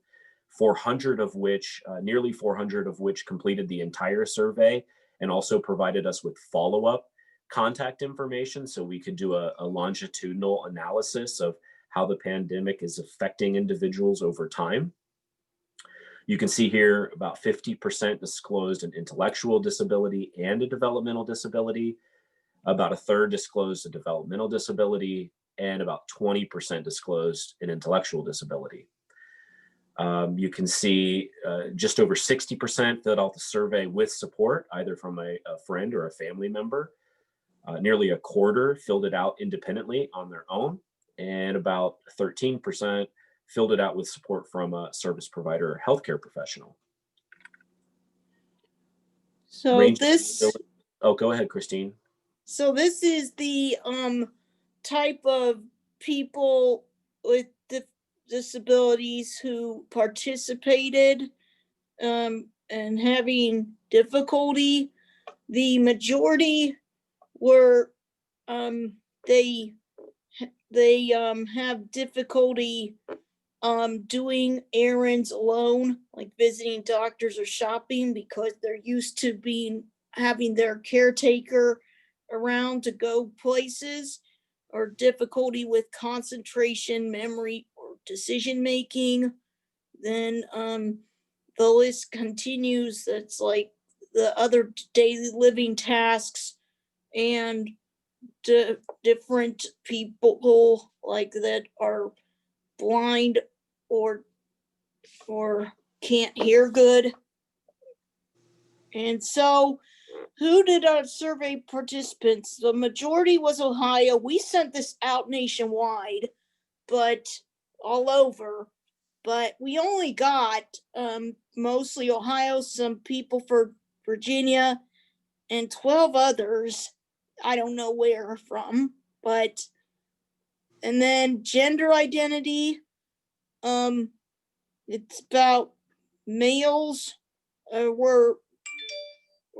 nearly 400 of which completed the entire survey and also provided us with follow-up contact information so we could do a longitudinal analysis of how the pandemic is affecting individuals over time. You can see here about 50% disclosed an intellectual disability and a developmental disability, about a third disclosed a developmental disability, and about 20% disclosed an intellectual disability. You can see just over 60% filled out the survey with support, either from a friend or a family member. Nearly a quarter filled it out independently on their own, and about 13% filled it out with support from a service provider or healthcare professional. So this, oh, go ahead, Christine. So this is the type of people with disabilities who participated and having difficulty. The majority were they have difficulty doing errands alone, like visiting doctors or shopping, because they're used to having their caretaker around to go places, or difficulty with concentration, memory, or decision making. Then the list continues. That's like the other daily living tasks and different people like that are blind or can't hear good. And so who did our survey participants? The majority was Ohio. We sent this out nationwide, but all over. But we only got mostly Ohio, some people for Virginia, and 12 others. I don't know where from, but, and then gender identity. It's about males were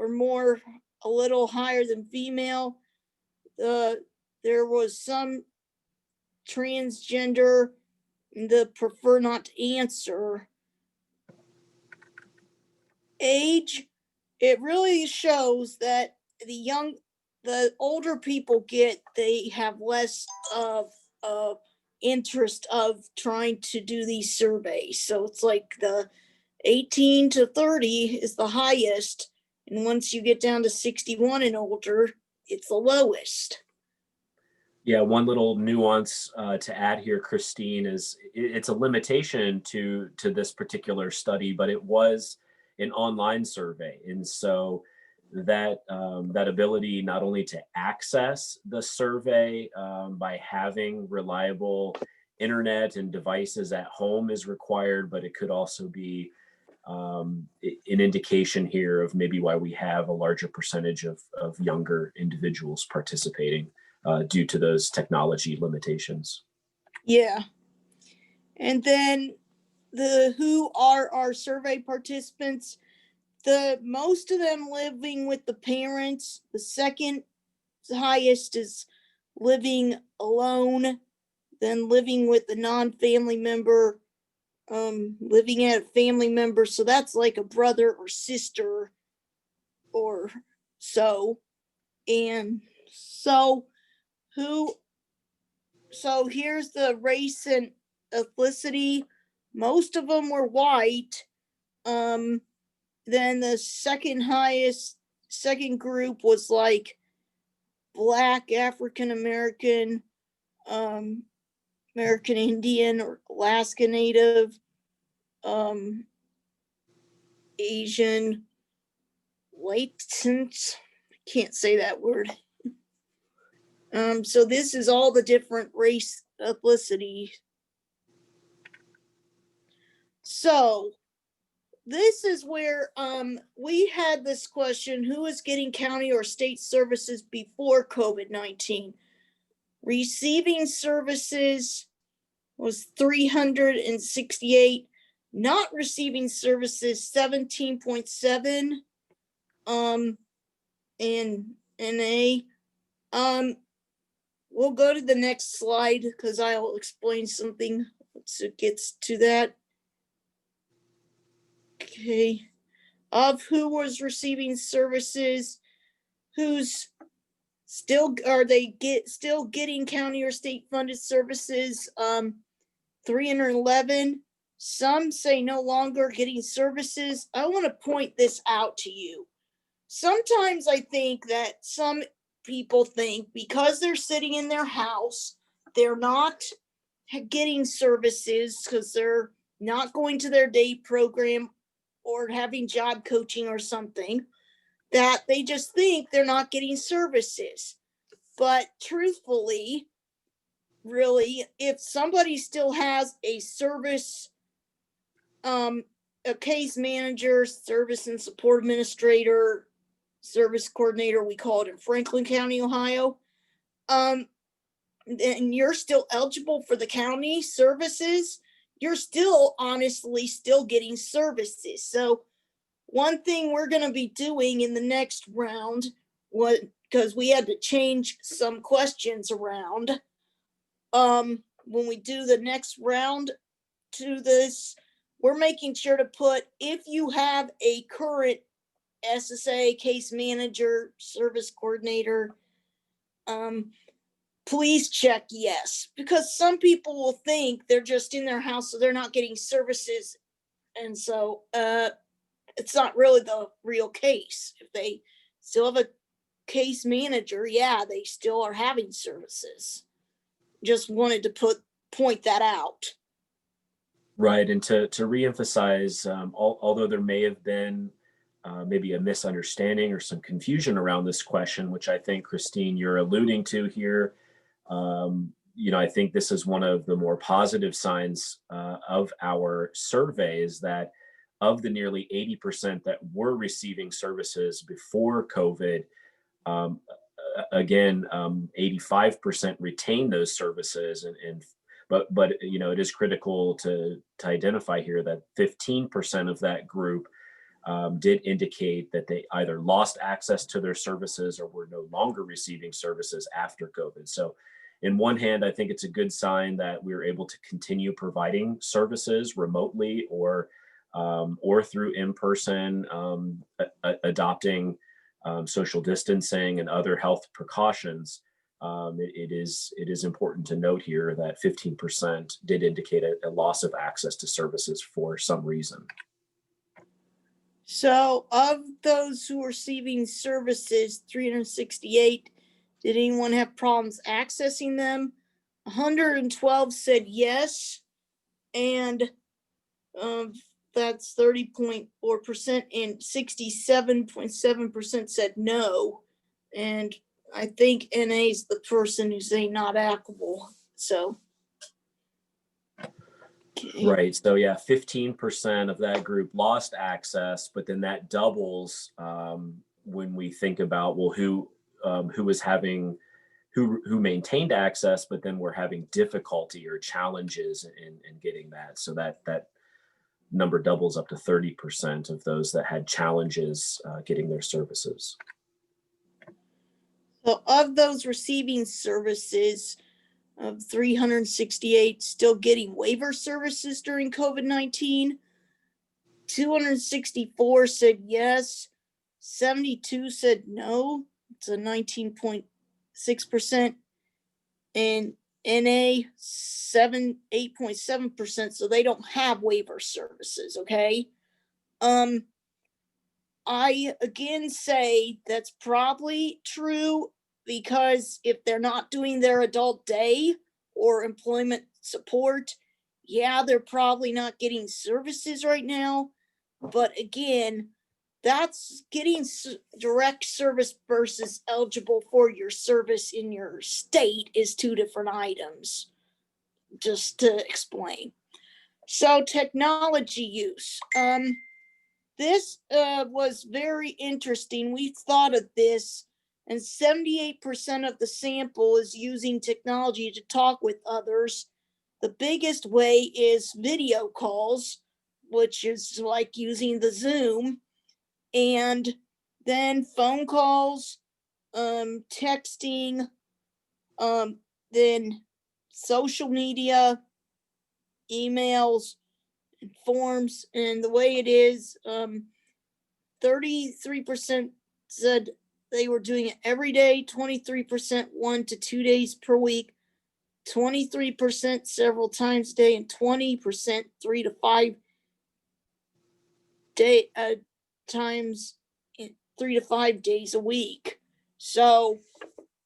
more a little higher than female. There was some transgender, the prefer not to answer. Age, it really shows that the older people they have less of interest of trying to do these surveys. So it's like the 18 to 30 is the highest. And once you get down to 61 and older, it's the lowest. Yeah, one little nuance to add here, Christine, is it's a limitation to this particular study, but it was an online survey. And so that ability not only to access the survey by having reliable internet and devices at home is required, but it could also be an indication here of maybe why we have a larger percentage of younger individuals participating due to those technology limitations. Yeah. And then who are our survey participants? Most of them living with the parents. The second highest is living alone, then living with a non-family member, living at a family member. So that's like a brother or sister or so. And so here's the race and ethnicity. Most of them were white. Then the second group was like Black, African American, American Indian or Alaska Native, Asian, latent, can't say that word. So this is all the different race ethnicity. So this is where we had this question: who is getting county or state services before COVID-19? Receiving services was 368, not receiving services 17.7, and NA. We'll go to the next slide because I'll explain something once it gets to that. Okay, of who was receiving services, who's still still getting county or state funded services, 311. Some say no longer getting services. I want to point this out to you. Sometimes I think that some people think because they're sitting in their house, they're not getting services because they're not going to their day program or having job coaching or something, that they just think they're not getting services. But truthfully, really, if somebody still has a service, a case manager, service and support administrator, service coordinator, we call it in Franklin County, Ohio, and you're still eligible for the county services, you're still honestly still getting services. So one thing we're going to be doing in the next round, because we had to change some questions around, when we do the next round to this, we're making sure to put, if you have a current SSA, case manager, service coordinator, please check yes, because some people will think they're just in their house, so they're not getting services. And so it's not really the real case. If they still have a case manager, yeah, they still are having services. Just wanted to point that out. Right, and to reemphasize, although there may have been maybe a misunderstanding or some confusion around this question, which I think, Christine, you're alluding to here, I think this is one of the more positive signs of our survey, is that of the nearly 80% that were receiving services before COVID, again, 85% retain those services, but it is critical to identify here that 15% of that group did indicate that they either lost access to their services or were no longer receiving services after COVID. So in one hand, I think it's a good sign that we were able to continue providing services remotely or through in-person, adopting social distancing and other health precautions. It is important to note here that 15% did indicate a loss of access to services for some reason. So of those who are receiving services, 368, did anyone have problems accessing them? 112 said yes, and that's 30.4%, and 67.7% said no. And I think NA is the person who's saying not applicable. So. Okay. Right. So yeah, 15% of that group lost access, but then that doubles when we think about, well, who maintained access, but then were having difficulty or challenges in getting that. So that number doubles up to 30% of those that had challenges getting their services. So of those receiving services, of 368 still getting waiver services during COVID-19, 264 said yes, 72 said no. It's a 19.6%, and NA 8.7%. So they don't have waiver services. Okay. I again say that's probably true, because if they're not doing their adult day or employment support, yeah, they're probably not getting services right now. But again, that's getting direct service versus eligible for your service in your state is two different items, just to explain. So technology use. This was very interesting. We thought of this, and 78% of the sample is using technology to talk with others. The biggest way is video calls, which is like using the Zoom, and then phone calls, texting, then social media, emails, and forms. And the way it is, 33% said they were doing it every day, 23% 1 to 2 days per week, 23% several times a day, and 20% 3 to 5 times 3 to 5 days a week. So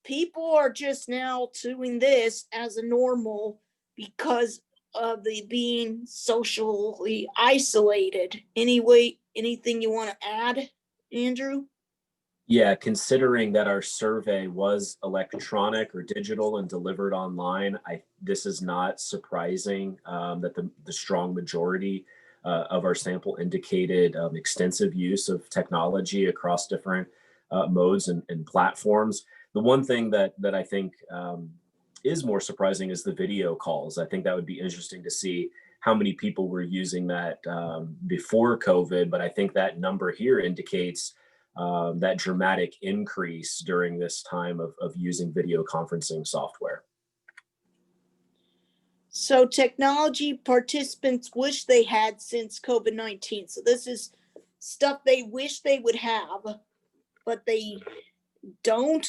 people are just now doing this as a normal because of the being socially isolated. Anyway, anything you want to add, Andrew? Yeah, considering that our survey was electronic or digital and delivered online, this is not surprising that the strong majority of our sample indicated extensive use of technology across different modes and platforms. The one thing that I think is more surprising is the video calls. I think that would be interesting to see how many people were using that before COVID, but I think that number here indicates that dramatic increase during this time of using video conferencing software. So technology participants wish they had since COVID-19. So this is stuff they wish they would have, but they don't.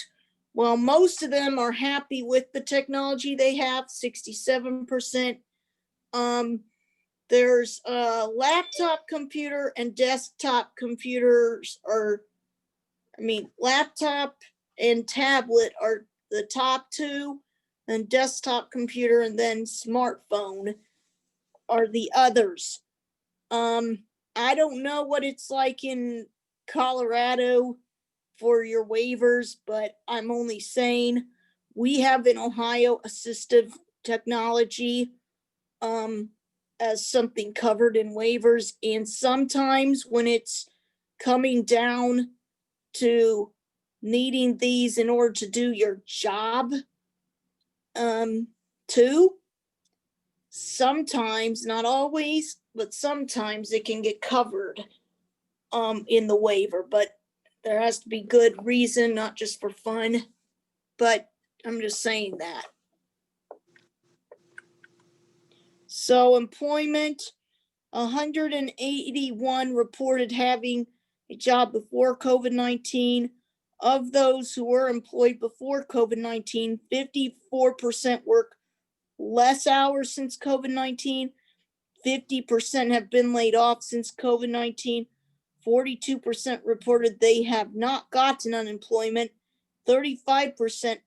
Well, most of them are happy with the technology they have, 67%. There's a laptop computer and desktop computers laptop and tablet are the top two, and desktop computer and then smartphone are the others. I don't know what it's like in Colorado for your waivers, but I'm only saying we have in Ohio assistive technology as something covered in waivers. And sometimes when it's coming down to needing these in order to do your job, too, sometimes, not always, but sometimes it can get covered in the waiver, but there has to be good reason, not just for fun. But I'm just saying that. So employment, 181 reported having a job before COVID-19. Of those who were employed before COVID-19, 54% work less hours since COVID-19. 50% have been laid off since COVID-19. 42% reported they have not gotten unemployment. 35%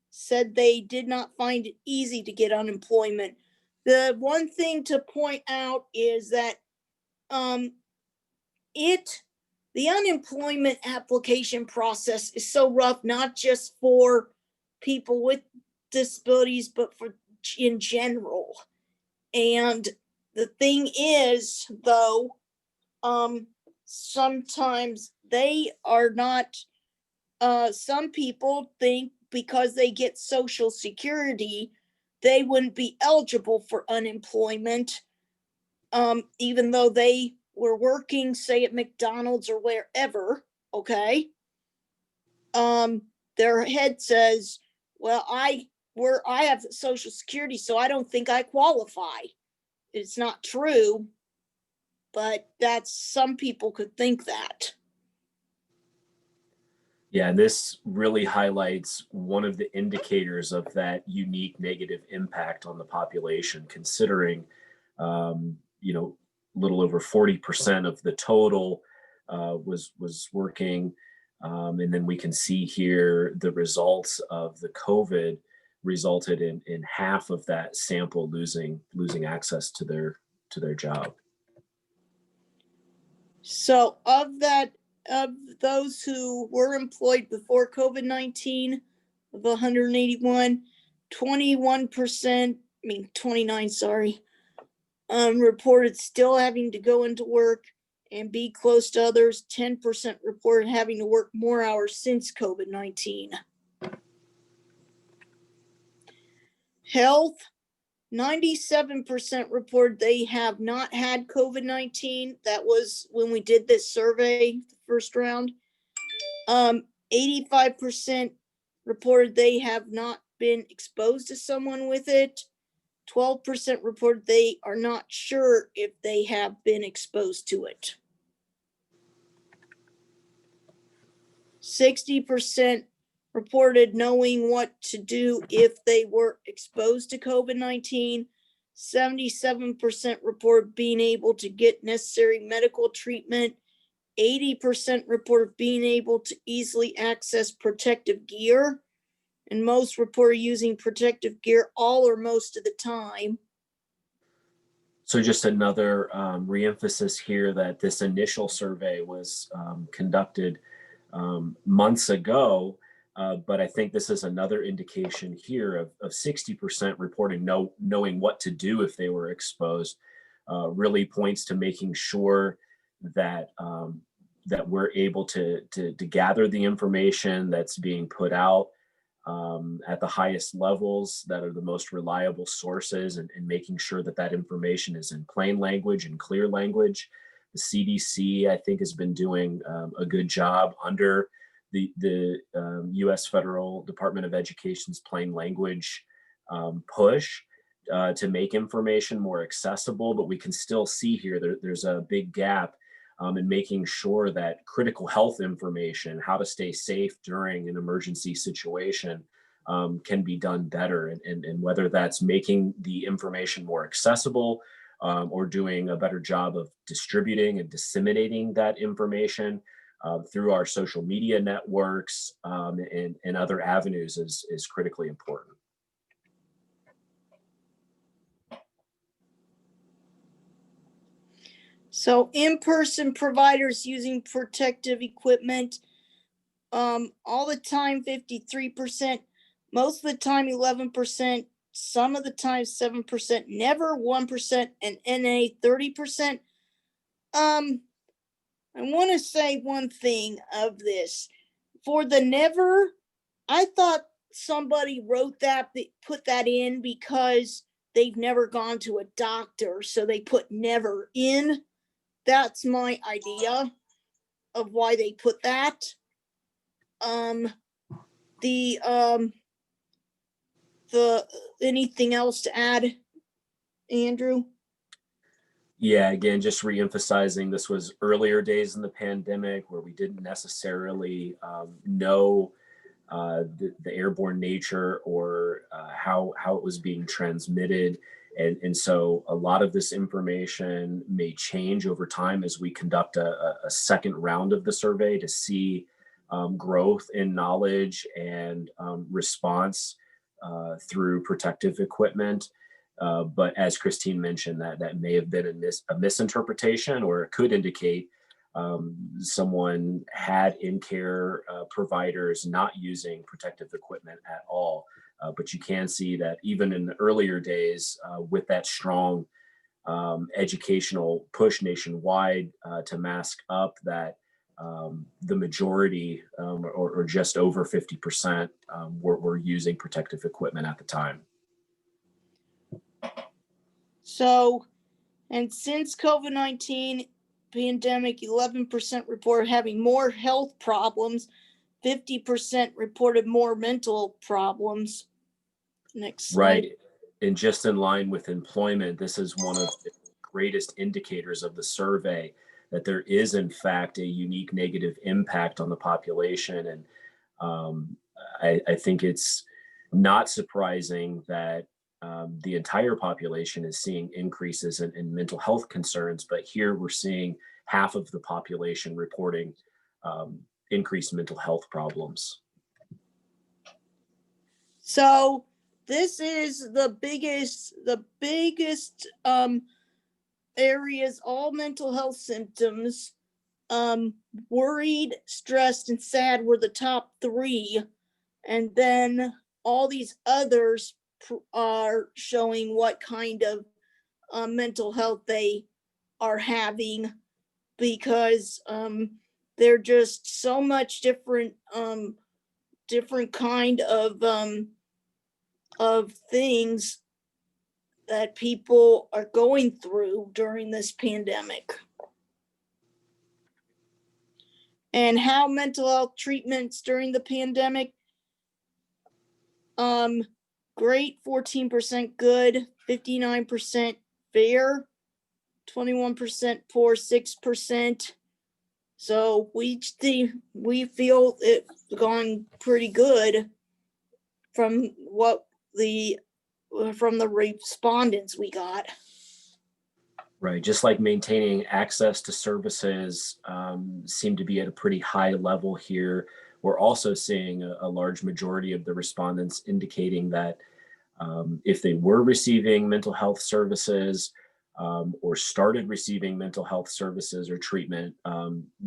said they did not find it easy to get unemployment. The one thing to point out is that the unemployment application process is so rough, not just for people with disabilities, but for in general. And the thing is, though, sometimes they are not, some people think because they get Social Security, they wouldn't be eligible for unemployment, even though they were working, say at McDonald's or wherever, okay? their head says, well, I have Social Security, so I don't think I qualify. It's not true, but some people could think that. Yeah, and this really highlights one of the indicators of that unique negative impact on the population, considering, you know, a little over 40% of the total was working. And then we can see here the results of the COVID resulted in half of that sample losing access to their job. So of those who were employed before COVID-19, of 181, 29, reported still having to go into work and be close to others. 10% reported having to work more hours since COVID-19. Health, 97% reported they have not had COVID-19. That was when we did this survey, the first round. 85% reported they have not been exposed to someone with it. 12% reported they are not sure if they have been exposed to it. 60% reported knowing what to do if they were exposed to COVID-19. 77% report being able to get necessary medical treatment. 80% report being able to easily access protective gear. And most report using protective gear all or most of the time. So just another reemphasis here that this initial survey was conducted months ago, but I think this is another indication here of 60% reporting knowing what to do if they were exposed. Really points to making sure that that we're able to gather the information that's being put out at the highest levels that are the most reliable sources, and making sure that that information is in plain language and clear language. The CDC, I think, has been doing a good job under the U.S. Federal Department of Education's plain language push to make information more accessible, but we can still see here there's a big gap in making sure that critical health information, how to stay safe during an emergency situation, can be done better. And whether that's making the information more accessible or doing a better job of distributing and disseminating that information through our social media networks and other avenues is critically important. So in-person providers using protective equipment, all the time 53%, most of the time 11%, some of the time 7%, never 1%, and NA 30%. I want to say one thing of this. For the never, I thought somebody wrote that, they put that in because they've never gone to a doctor, so they put never in. That's my idea of why they put that. Anything else to add, Andrew? Yeah, again, just reemphasizing this was earlier days in the pandemic where we didn't necessarily know the airborne nature or how it was being transmitted. And so a lot of this information may change over time as we conduct a second round of the survey to see growth in knowledge and response through protective equipment. But as Christine mentioned, that may have been a misinterpretation, or it could indicate someone had in-care providers not using protective equipment at all. But you can see that even in the earlier days, with that strong educational push nationwide to mask up, that the majority or just over 50% were using protective equipment at the time. So, and since COVID-19 pandemic, 11% report having more health problems. 50% reported more mental problems. Next slide. Right. And just in line with employment, this is one of the greatest indicators of the survey that there is, in fact, a unique negative impact on the population. And I think it's not surprising that the entire population is seeing increases in mental health concerns, but here we're seeing half of the population reporting increased mental health problems. So this is the biggest areas, all mental health symptoms. Worried, stressed, and sad were the top 3. And then all these others are showing what kind of mental health they are having, because they're just so much different kind of things that people are going through during this pandemic. And how mental health treatments during the pandemic. Great, 14% good, 59% fair, 21% poor, 6%. So we feel it's gone pretty good from the respondents we got. Right, just like maintaining access to services seem to be at a pretty high level here. We're also seeing a large majority of the respondents indicating that if they were receiving mental health services or started receiving mental health services or treatment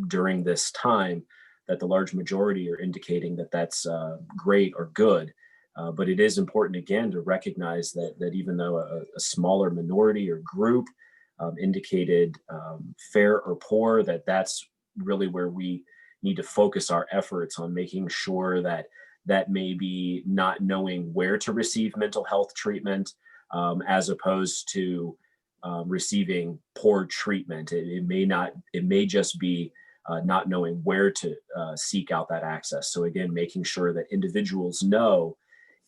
during this time, that the large majority are indicating that that's great or good. But it is important, again, to recognize that even though a smaller minority or group indicated fair or poor, that's really where we need to focus our efforts on making sure that may be not knowing where to receive mental health treatment as opposed to receiving poor treatment. It may just be not knowing where to seek out that access. So again, making sure that individuals know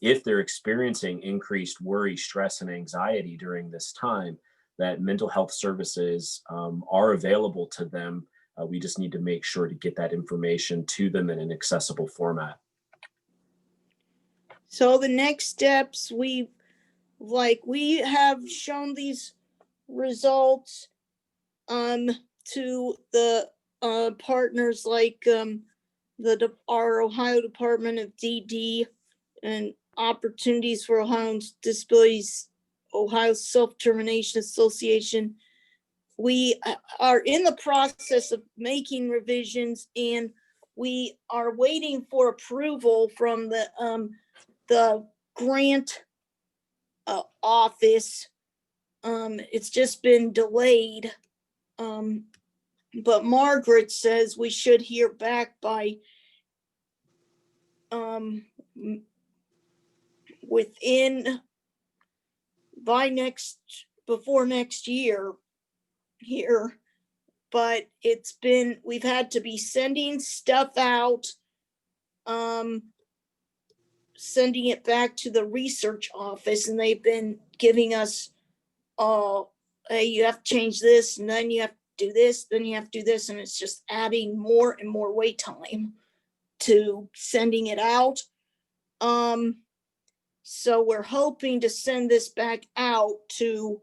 if they're experiencing increased worry, stress, and anxiety during this time, that mental health services are available to them. We just need to make sure to get that information to them in an accessible format. So the next steps, we have shown these results to the partners like our Ohio Department of DD and Opportunities for Ohio Disabilities, Ohio Self-Determination Association. We are in the process of making revisions, and we are waiting for approval from the grant office. It's just been delayed, but Margaret says we should hear back by before next year here. But we've had to be sending stuff out, sending it back to the research office, and they've been giving us, hey, you have to change this, and then you have to do this, then you have to do this, and it's just adding more and more wait time to sending it out. So we're hoping to send this back out to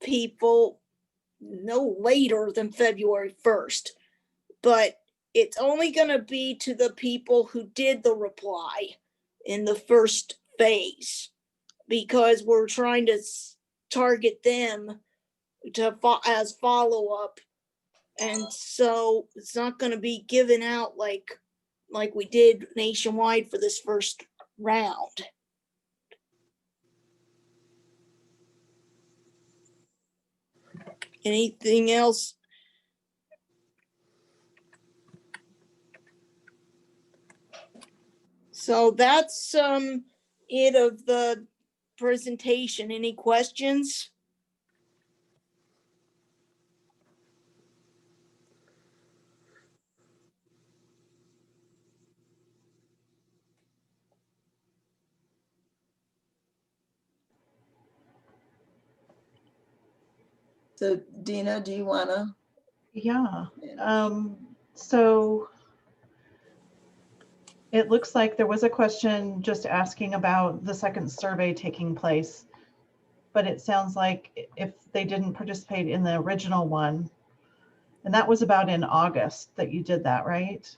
people no later than February 1st, but it's only going to be to the people who did the reply in the first phase, because we're trying to target them as follow-up. And so it's not going to be given out like we did nationwide for this first round. Anything else? So that's it of the presentation. Any questions? So Dina, do you want to? Yeah. So it looks like there was a question just asking about the second survey taking place, but it sounds like if they didn't participate in the original one, and that was about in August that you did that, right?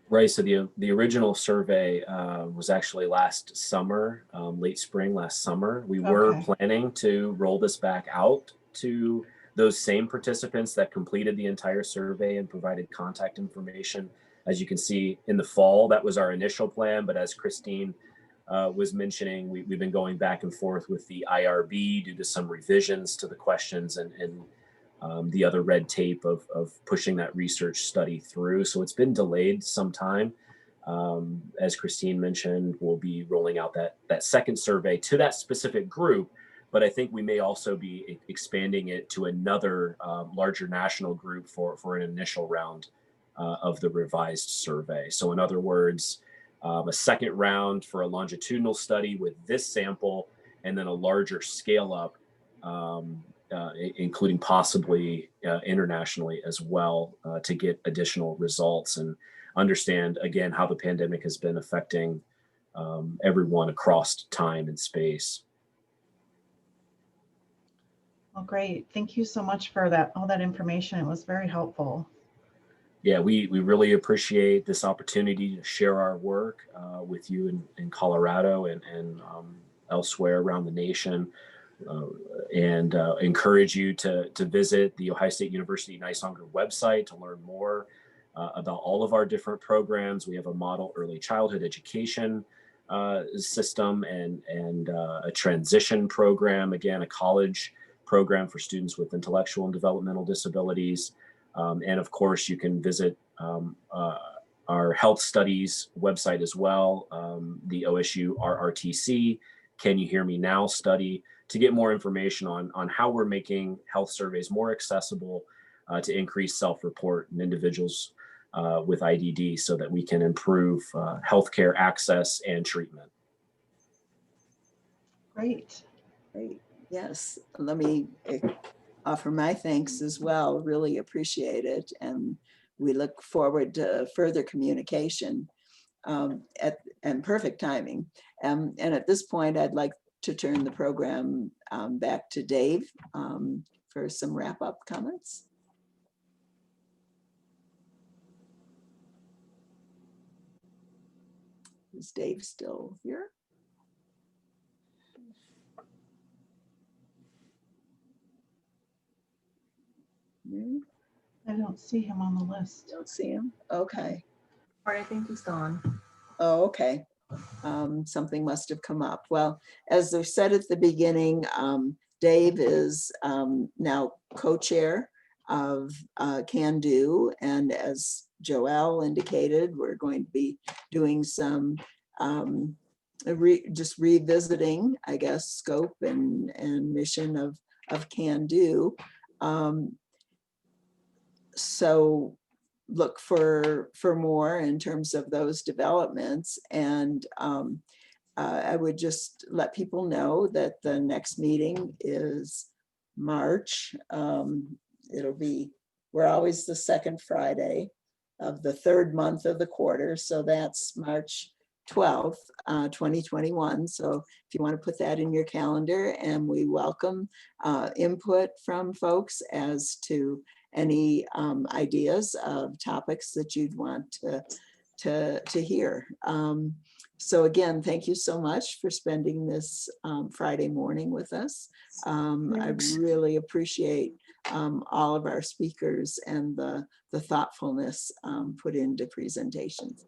Right. So the original survey was actually last summer, late spring last summer. We were planning to roll this back out to those same participants that completed the entire survey and provided contact information. As you can see in the fall, that was our initial plan. But as Christine was mentioning, we've been going back and forth with the IRB due to some revisions to the questions and the other red tape of pushing that research study through. So it's been delayed some time. As Christine mentioned, we'll be rolling out that second survey to that specific group, but I think we may also be expanding it to another larger national group for an initial round of the revised survey. So in other words, a second round for a longitudinal study with this sample, and then a larger scale up, including possibly internationally as well, to get additional results and understand again how the pandemic has been affecting everyone across time and space. Well, great. Thank you so much for that, all that information. It was very helpful. Yeah, we really appreciate this opportunity to share our work with you in Colorado and elsewhere around the nation. And encourage you to visit the Ohio State University Nighsonger website to learn more about all of our different programs. We have a model early childhood education system and a transition program, again, a college program for students with intellectual and developmental disabilities. And of course, you can visit our health studies website as well, the OSU RRTC Can You Hear Me Now study, to get more information on how we're making health surveys more accessible to increase self-report in individuals with IDD so that we can improve healthcare access and treatment. Great. Great. Yes. Let me offer my thanks as well. Really appreciate it. And we look forward to further communication and perfect timing. And at this point, I'd like to turn the program back to Dave for some wrap-up comments. Is Dave still here? I don't see him on the list. Don't see him? Okay. All right, I think he's gone. Oh, okay. Something must have come up. Well, as I said at the beginning, Dave is now co-chair of CANDO, and as Joelle indicated, we're going to be doing some just revisiting, I guess, scope and mission of CANDO. So look for more in terms of those developments. And I would just let people know that the next meeting is March. We're always the second Friday of the third month of the quarter. So that's March 12th, 2021. So if you want to put that in your calendar, and we welcome input from folks as to any ideas of topics that you'd want to hear. So again, thank you so much for spending this Friday morning with us. I really appreciate all of our speakers and the thoughtfulness put into presentations.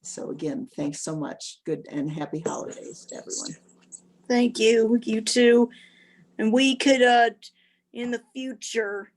So again, thanks so much. Good and happy holidays to everyone. Thank you. You too. And we could, in the future,